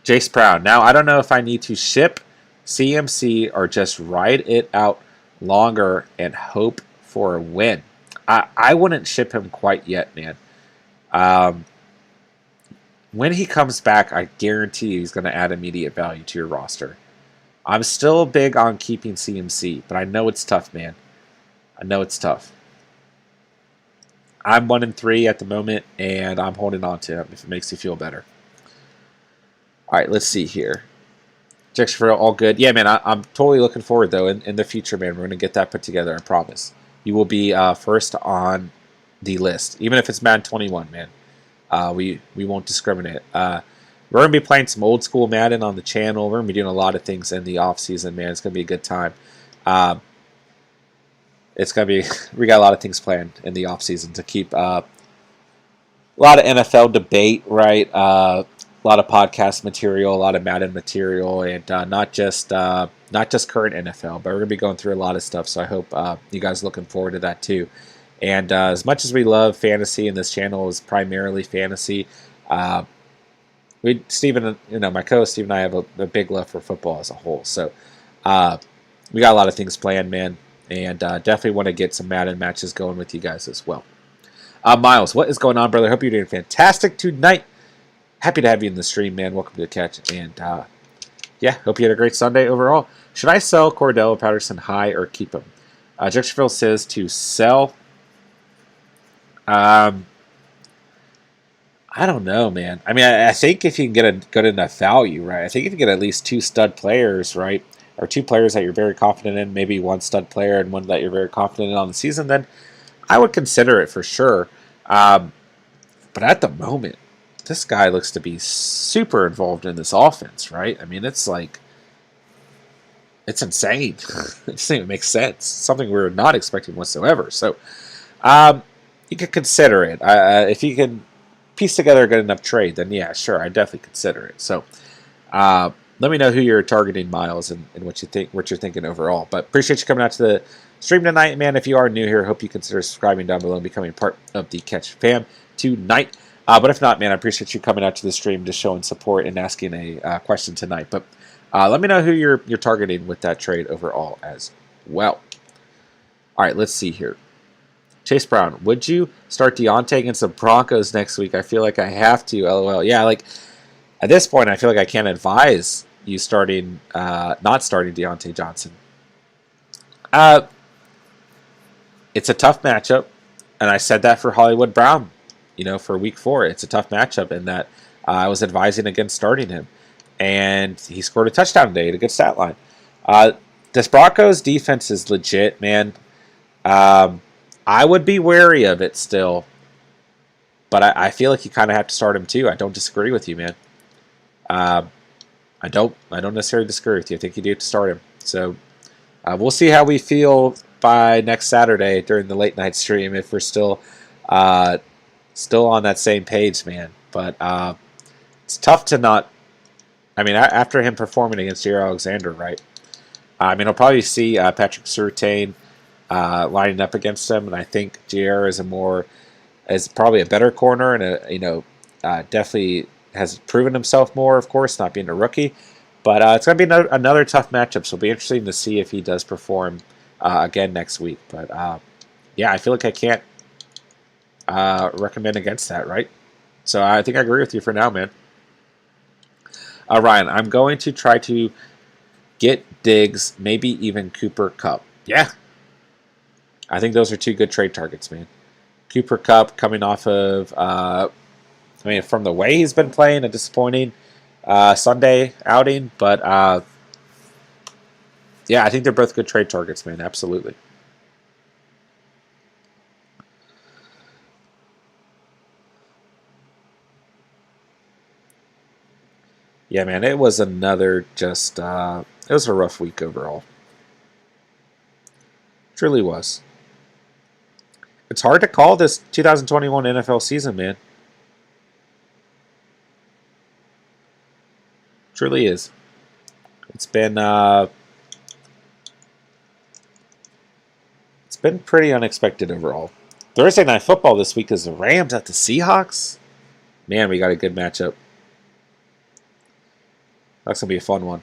Jace Brown. Now, I don't know if I need to ship CMC or just ride it out longer and hope for a win. I wouldn't ship him quite yet, man. When he comes back, I guarantee you he's going to add immediate value to your roster. I'm still big on keeping CMC, but I know it's tough, man. I know it's tough. I'm 1-3 at the moment, and I'm holding on to him if it makes you feel better. All right, let's see here. Jacksonville, all good. Yeah, man, I'm totally looking forward, though, in the future, man. We're going to get that put together, I promise. You will be first on the list, even if it's Madden 21, man. We won't discriminate. We're going to be playing some old school Madden on the channel. We're going to be doing a lot of things in the off season, man. It's going to be a good time. It's going to be, we got a lot of things planned in the off season to keep a lot of NFL debate, right? A lot of podcast material, a lot of Madden material, and not just current NFL, but we're going to be going through a lot of stuff. So I hope you guys are looking forward to that too. And as much as we love fantasy, and this channel is primarily fantasy, Steven, my co-host Steven and I have a big love for football as a whole. So we got a lot of things planned, man, and definitely want to get some Madden matches going with you guys as well. Miles, what is going on, brother? Hope you're doing fantastic tonight. Happy to have you in the stream, man. Welcome to the catch, and yeah, hope you had a great Sunday overall. Should I sell Cordell Patterson high or keep him? Jacksonville says to sell. I don't know, man. I mean, I think if you can get a good enough value, right? I think if you get at least 2 stud players, right, or 2 players that you're very confident in, maybe 1 stud player and 1 that you're very confident in on the season, then I would consider it for sure. But at the moment, this guy looks to be super involved in this offense, right? I mean, it's like, it's insane. It doesn't even make sense. Something we were not expecting whatsoever. So you could consider it. If you can piece together a good enough trade, then yeah, sure, I'd definitely consider it. So let me know who you're targeting, Miles, and what you're thinking overall. But appreciate you coming out to the stream tonight, man. If you are new here, hope you consider subscribing down below and becoming part of the Catch fam tonight. But if not, man, I appreciate you coming out to the stream, just showing support and asking a question tonight. But let me know who you're targeting with that trade overall as well. All right, let's see here. Chase Brown, would you start Deontay against the Broncos next week? I feel like I have to, LOL. Yeah, like at this point, I feel like I can't advise you starting, not starting Deontay Johnson. It's a tough matchup, and I said that for Hollywood Brown, for week 4. It's a tough matchup in that I was advising against starting him, and he scored a touchdown today at a good stat line. This Broncos defense is legit, man. I would be wary of it still, but I feel like you kind of have to start him too. I don't disagree with you, man. I don't necessarily disagree with you. I think you do have to start him. So we'll see how we feel by next Saturday during the late night stream if we're still on that same page, man. But it's tough to not. I mean, after him performing against Jair Alexander, right? I mean, I'll probably see Patrick Surtain lining up against him, and I think Jair is probably a better corner, and definitely has proven himself more, of course, not being a rookie. But it's going to be another tough matchup, so it'll be interesting to see if he does perform again next week. But yeah, I feel like I can't recommend against that, right? So I think I agree with you for now, man. Ryan, I'm going to try to get Diggs, maybe even Cooper Kupp. Yeah. I think those are 2 good trade targets, man. Cooper Kupp coming off of, from the way he's been playing, a disappointing Sunday outing. But, yeah, I think they're both good trade targets, man. Absolutely. Yeah, man, it was another it was a rough week overall. It truly was. It's hard to call this 2021 NFL season, man. It truly is. It's been pretty unexpected overall. Thursday Night Football this week is the Rams at the Seahawks. Man, we got a good matchup. That's going to be a fun one.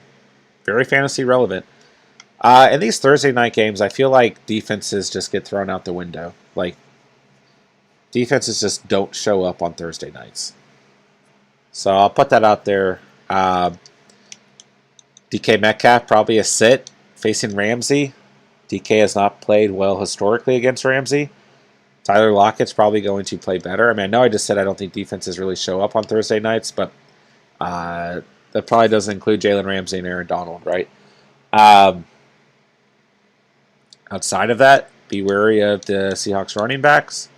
Very fantasy relevant. In these Thursday night games, I feel like defenses just get thrown out the window. Like, defenses just don't show up on Thursday nights. So I'll put that out there. DK Metcalf, probably a sit facing Ramsey. DK has not played well historically against Ramsey. Tyler Lockett's probably going to play better. I mean, I know I just said I don't think defenses really show up on Thursday nights, but that probably doesn't include Jalen Ramsey and Aaron Donald, right? Outside of that, be wary of the Seahawks running backs.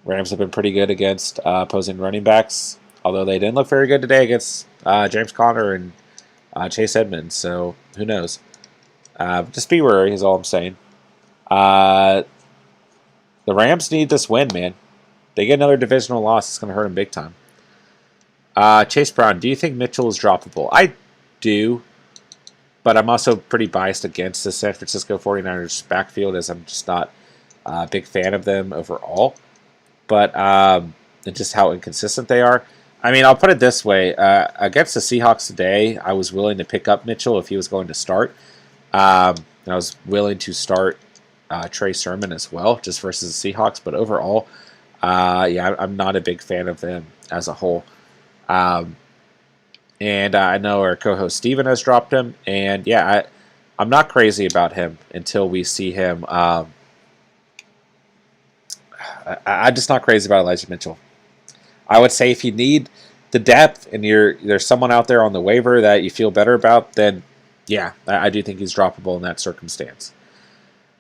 Rams have been pretty good against opposing running backs, although they didn't look very good today against James Conner and Chase Edmonds, so who knows? Just be wary is all I'm saying. The Rams need this win, man. They get another divisional loss, it's going to hurt them big time. Chase Brown, do you think Mitchell is droppable? I do, but I'm also pretty biased against the San Francisco 49ers backfield, as I'm just not Big fan of them overall, but and just how inconsistent they are. I mean, I'll put it this way: against the Seahawks today, I was willing to pick up Mitchell if he was going to start. And I was willing to start Trey Sermon as well, just versus the Seahawks. But overall, yeah, I'm not a big fan of them as a whole. And I know our co-host Steven has dropped him, and yeah, I'm not crazy about him until we see him. I'm just not crazy about Elijah Mitchell. I would say if you need the depth and there's someone out there on the waiver that you feel better about, then yeah, I do think he's droppable in that circumstance.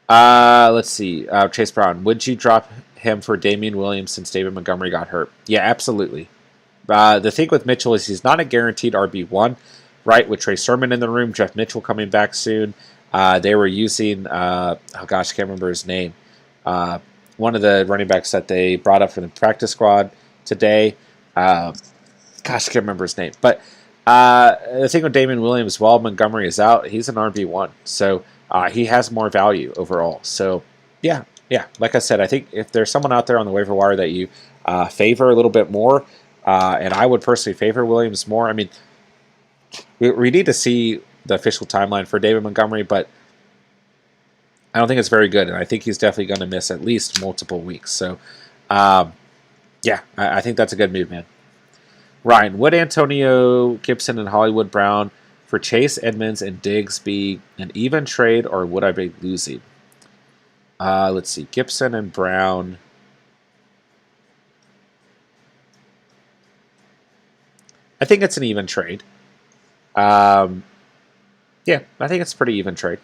Let's see. Chase Brown, would you drop him for Damian Williams since David Montgomery got hurt? Yeah, absolutely. The thing with Mitchell is he's not a guaranteed RB1, right? With Trey Sermon in the room, Jeff Mitchell coming back soon. They were using, oh gosh, I can't remember his name. One of the running backs that they brought up from the practice squad today. Gosh, I can't remember his name. But the thing with Damian Williams, while Montgomery is out, he's an RB1. So he has more value overall. So, yeah. Like I said, I think if there's someone out there on the waiver wire that you favor a little bit more, and I would personally favor Williams more. I mean, we need to see the official timeline for David Montgomery, but I don't think it's very good, and I think he's definitely going to miss at least multiple weeks. So, yeah, I think that's a good move, man. Ryan, would Antonio Gibson and Hollywood Brown for Chase Edmonds and Diggs be an even trade, or would I be losing? Let's see, Gibson and Brown. I think it's an even trade. Yeah, I think it's a pretty even trade.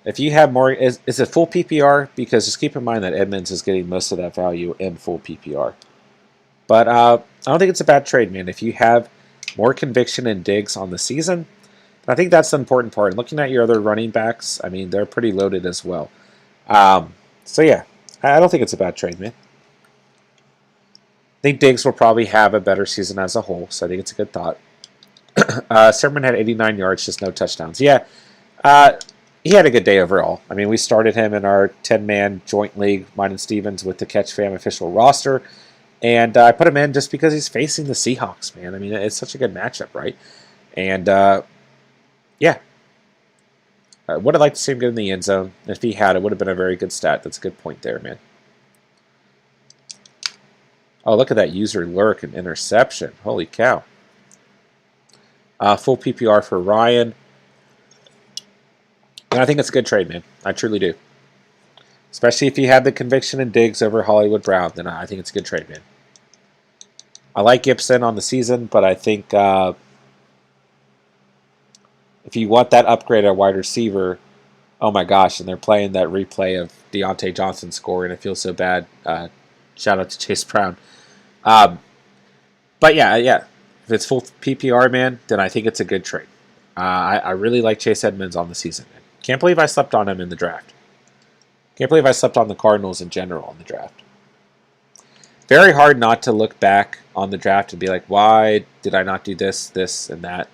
If you have more, is it full PPR? Because just keep in mind that Edmonds is getting most of that value in full PPR. But I don't think it's a bad trade, man. If you have more conviction in Diggs on the season, I think that's the important part. And looking at your other running backs, I mean, they're pretty loaded as well. So yeah, I don't think it's a bad trade, man. I think Diggs will probably have a better season as a whole, so I think it's a good thought. Sermon had 89 yards, just no touchdowns. Yeah, he had a good day overall. I mean, we started him in our 10-man joint league, mine and Stevens, with the Catch Fam official roster. And I put him in just because he's facing the Seahawks, man. I mean, it's such a good matchup, right? And, yeah. I would have liked to see him get in the end zone. If he had, it would have been a very good stat. That's a good point there, man. Oh, look at that user lurk and interception. Holy cow. Full PPR for Ryan. And I think it's a good trade, man. I truly do. Especially if you had the conviction in Diggs over Hollywood Brown, then I think it's a good trade, man. I like Gibson on the season, but I think if you want that upgrade at wide receiver, oh my gosh, and they're playing that replay of Deontay Johnson scoring, it feels so bad. Shout out to Chase Brown. But yeah, if it's full PPR, man, then I think it's a good trade. I really like Chase Edmonds on the season, man. Can't believe I slept on him in the draft. Can't believe I slept on the Cardinals in general in the draft. Very hard not to look back on the draft and be like, why did I not do this, this, and that?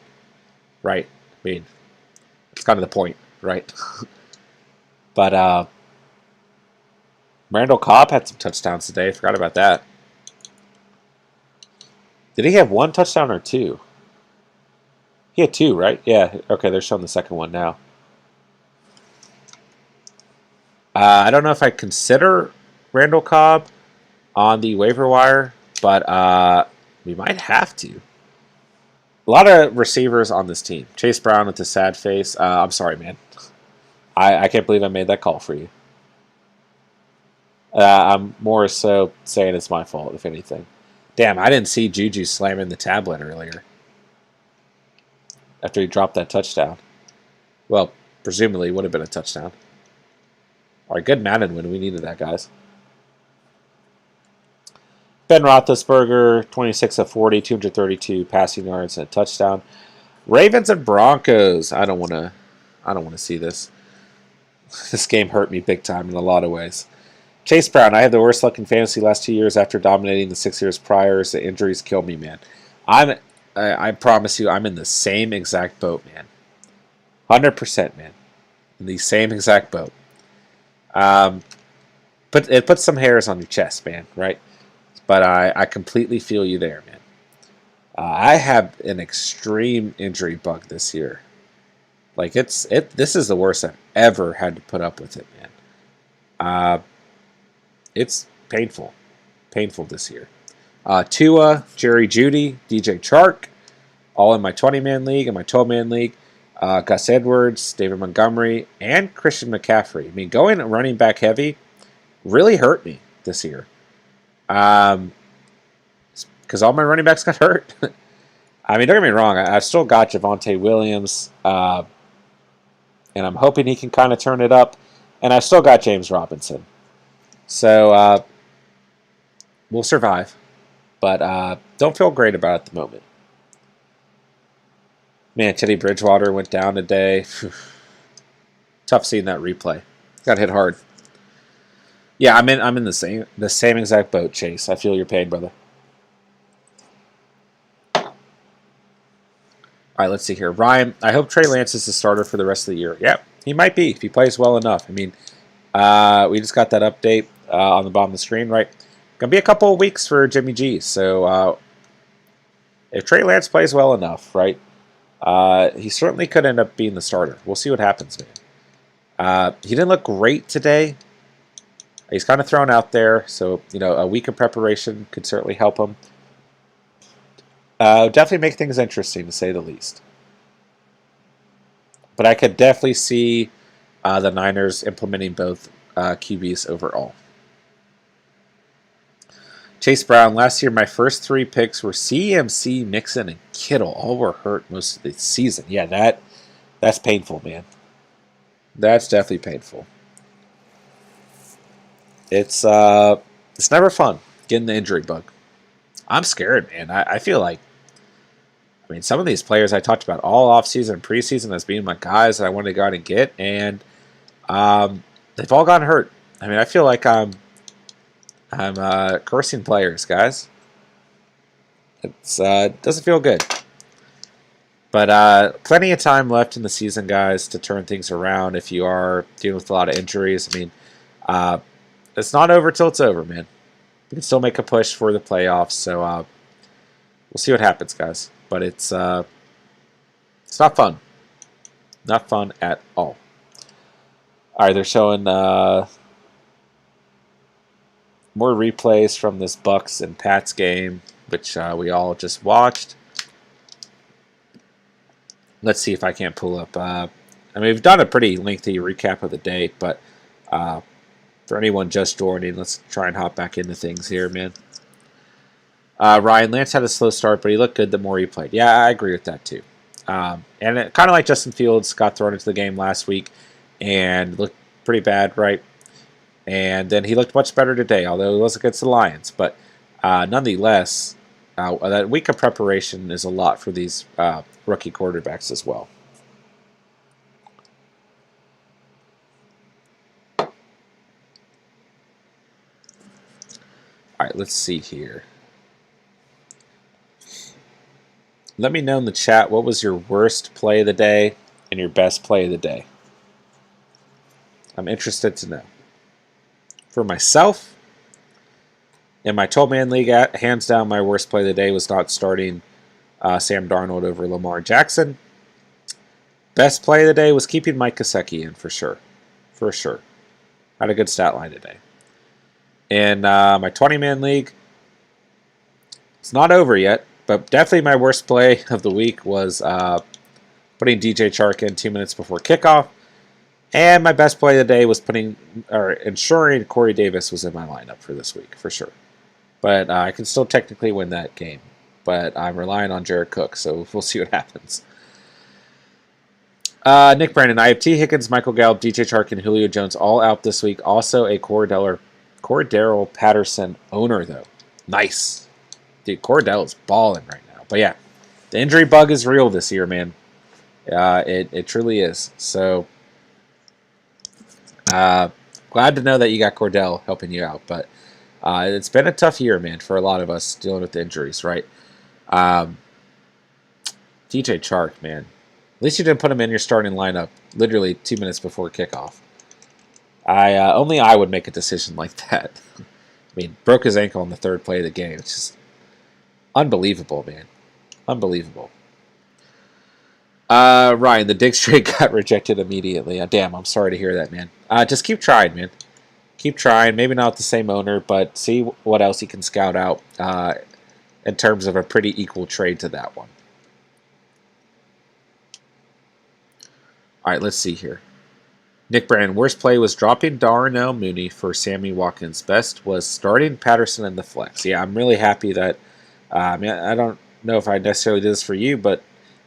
Right. I mean, it's kind of the point, right? But Randall Cobb had some touchdowns today. I forgot about that. Did he have one touchdown or two? He had two, right? Yeah. Okay, they're showing the second one now. I don't know if I consider Randall Cobb on the waiver wire, but we might have to. A lot of receivers on this team. Chase Brown with the sad face. I'm sorry, man. I can't believe I made that call for you. I'm more so saying it's my fault, if anything. Damn, I didn't see Juju slamming the tablet earlier after he dropped that touchdown. Well, presumably it would have been a touchdown. All right, good Madden win. We needed that, guys. Ben Roethlisberger, 26 of 40, 232 passing yards and a touchdown. Ravens and Broncos. I don't want to see this. This game hurt me big time in a lot of ways. Chase Brown, I had the worst luck in fantasy last 2 years after dominating the 6 years prior. The injuries killed me, man. I promise you, I'm in the same exact boat, man. 100%, man. in the same exact boat. But it puts some hairs on your chest, man, right? But I completely feel you there, man. I have an extreme injury bug this year. Like this is the worst I've ever had to put up with it, man. It's painful this year. Tua, Jerry Jeudy, DJ Chark, all in my 20-man league and my 12-man league. Gus Edwards, David Montgomery, and Christian McCaffrey. I mean, going running back heavy really hurt me this year. Because all my running backs got hurt. I mean, don't get me wrong. I've still got Javonte Williams, and I'm hoping he can kind of turn it up. And I've still got James Robinson. So we'll survive. But don't feel great about it at the moment. Man, Teddy Bridgewater went down today. Tough seeing that replay. Got hit hard. Yeah, I'm in the same exact boat, Chase. I feel your pain, brother. All right, let's see here. Ryan, I hope Trey Lance is the starter for the rest of the year. Yeah, he might be if he plays well enough. I mean, we just got that update on the bottom of the screen, right? Gonna be a couple of weeks for Jimmy G. So if Trey Lance plays well enough, right? He certainly could end up being the starter. We'll see what happens, man. He didn't look great today. He's kind of thrown out there, so a week of preparation could certainly help him. Definitely make things interesting, to say the least. But I could definitely see the Niners implementing both QBs overall. Chase Brown, last year my first 3 picks were CMC, Mixon, and Kittle. All were hurt most of the season. Yeah, that's painful, man. That's definitely painful. It's never fun getting the injury bug. I'm scared, man. I feel like, I mean, some of these players I talked about all offseason and preseason as being my guys that I wanted to go out and get, and they've all gotten hurt. I mean, I feel like I'm cursing players, guys. It doesn't feel good. But plenty of time left in the season, guys, to turn things around if you are dealing with a lot of injuries. I mean, it's not over till it's over, man. We can still make a push for the playoffs, so we'll see what happens, guys. But it's not fun. Not fun at all. All right, they're showing more replays from this Bucks and Pats game, which we all just watched. Let's see if I can't pull up. I mean, we've done a pretty lengthy recap of the day, but for anyone just joining, let's try and hop back into things here, man. Ryan, Lance had a slow start, but he looked good the more he played. Yeah, I agree with that too. And it, kind of like Justin Fields got thrown into the game last week and looked pretty bad, right? And then he looked much better today, although it was against the Lions. But nonetheless, that week of preparation is a lot for these rookie quarterbacks as well. All right, let's see here. Let me know in the chat what was your worst play of the day and your best play of the day. I'm interested to know. For myself, in my 12-man league, hands down, my worst play of the day was not starting Sam Darnold over Lamar Jackson. Best play of the day was keeping Mike Gesicki in, for sure. For sure. Had a good stat line today. In my 20-man league, it's not over yet, but definitely my worst play of the week was putting DJ Chark in 2 minutes before kickoff. And my best play of the day was ensuring Corey Davis was in my lineup for this week, for sure. But I can still technically win that game. But I'm relying on Jared Cook, so we'll see what happens. Nick Brandon, I have T. Higgins, Michael Gallup, DJ Chark, and Julio Jones all out this week. Also a Cordero Patterson owner, though. Nice. Dude, Cordell's balling right now. But yeah, the injury bug is real this year, man. It truly is. So, glad to know that you got Cordell helping you out. But it's been a tough year, man, for a lot of us dealing with injuries, right? DJ Chark, man. At least you didn't put him in your starting lineup literally 2 minutes before kickoff. Only I would make a decision like that. I mean, broke his ankle on the third play of the game. It's just unbelievable, man. Unbelievable. Ryan, the Diggs trade got rejected immediately. Damn, I'm sorry to hear that, man. Just keep trying, man. Keep trying. Maybe not the same owner, but see what else he can scout out in terms of a pretty equal trade to that one. All right, let's see here. Nick Brandon, worst play was dropping Darnell Mooney for Sammy Watkins. Best was starting Patterson in the flex. Yeah, I'm really happy that. I don't know if I necessarily did this for you, but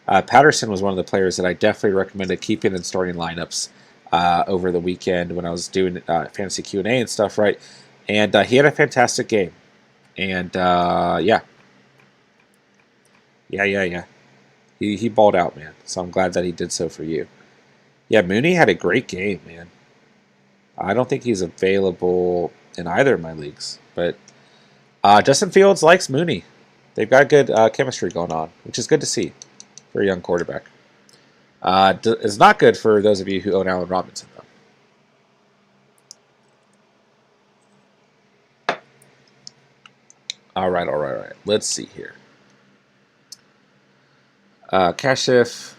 Patterson was one of the players that I definitely recommended keeping in starting lineups over the weekend when I was doing fantasy Q&A and stuff, right? And he had a fantastic game. And, yeah. He balled out, man. So I'm glad that he did so for you. Yeah, Mooney had a great game, man. I don't think he's available in either of my leagues. But Justin Fields likes Mooney. They've got good chemistry going on, which is good to see for a young quarterback. It's not good for those of you who own Allen Robinson, though. All right. Let's see here. Kashif,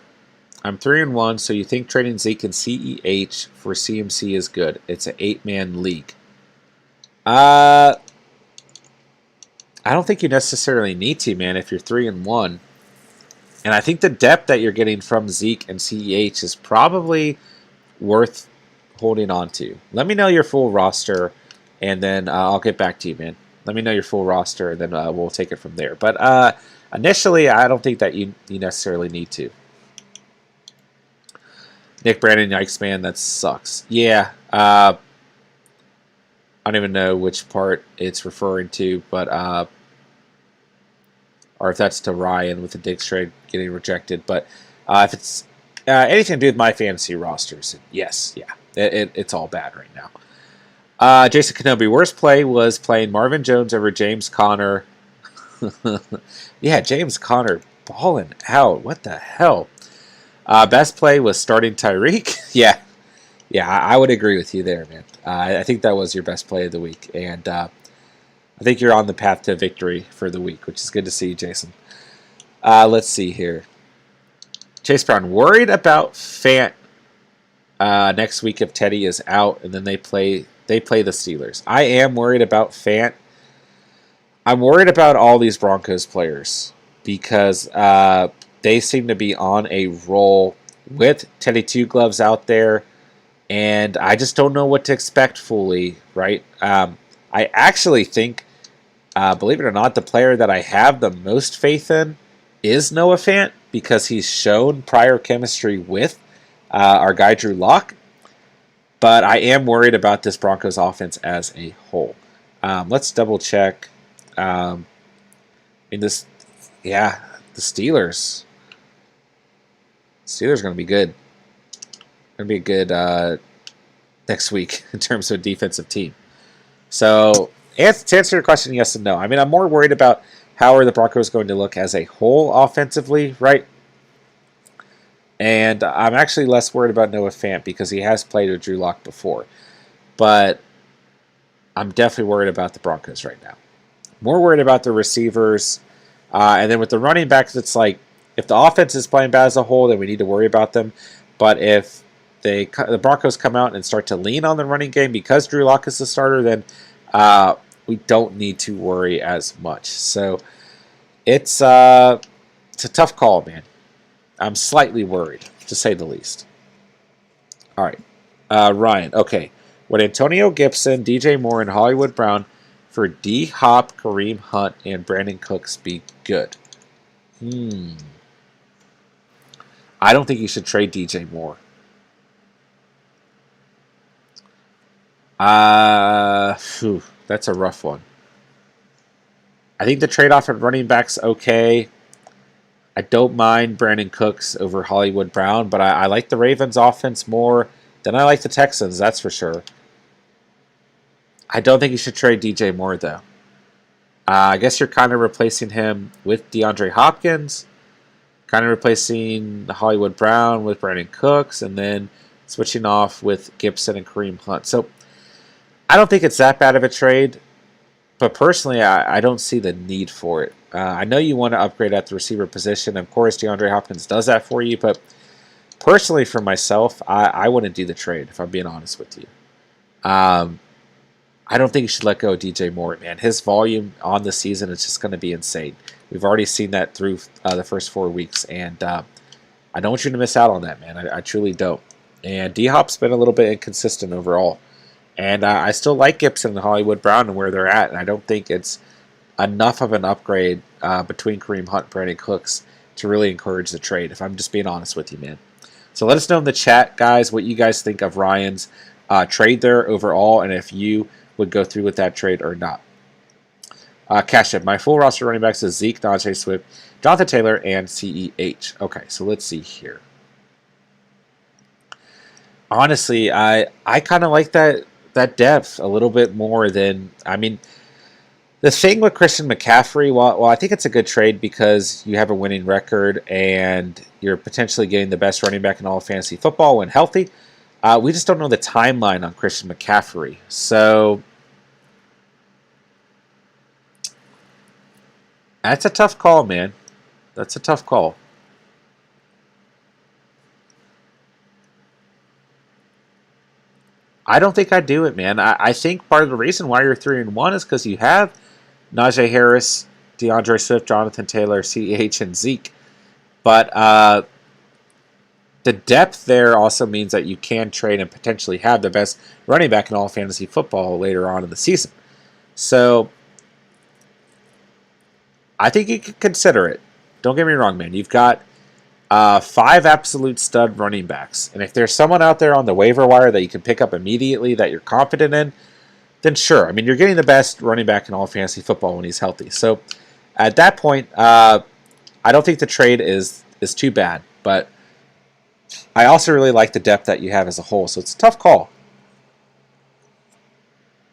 I'm 3-1, so you think trading Zeke and CEH for CMC is good? It's an 8-man league. I don't think you necessarily need to, man, if you're 3-1. And I think the depth that you're getting from Zeke and CEH is probably worth holding on to. Let me know your full roster, and then I'll get back to you, man. Let me know your full roster, and then we'll take it from there. But initially, I don't think that you necessarily need to. Nick Brandon, yikes, man, that sucks. Yeah, I don't even know which part it's referring to, but or if that's to Ryan with the Diggs trade getting rejected. But if it's anything to do with my fantasy rosters, yes, yeah, it's all bad right now. Jason Kenobi, worst play was playing Marvin Jones over James Conner. Yeah, James Conner balling out. What the hell? Best play was starting Tyreek. Yeah, I would agree with you there, man. I think that was your best play of the week, and I think you're on the path to victory for the week, which is good to see, Jason. Let's see here. Chase Brown, worried about Fant next week if Teddy is out, and then they play the Steelers. I am worried about Fant. I'm worried about all these Broncos players because they seem to be on a roll with Teddy Two Gloves out there, and I just don't know what to expect fully, right? I actually think, believe it or not, the player that I have the most faith in is Noah Fant because he's shown prior chemistry with our guy Drew Lock. But I am worried about this Broncos offense as a whole. Let's double check. The Steelers. Steelers are going to be good. Going to be good next week in terms of defensive team. So, to answer your question, yes and no. I mean, I'm more worried about how are the Broncos going to look as a whole offensively, right? And I'm actually less worried about Noah Fant because he has played with Drew Lock before. But I'm definitely worried about the Broncos right now. More worried about the receivers. And then with the running backs, it's like, if the offense is playing bad as a whole, then we need to worry about them. But if the Broncos come out and start to lean on the running game because Drew Lock is the starter, then we don't need to worry as much. So it's a tough call, man. I'm slightly worried, to say the least. All right. Ryan, okay. Would Antonio Gibson, DJ Moore, and Hollywood Brown for D-Hop, Kareem Hunt, and Brandon Cooks be good? I don't think you should trade DJ Moore. That's a rough one. I think the trade-off at running back's okay. I don't mind Brandon Cooks over Hollywood Brown, but I like the Ravens' offense more than I like the Texans, that's for sure. I don't think you should trade DJ Moore, though. I guess you're kind of replacing him with DeAndre Hopkins. kind of replacing the Hollywood Brown with Brandon Cooks, and then switching off with Gibson and Kareem Hunt. So I don't think it's that bad of a trade, but personally, I don't see the need for it. I know you want to upgrade at the receiver position. Of course, DeAndre Hopkins does that for you, but personally, for myself, I wouldn't do the trade, if I'm being honest with you. I don't think you should let go of DJ Moore, man. His volume on the season is just going to be insane. We've already seen that through the first 4 weeks, and I don't want you to miss out on that, man. I truly don't. And D-Hop's been a little bit inconsistent overall. And I still like Gibson and Hollywood Brown and where they're at, and I don't think it's enough of an upgrade between Kareem Hunt and Brandon Cooks to really encourage the trade, if I'm just being honest with you, man. So let us know in the chat, guys, what you guys think of Ryan's trade there overall, and if you would go through with that trade or not. Cash Up. My full roster running backs is Zeke, Najee Swift, Jonathan Taylor, and CEH. Okay, so let's see here. Honestly, I kind of like that depth a little bit more than, I mean, the thing with Christian McCaffrey, well, I think it's a good trade because you have a winning record and you're potentially getting the best running back in all of fantasy football when healthy. We just don't know the timeline on Christian McCaffrey. So that's a tough call, man. That's a tough call. I don't think I'd do it, man. I think part of the reason why you're 3-1 is because you have Najee Harris, DeAndre Swift, Jonathan Taylor, CEH, and Zeke. But the depth there also means that you can trade and potentially have the best running back in all fantasy football later on in the season. So I think you could consider it. Don't get me wrong, man. You've got 5 absolute stud running backs. And if there's someone out there on the waiver wire that you can pick up immediately that you're confident in, then sure. I mean, you're getting the best running back in all fantasy football when he's healthy. So at that point, I don't think the trade is too bad. But I also really like the depth that you have as a whole. So it's a tough call.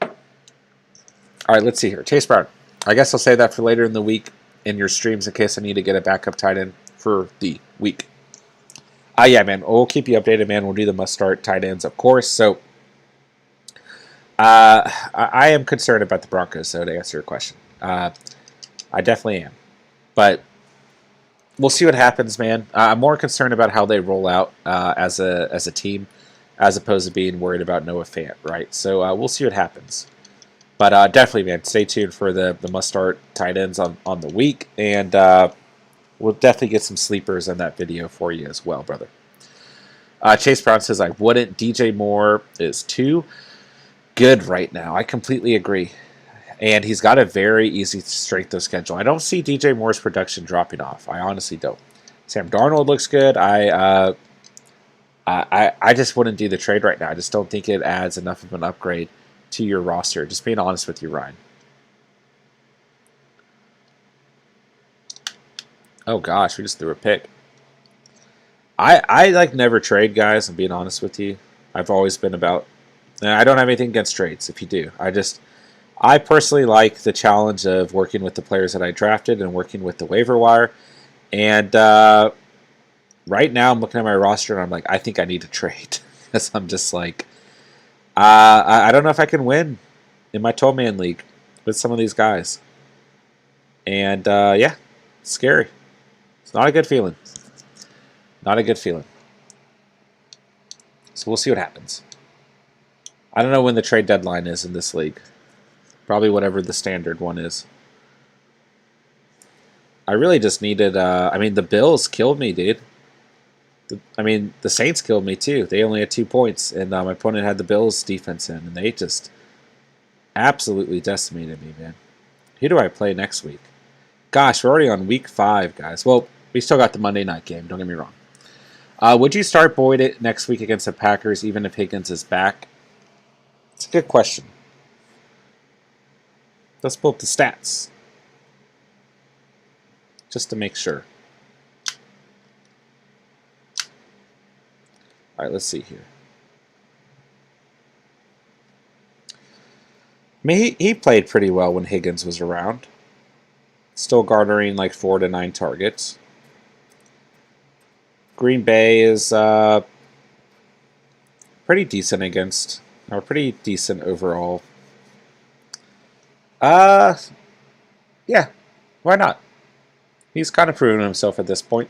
All right, let's see here. Chase Brown. I guess I'll say that for later in the week in your streams in case I need to get a backup tight end for the week. Yeah, man. We'll keep you updated, man. We'll do the must-start tight ends, of course. So I am concerned about the Broncos, so to answer your question. I definitely am. But we'll see what happens, man. I'm more concerned about how they roll out as a team as opposed to being worried about Noah Fant, right? So we'll see what happens. But definitely, man, stay tuned for the must-start tight ends on the week. And we'll definitely get some sleepers in that video for you as well, brother. Chase Brown says, I wouldn't. DJ Moore is too good right now. I completely agree. And he's got a very easy strength of schedule. I don't see DJ Moore's production dropping off. I honestly don't. Sam Darnold looks good. I just wouldn't do the trade right now. I just don't think it adds enough of an upgrade to your roster. Just being honest with you, Ryan. Oh gosh, we just threw a pick. I like never trade, guys. I'm being honest with you. I've always been about. I don't have anything against trades. If you do, I personally like the challenge of working with the players that I drafted and working with the waiver wire. And right now, I'm looking at my roster and I'm like, I think I need to trade because I'm just like, I don't know if I can win in my 12-man league with some of these guys. And yeah, it's scary. It's not a good feeling. Not a good feeling. So we'll see what happens. I don't know when the trade deadline is in this league. Probably whatever the standard one is. I really just needed... I mean, the Bills killed me, dude. The Saints killed me, too. They only had 2 points, and my opponent had the Bills defense in, and they just absolutely decimated me, man. Who do I play next week? Gosh, we're already on week 5, guys. Well, we still got the Monday night game, don't get me wrong. Would you start Boyd next week against the Packers, even if Higgins is back? It's a good question. Let's pull up the stats. Just to make sure. All right, let's see here. I mean, he played pretty well when Higgins was around. Still garnering like 4 to 9 targets. Green Bay is pretty decent against, or pretty decent overall. Uh, yeah, why not? He's kind of proven himself at this point.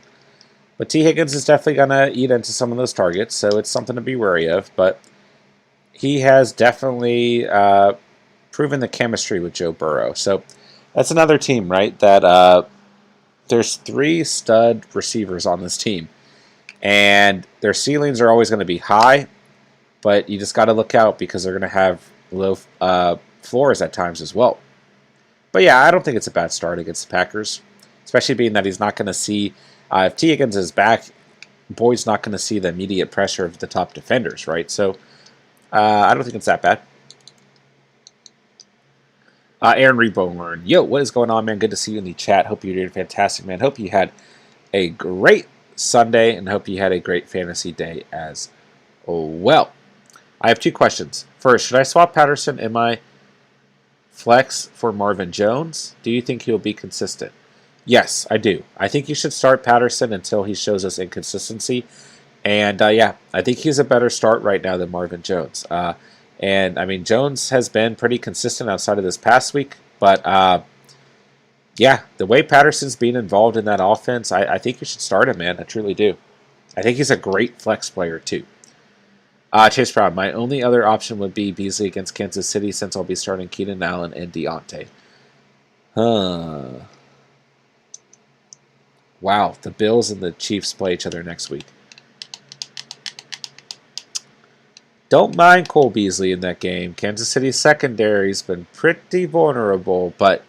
But T. Higgins is definitely going to eat into some of those targets, so it's something to be wary of. But he has definitely proven the chemistry with Joe Burrow. So that's another team, right? That there's 3 stud receivers on this team. And their ceilings are always going to be high, but you just got to look out because they're going to have low floors at times as well. But yeah, I don't think it's a bad start against the Packers, especially being that he's not going to see, if T. Higgins is back, Boyd's not going to see the immediate pressure of the top defenders, right? So I don't think it's that bad. Aaron Reborn, yo, what is going on, man? Good to see you in the chat. Hope you're doing fantastic, man. Hope you had a great Sunday and hope you had a great fantasy day as well. I have 2 questions. First, should I swap Patterson in my flex for Marvin Jones? Do you think he'll be consistent? Yes, I do. I think you should start Patterson until he shows us inconsistency. And yeah, I think he's a better start right now than Marvin Jones. And I mean, Jones has been pretty consistent outside of this past week. But yeah, the way Patterson's being involved in that offense, I think you should start him, man. I truly do. I think he's a great flex player, too. Chase Brown, my only other option would be Beasley against Kansas City since I'll be starting Keenan Allen and Deontay. Wow, the Bills and the Chiefs play each other next week. Don't mind Cole Beasley in that game. Kansas City's secondary's been pretty vulnerable, but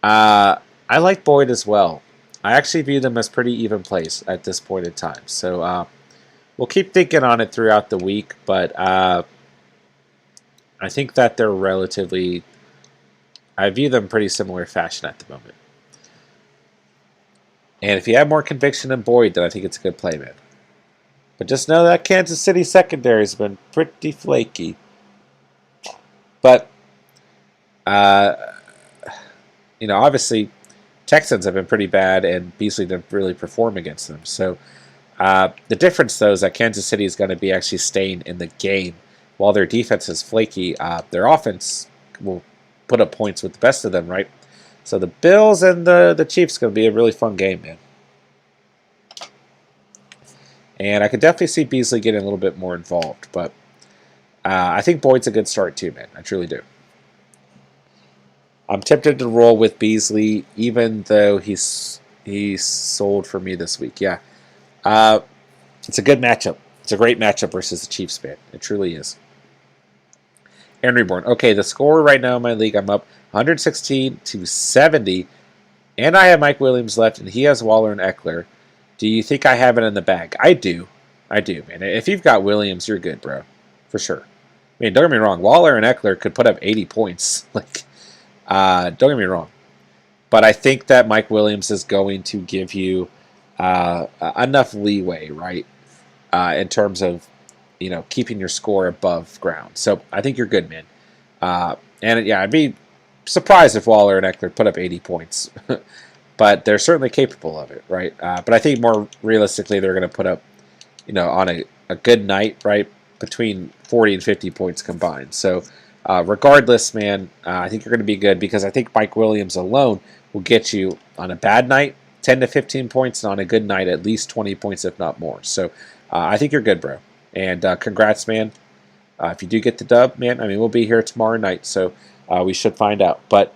I like Boyd as well. I actually view them as pretty even plays at this point in time. So we'll keep thinking on it throughout the week, but I think that they're relatively... I view them pretty similar fashion at the moment. And if you have more conviction in Boyd, then I think it's a good play, man. But just know that Kansas City secondary has been pretty flaky. But, you know, obviously, Texans have been pretty bad, and Beasley didn't really perform against them. So, the difference, though, is that Kansas City is going to be actually staying in the game. While their defense is flaky, their offense will put up points with the best of them, right? So the Bills and the Chiefs are going to be a really fun game, man. And I could definitely see Beasley getting a little bit more involved. But I think Boyd's a good start too, man. I truly do. I'm tempted to roll with Beasley, even though he's sold for me this week. Yeah. It's a good matchup. It's a great matchup versus the Chiefs, man. It truly is. Aaron Reborn. Okay, the score right now in my league, I'm up 116 to 70. And I have Mike Williams left, and he has Waller and Eckler. Do you think I have it in the bag? I do. I do, man. If you've got Williams, you're good, bro. For sure. I mean, don't get me wrong. Waller and Eckler could put up 80 points. Don't get me wrong. But I think that Mike Williams is going to give you enough leeway, right, in terms of, you know, keeping your score above ground. So I think you're good, man. And yeah, I'd be surprised if Waller and Eckler put up 80 points. But they're certainly capable of it, right? But I think more realistically, they're going to put up, you know, on a good night, right, between 40 and 50 points combined. So regardless, man, I think you're going to be good because I think Mike Williams alone will get you on a bad night 10 to 15 points, and on a good night at least 20 points, if not more. So I think you're good, bro. And congrats, man. If you do get the dub, man, I mean, we'll be here tomorrow night, so we should find out. But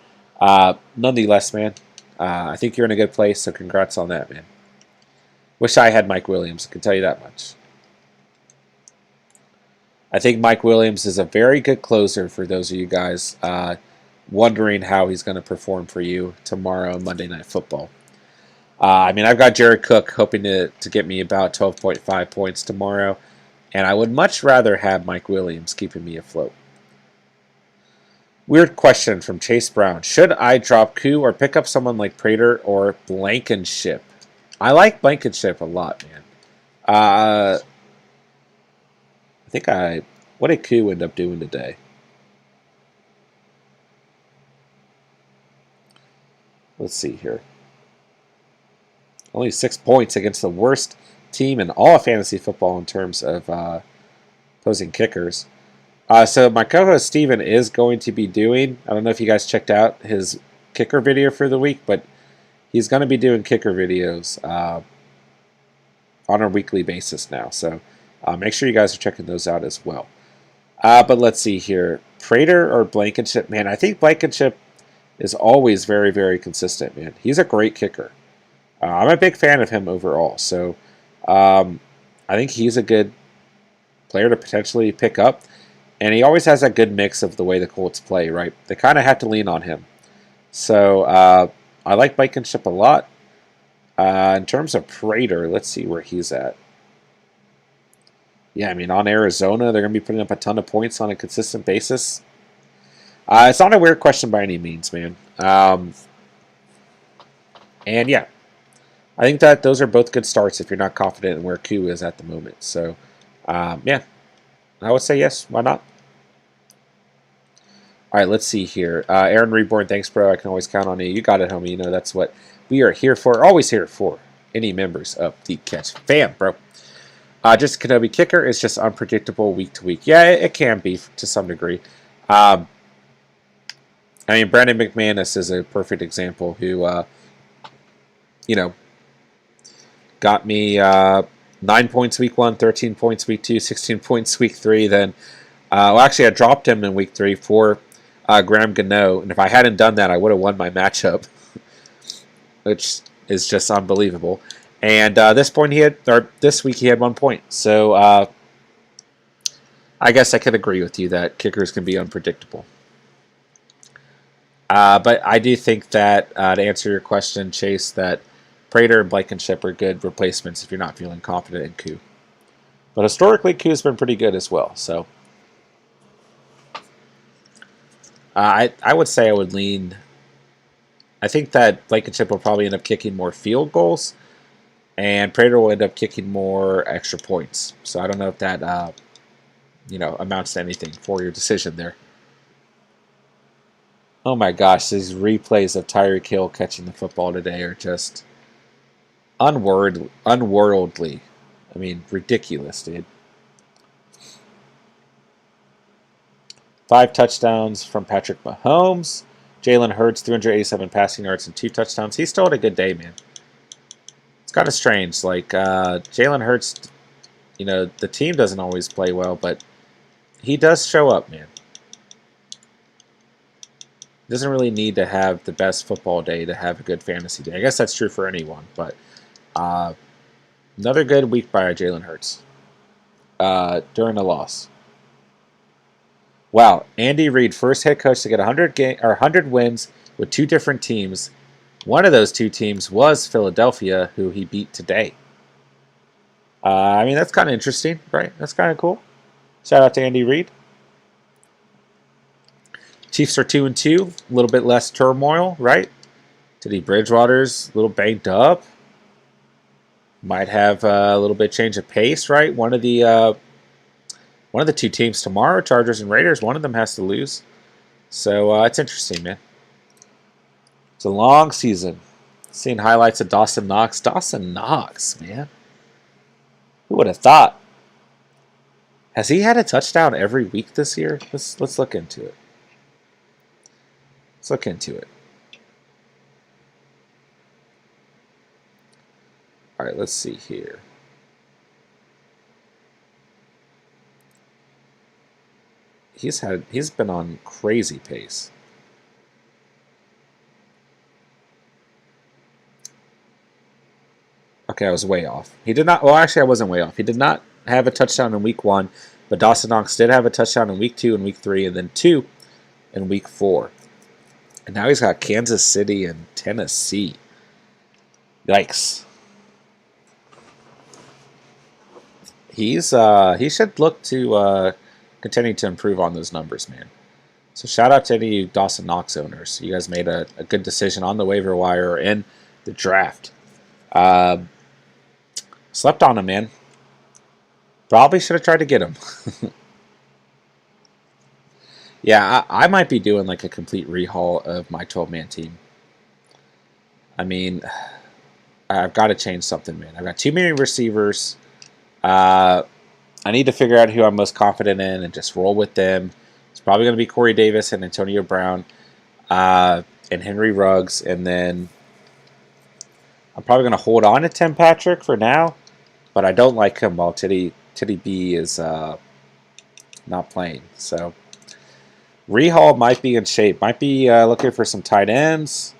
nonetheless, man, I think you're in a good place, so congrats on that, man. Wish I had Mike Williams, I can tell you that much. I think Mike Williams is a very good closer for those of you guys wondering how he's going to perform for you tomorrow, Monday Night Football. I mean, I've got Jared Cook hoping to get me about 12.5 points tomorrow. And I would much rather have Mike Williams keeping me afloat. Weird question from Chase Brown. Should I drop Q or pick up someone like Prater or Blankenship? I like Blankenship a lot, man. What did Q end up doing today? Let's see here. Only 6 points against the worst team in all of fantasy football in terms of opposing kickers. So my co-host Steven is going to be doing, I don't know if you guys checked out his kicker video for the week, but he's going to be doing kicker videos on a weekly basis now. So make sure you guys are checking those out as well. But let's see here. Prater or Blankenship? Man, I think Blankenship is always very, very consistent, man. He's a great kicker. I'm a big fan of him overall. So I think he's a good player to potentially pick up. And he always has that good mix of the way the Colts play, right? They kind of have to lean on him. So I like Blankenship a lot. In terms of Prater, let's see where he's at. Yeah, I mean, on Arizona, they're going to be putting up a ton of points on a consistent basis. It's not a weird question by any means, man. And yeah, I think that those are both good starts if you're not confident in where Q is at the moment. So, yeah, I would say yes. Why not? All right, let's see here. Aaron Reborn, thanks, bro. I can always count on you. You got it, homie. You know that's what we are here for. Always here for any members of the Catch fam, bro. Just Kenobi kicker is just unpredictable week to week. Yeah, it can be to some degree. I mean, Brandon McManus is a perfect example who, you know, got me 9 points week 1, 13 points week 2, 16 points week 3. Then, well, actually, I dropped him in week 3 for Graham Gano, and if I hadn't done that, I would have won my matchup, which is just unbelievable. And this week he had 1 point. So I guess I could agree with you that kickers can be unpredictable. But I do think that, to answer your question, Chase, that Prater and Blankenship are good replacements if you're not feeling confident in Q. But historically, Q's been pretty good as well. So I would say I would lean. I think that Blankenship will probably end up kicking more field goals, and Prater will end up kicking more extra points. So I don't know if that amounts to anything for your decision there. Oh my gosh, these replays of Tyreek Hill catching the football today are just unworldly. I mean, ridiculous, dude. 5 touchdowns from Patrick Mahomes. Jalen Hurts, 387 passing yards and 2 touchdowns. He still had a good day, man. It's kind of strange. Like, Jalen Hurts, the team doesn't always play well, but he does show up, man. Doesn't really need to have the best football day to have a good fantasy day. I guess that's true for anyone, but another good week by Jalen Hurts during a loss. Wow, Andy Reid, first head coach to get 100 wins with 2 different teams. One of those 2 teams was Philadelphia, who he beat today. I mean, that's kind of interesting, right? That's kind of cool. Shout out to Andy Reid. Chiefs are 2-2, a little bit less turmoil, right? Teddy Bridgewater's a little banged up. Might have a little bit change of pace, right? One of the 2 teams tomorrow, Chargers and Raiders, one of them has to lose. So it's interesting, man. It's a long season. Seeing highlights of Dawson Knox. Dawson Knox, man. Who would have thought? Has he had a touchdown every week this year? Let's look into it. Let's look into it. All right, let's see here. He's been on crazy pace. Okay, I was way off. He did not. Well, actually, I wasn't way off. He did not have a touchdown in week 1, but Dawson Knox did have a touchdown in week 2 and week 3, and then 2 in week 4. And now he's got Kansas City and Tennessee. Yikes. He should look to continue to improve on those numbers, man. So shout out to any Dawson Knox owners. You guys made a good decision on the waiver wire or in the draft. Slept on him, man. Probably should have tried to get him. Yeah, I might be doing like a complete rehaul of my 12-man team. I mean, I've got to change something, man. I've got too many receivers. I need to figure out who I'm most confident in and just roll with them. It's probably going to be Corey Davis and Antonio Brown and Henry Ruggs. And then I'm probably going to hold on to Tim Patrick for now. But I don't like him while Titty B is not playing. So Rehall might be in shape. Might be looking for some tight ends,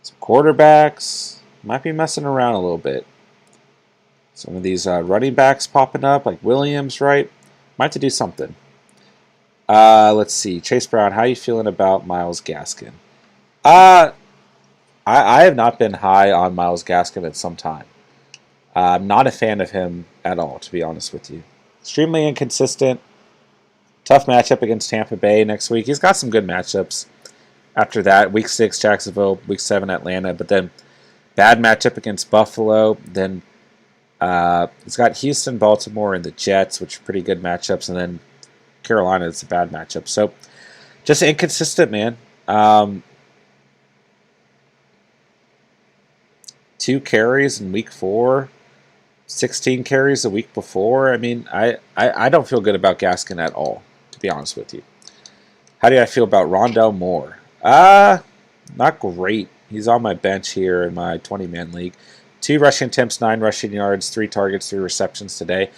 some quarterbacks. Might be messing around a little bit. Some of these running backs popping up, like Williams, right? Might have to do something. Let's see. Chase Brown, how are you feeling about Myles Gaskin? I have not been high on Myles Gaskin in some time. I'm not a fan of him at all, to be honest with you. Extremely inconsistent. Tough matchup against Tampa Bay next week. He's got some good matchups after that. Week 6, Jacksonville. Week 7, Atlanta. But then bad matchup against Buffalo. Then he's got Houston, Baltimore, and the Jets, which are pretty good matchups. And then Carolina is a bad matchup. So just inconsistent, man. 2 carries in week 4. 16 carries a week before. I mean, I don't feel good about Gaskin at all, to be honest with you. How do I feel about Rondell Moore? Not great. He's on my bench here in my 20-man league. 2 rushing attempts, 9 rushing yards, 3 targets, 3 receptions today.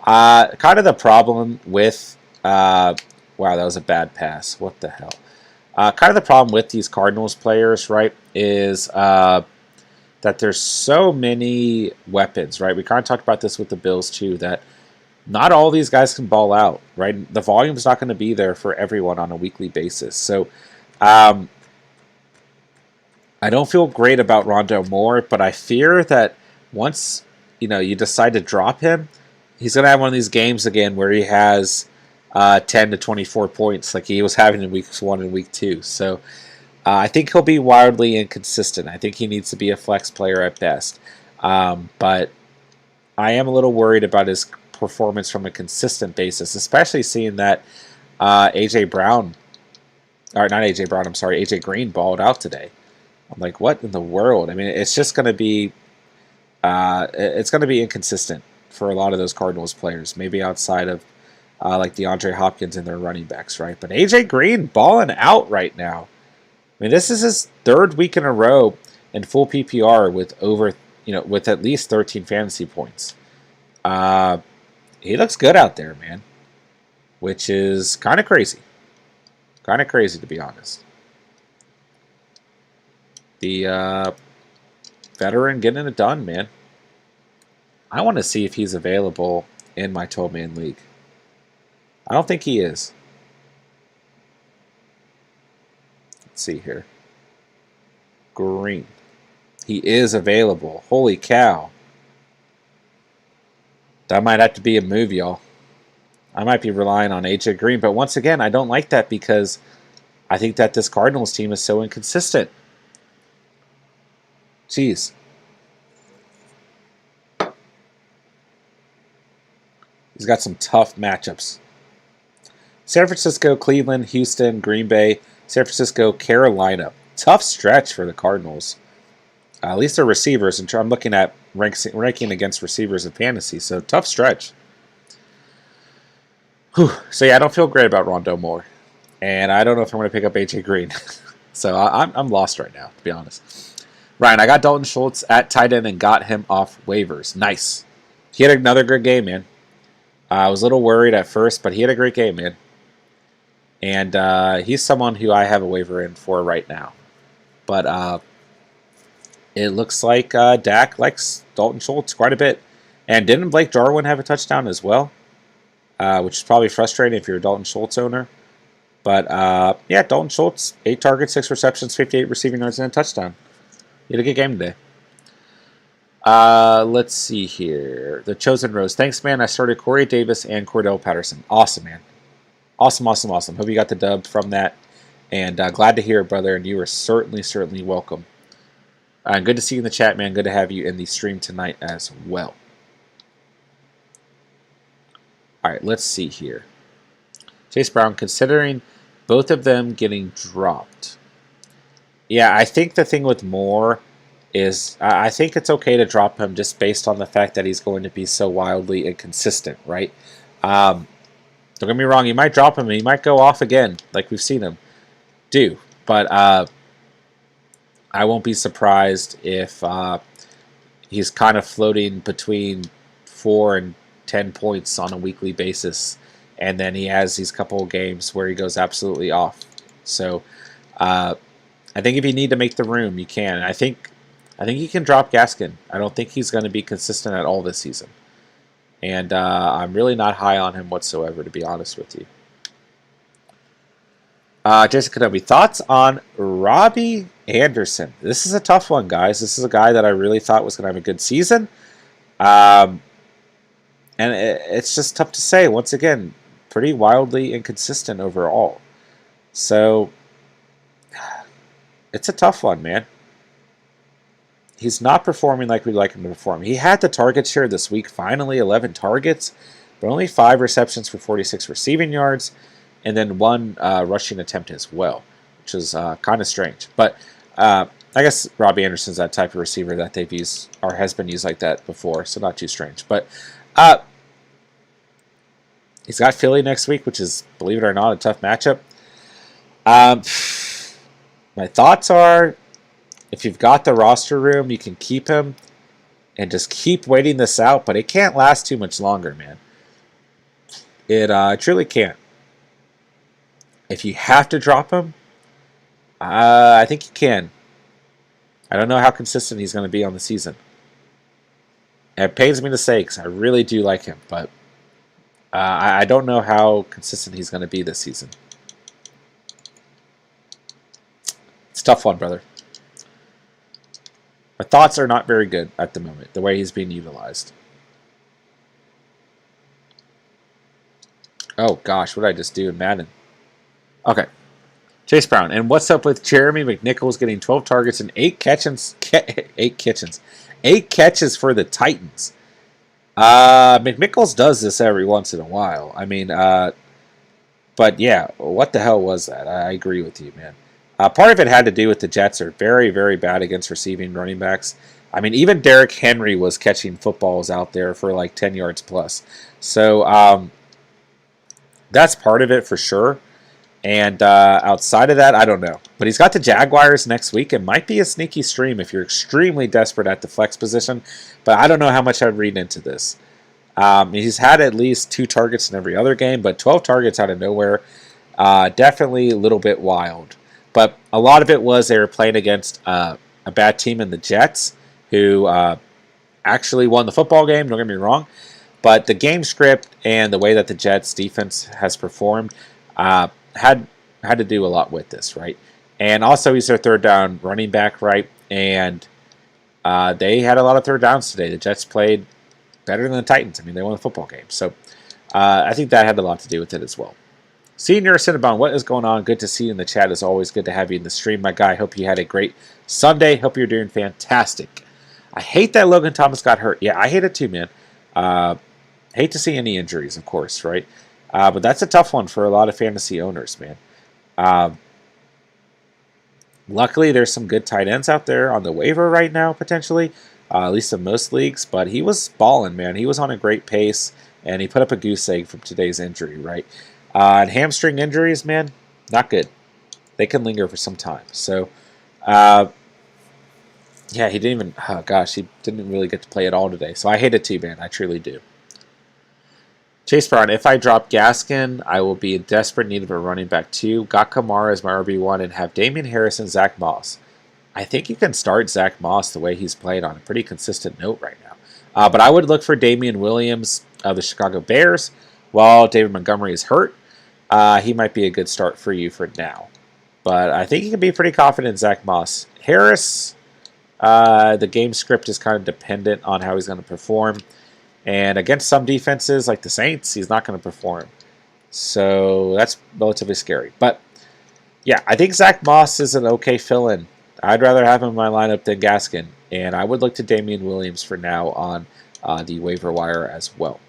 Kind of the problem with... wow, that was a bad pass. What the hell? Kind of the problem with these Cardinals players, right, is... that there's so many weapons, right? We kind of talked about this with the Bills too, that not all these guys can ball out, right? The volume's not going to be there for everyone on a weekly basis. So I don't feel great about Rondell Moore, but I fear that once you decide to drop him, he's going to have one of these games again where he has 10 to 24 points like he was having in weeks 1 and week 2. So I think he'll be wildly inconsistent. I think he needs to be a flex player at best. But I am a little worried about his performance from a consistent basis, especially seeing that AJ Green balled out today. I'm like, what in the world? I mean, it's just going to be inconsistent for a lot of those Cardinals players, maybe outside of like DeAndre Hopkins and their running backs, right? But AJ Green balling out right now. I mean, this is his 3rd week in a row in full PPR with with at least 13 fantasy points. He looks good out there, man, which is kind of crazy. Kind of crazy, to be honest. The veteran getting it done, man. I want to see if he's available in my 12-man league. I don't think he is. Let's see here. Green. He is available. Holy cow. That might have to be a move, y'all. I might be relying on AJ Green, but once again, I don't like that because I think that this Cardinals team is so inconsistent. Jeez. He's got some tough matchups. San Francisco, Cleveland, Houston, Green Bay, San Francisco, Carolina. Tough stretch for the Cardinals. At least their receivers. And I'm looking at ranking against receivers in fantasy. So tough stretch. Whew. So yeah, I don't feel great about Rondell Moore. And I don't know if I'm going to pick up AJ Green. So I'm lost right now, to be honest. Ryan, I got Dalton Schultz at tight end and got him off waivers. Nice. He had another good game, man. I was a little worried at first, but he had a great game, man. And he's someone who I have a waiver in for right now. But it looks like Dak likes Dalton Schultz quite a bit. And didn't Blake Jarwin have a touchdown as well? Which is probably frustrating if you're a Dalton Schultz owner. But yeah, Dalton Schultz, 8 targets, 6 receptions, 58 receiving yards, and a touchdown. He had a good game today. Let's see here. The Chosen Rose. Thanks, man. I started Corey Davis and Cordell Patterson. Awesome, man. Awesome, awesome, awesome. Hope you got the dub from that. And glad to hear it, brother. And you are certainly welcome. Good to see you in the chat, man. Good to have you in the stream tonight as well. All right, let's see here. Chase Brown, considering both of them getting dropped. Yeah, I think the thing with Moore is I think it's okay to drop him just based on the fact that he's going to be so wildly inconsistent, right? Don't get me wrong, you might drop him and he might go off again, like we've seen him do. But I won't be surprised if he's kind of floating between 4 and 10 points on a weekly basis, and then he has these couple of games where he goes absolutely off. So I think if you need to make the room, you can. I think you can drop Gaskin. I don't think he's going to be consistent at all this season. And I'm really not high on him whatsoever, to be honest with you. Jason Kenobi, thoughts on Robbie Anderson? This is a tough one, guys. This is a guy that I really thought was going to have a good season. And it's just tough to say. Once again, pretty wildly inconsistent overall. So it's a tough one, man. He's not performing like we'd like him to perform. He had the target share this week, finally 11 targets, but only 5 receptions for 46 receiving yards, and then 1 rushing attempt as well, which is kind of strange. But I guess Robbie Anderson's that type of receiver that they've used or has been used like that before, so not too strange. But he's got Philly next week, which is, believe it or not, a tough matchup. My thoughts are, if you've got the roster room, you can keep him and just keep waiting this out, but it can't last too much longer, man. It truly can't. If you have to drop him, I think you can. I don't know how consistent he's going to be on the season. It pains me to say because I really do like him, but I don't know how consistent he's going to be this season. It's a tough one, brother. My thoughts are not very good at the moment, the way he's being utilized. Oh, gosh, what did I just do in Madden? Okay. Chase Brown. And what's up with Jeremy McNichols getting 12 targets and 8 catches? 8 catches for the Titans. McNichols does this every once in a while. I mean, but yeah, what the hell was that? I agree with you, man. Part of it had to do with the Jets are very, very bad against receiving running backs. I mean, even Derrick Henry was catching footballs out there for like 10 yards plus. So that's part of it for sure. And outside of that, I don't know. But he's got the Jaguars next week. It might be a sneaky stream if you're extremely desperate at the flex position. But I don't know how much I'd read into this. He's had at least 2 targets in every other game, but 12 targets out of nowhere. Definitely a little bit wild. But a lot of it was they were playing against a bad team in the Jets, who actually won the football game, don't get me wrong. But the game script and the way that the Jets defense has performed had to do a lot with this, right? And also he's their third down running back, right? And they had a lot of third downs today. The Jets played better than the Titans. I mean, they won the football game. So I think that had a lot to do with it as well. Senior Cinnabon, what is going on? Good to see you in the chat. As always, good to have you in the stream, my guy. Hope you had a great Sunday. Hope you're doing fantastic. I hate that Logan Thomas got hurt. Yeah, I hate it too, man. Hate to see any injuries, of course, right? But that's a tough one for a lot of fantasy owners, man. Luckily, there's some good tight ends out there on the waiver right now, potentially, at least in most leagues. But he was balling, man. He was on a great pace, and he put up a goose egg from today's injury, right? And hamstring injuries, man, not good. They can linger for some time. So, yeah, he didn't even, oh gosh, he didn't really get to play at all today. So I hate it too, man. I truly do. Chase Brown, if I drop Gaskin, I will be in desperate need of a running back too. Got Kamara as my RB1 and have Damian Harris and Zach Moss. I think you can start Zach Moss the way he's played on a pretty consistent note right now. But I would look for Damian Williams of the Chicago Bears while David Montgomery is hurt. He might be a good start for you for now. But I think you can be pretty confident in Zach Moss. Harris, the game script is kind of dependent on how he's going to perform. And against some defenses, like the Saints, he's not going to perform. So that's relatively scary. But, yeah, I think Zach Moss is an okay fill-in. I'd rather have him in my lineup than Gaskin. And I would look to Damian Williams for now on the waiver wire as well.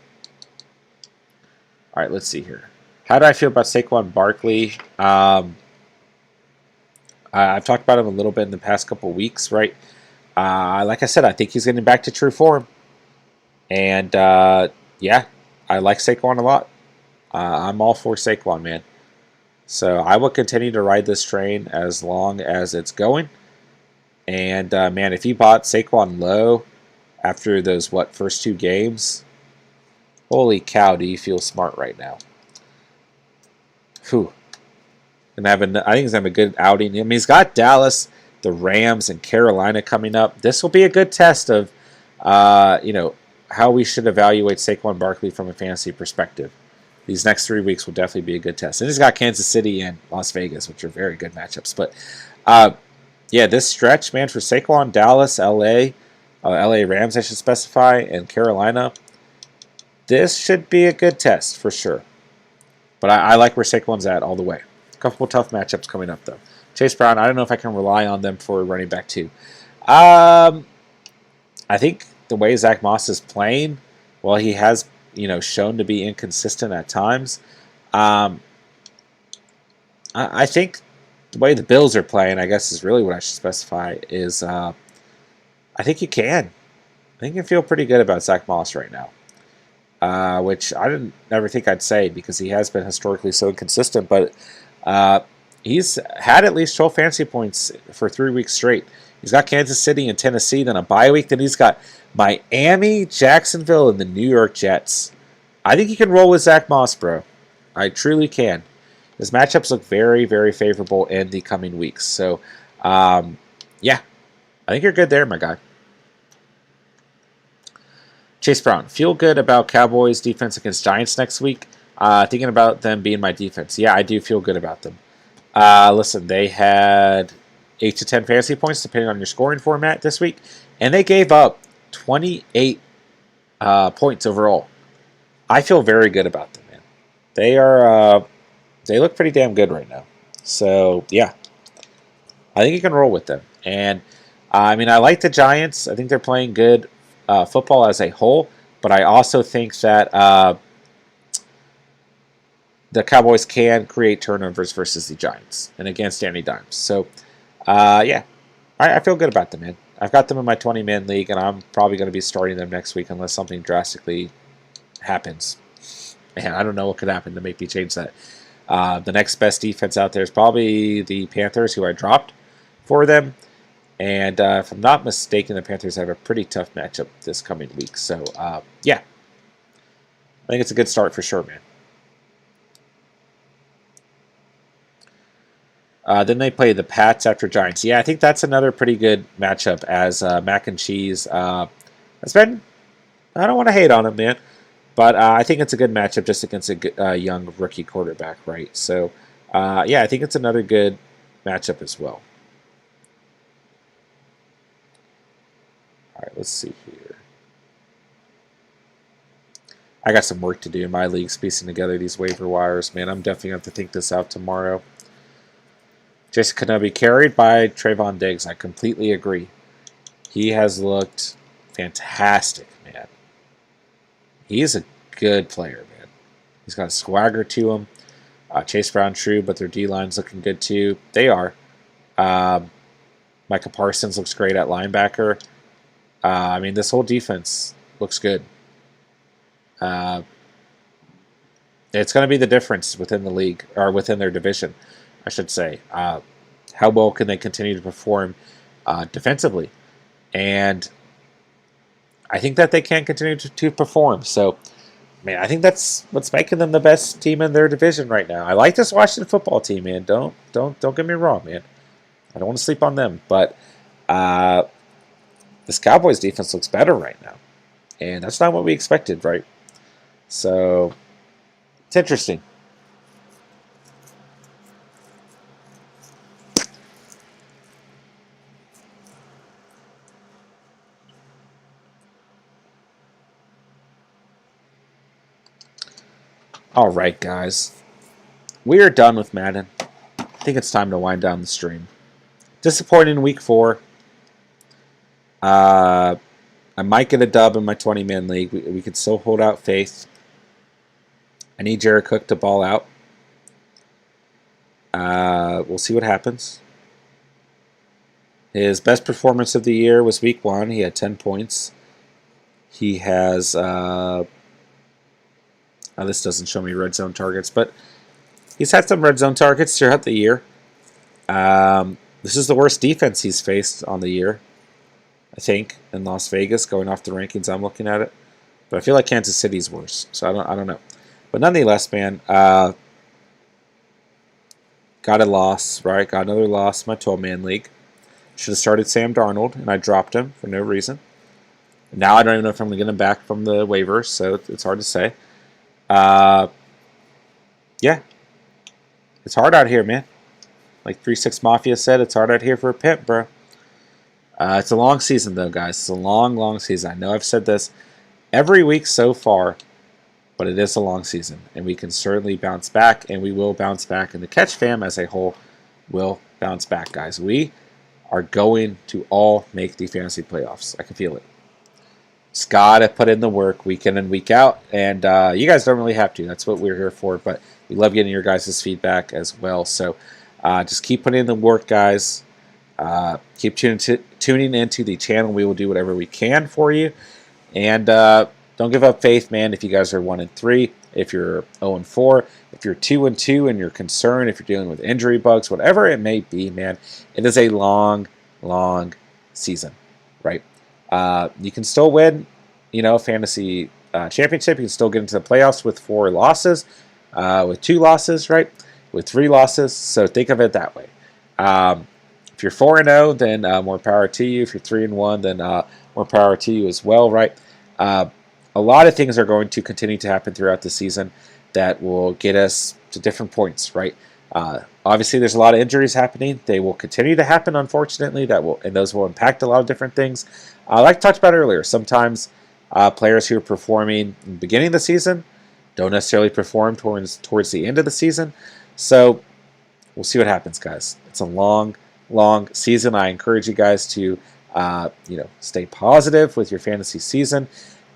All right, let's see here. How do I feel about Saquon Barkley? I've talked about him a little bit in the past couple weeks, right? Like I said, I think he's getting back to true form. And yeah, I like Saquon a lot. I'm all for Saquon, man. So I will continue to ride this train as long as it's going. And man, if you bought Saquon low after those first 2 games, holy cow, do you feel smart right now? Whew. And I think he's having a good outing. I mean, he's got Dallas, the Rams, and Carolina coming up. This will be a good test of, how we should evaluate Saquon Barkley from a fantasy perspective. These next 3 weeks will definitely be a good test. And he's got Kansas City and Las Vegas, which are very good matchups. But yeah, this stretch, man, for Saquon, Dallas, LA Rams, I should specify, and Carolina, this should be a good test for sure. But I like where Saquon's at all the way. A couple tough matchups coming up, though. Chase Brown, I don't know if I can rely on them for running back, too. I think the way Zach Moss is playing, well, he has, shown to be inconsistent at times. I think the way the Bills are playing, I guess is really what I should specify, is I think you can. I think you feel pretty good about Zach Moss right now. Which I didn't never think I'd say because he has been historically so inconsistent, but he's had at least 12 fantasy points for 3 weeks straight. He's got Kansas City and Tennessee, then a bye week, then he's got Miami, Jacksonville, and the New York Jets. I think you can roll with Zach Moss, bro. I truly can. His matchups look very, very favorable in the coming weeks. So, yeah, I think you're good there, my guy. Chase Brown, feel good about Cowboys defense against Giants next week. Thinking about them being my defense. Yeah, I do feel good about them. Listen, they had 8 to 10 fantasy points, depending on your scoring format this week, and they gave up 28 points overall. I feel very good about them, man. They look pretty damn good right now. So, yeah, I think you can roll with them. And, I like the Giants. I think they're playing good football as a whole, but I also think that the Cowboys can create turnovers versus the Giants and against Danny Dimes. So, yeah, I feel good about them, man. I've got them in my 20-man league, and I'm probably going to be starting them next week unless something drastically happens. Man, I don't know what could happen to make me change that. The next best defense out there is probably the Panthers, who I dropped for them. And if I'm not mistaken, the Panthers have a pretty tough matchup this coming week. So, yeah, I think it's a good start for sure, man. Then they play the Pats after Giants. Yeah, I think that's another pretty good matchup as Mac and Cheese has been, I don't want to hate on him, man, but I think it's a good matchup just against a young rookie quarterback, right? So, yeah, I think it's another good matchup as well. All right, let's see here. I got some work to do in my league, piecing together these waiver wires. Man, I'm definitely going to have to think this out tomorrow. Jason Kenobi carried by Trayvon Diggs. I completely agree. He has looked fantastic, man. He is a good player, man. He's got a swagger to him. Chase Brown, true, but their D-line's looking good too. They are. Micah Parsons looks great at linebacker. This whole defense looks good. It's going to be the difference within the league, or within their division, I should say. How well can they continue to perform defensively? And I think that they can continue to perform. So, man, I think that's what's making them the best team in their division right now. I like this Washington football team, man. Don't get me wrong, man. I don't want to sleep on them, but this Cowboys defense looks better right now, and that's not what we expected, right? So it's interesting. All right, guys. We are done with Madden. I think it's time to wind down the stream. Disappointing in week 4. I might get a dub in my 20-man league. We could still hold out faith. I need Jared Cook to ball out. We'll see what happens. His best performance of the year was week 1. He had 10 points. He has, this doesn't show me red zone targets, but he's had some red zone targets throughout the year. This is the worst defense he's faced on the year, I think, in Las Vegas, going off the rankings I'm looking at it. But I feel like Kansas City's worse, so I don't know. But nonetheless, man, got a loss, right? Got another loss in my 12-man league. Should have started Sam Darnold, and I dropped him for no reason. Now I don't even know if I'm going to get him back from the waivers, so it's hard to say. Yeah. It's hard out here, man. Like 3-6 Mafia said, it's hard out here for a pimp, bro. It's a long season, though, guys. It's a long, long season. I know I've said this every week so far, but it is a long season, and we can certainly bounce back, and we will bounce back, and the Catch fam as a whole will bounce back, guys. We are going to all make the fantasy playoffs. I can feel it. Just gotta put in the work week in and week out, and you guys don't really have to. That's what we're here for, but we love getting your guys' feedback as well. So just keep putting in the work, guys. Keep tuning into the channel. We will do whatever we can for you, and don't give up faith, man. If you guys are 1-3, if you're 0-4, if you're 2-2 and you're concerned, if you're dealing with injury bugs, whatever it may be, man, it is a long, long season, right? You can still win, fantasy championship. You can still get into the playoffs with 4 losses, with 2 losses, right? With 3 losses. So think of it that way. If you're 4-0, then more power to you. If you're 3-1, then more power to you as well, right? A lot of things are going to continue to happen throughout the season that will get us to different points, right? Obviously, there's a lot of injuries happening. They will continue to happen, unfortunately. And those will impact a lot of different things. Like I talked about earlier, sometimes players who are performing in the beginning of the season don't necessarily perform towards the end of the season. So we'll see what happens, guys. It's a long, long season. I encourage you guys to stay positive with your fantasy season.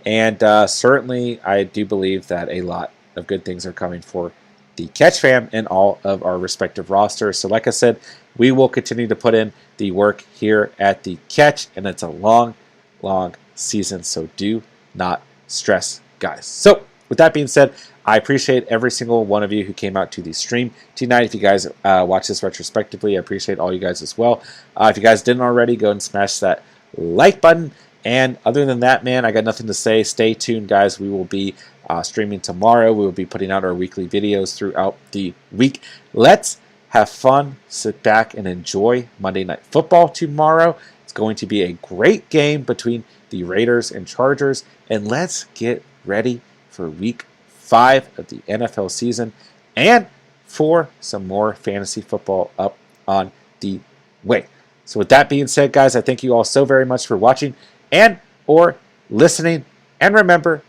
And certainly, I do believe that a lot of good things are coming for the Catch fam and all of our respective rosters. So like I said, we will continue to put in the work here at the Catch, and it's a long, long season, so do not stress, guys. So with that being said, I appreciate every single one of you who came out to the stream tonight. If you guys watch this retrospectively, I appreciate all you guys as well. If you guys didn't already, go and smash that like button. And other than that, man, I got nothing to say. Stay tuned, guys. We will be streaming tomorrow. We will be putting out our weekly videos throughout the week. Let's have fun, sit back, and enjoy Monday Night Football tomorrow. It's going to be a great game between the Raiders and Chargers. And let's get ready for Week 5 of the NFL season and for some more fantasy football up on the way. So with that being said, guys, I thank you all so very much for watching and or listening. And remember,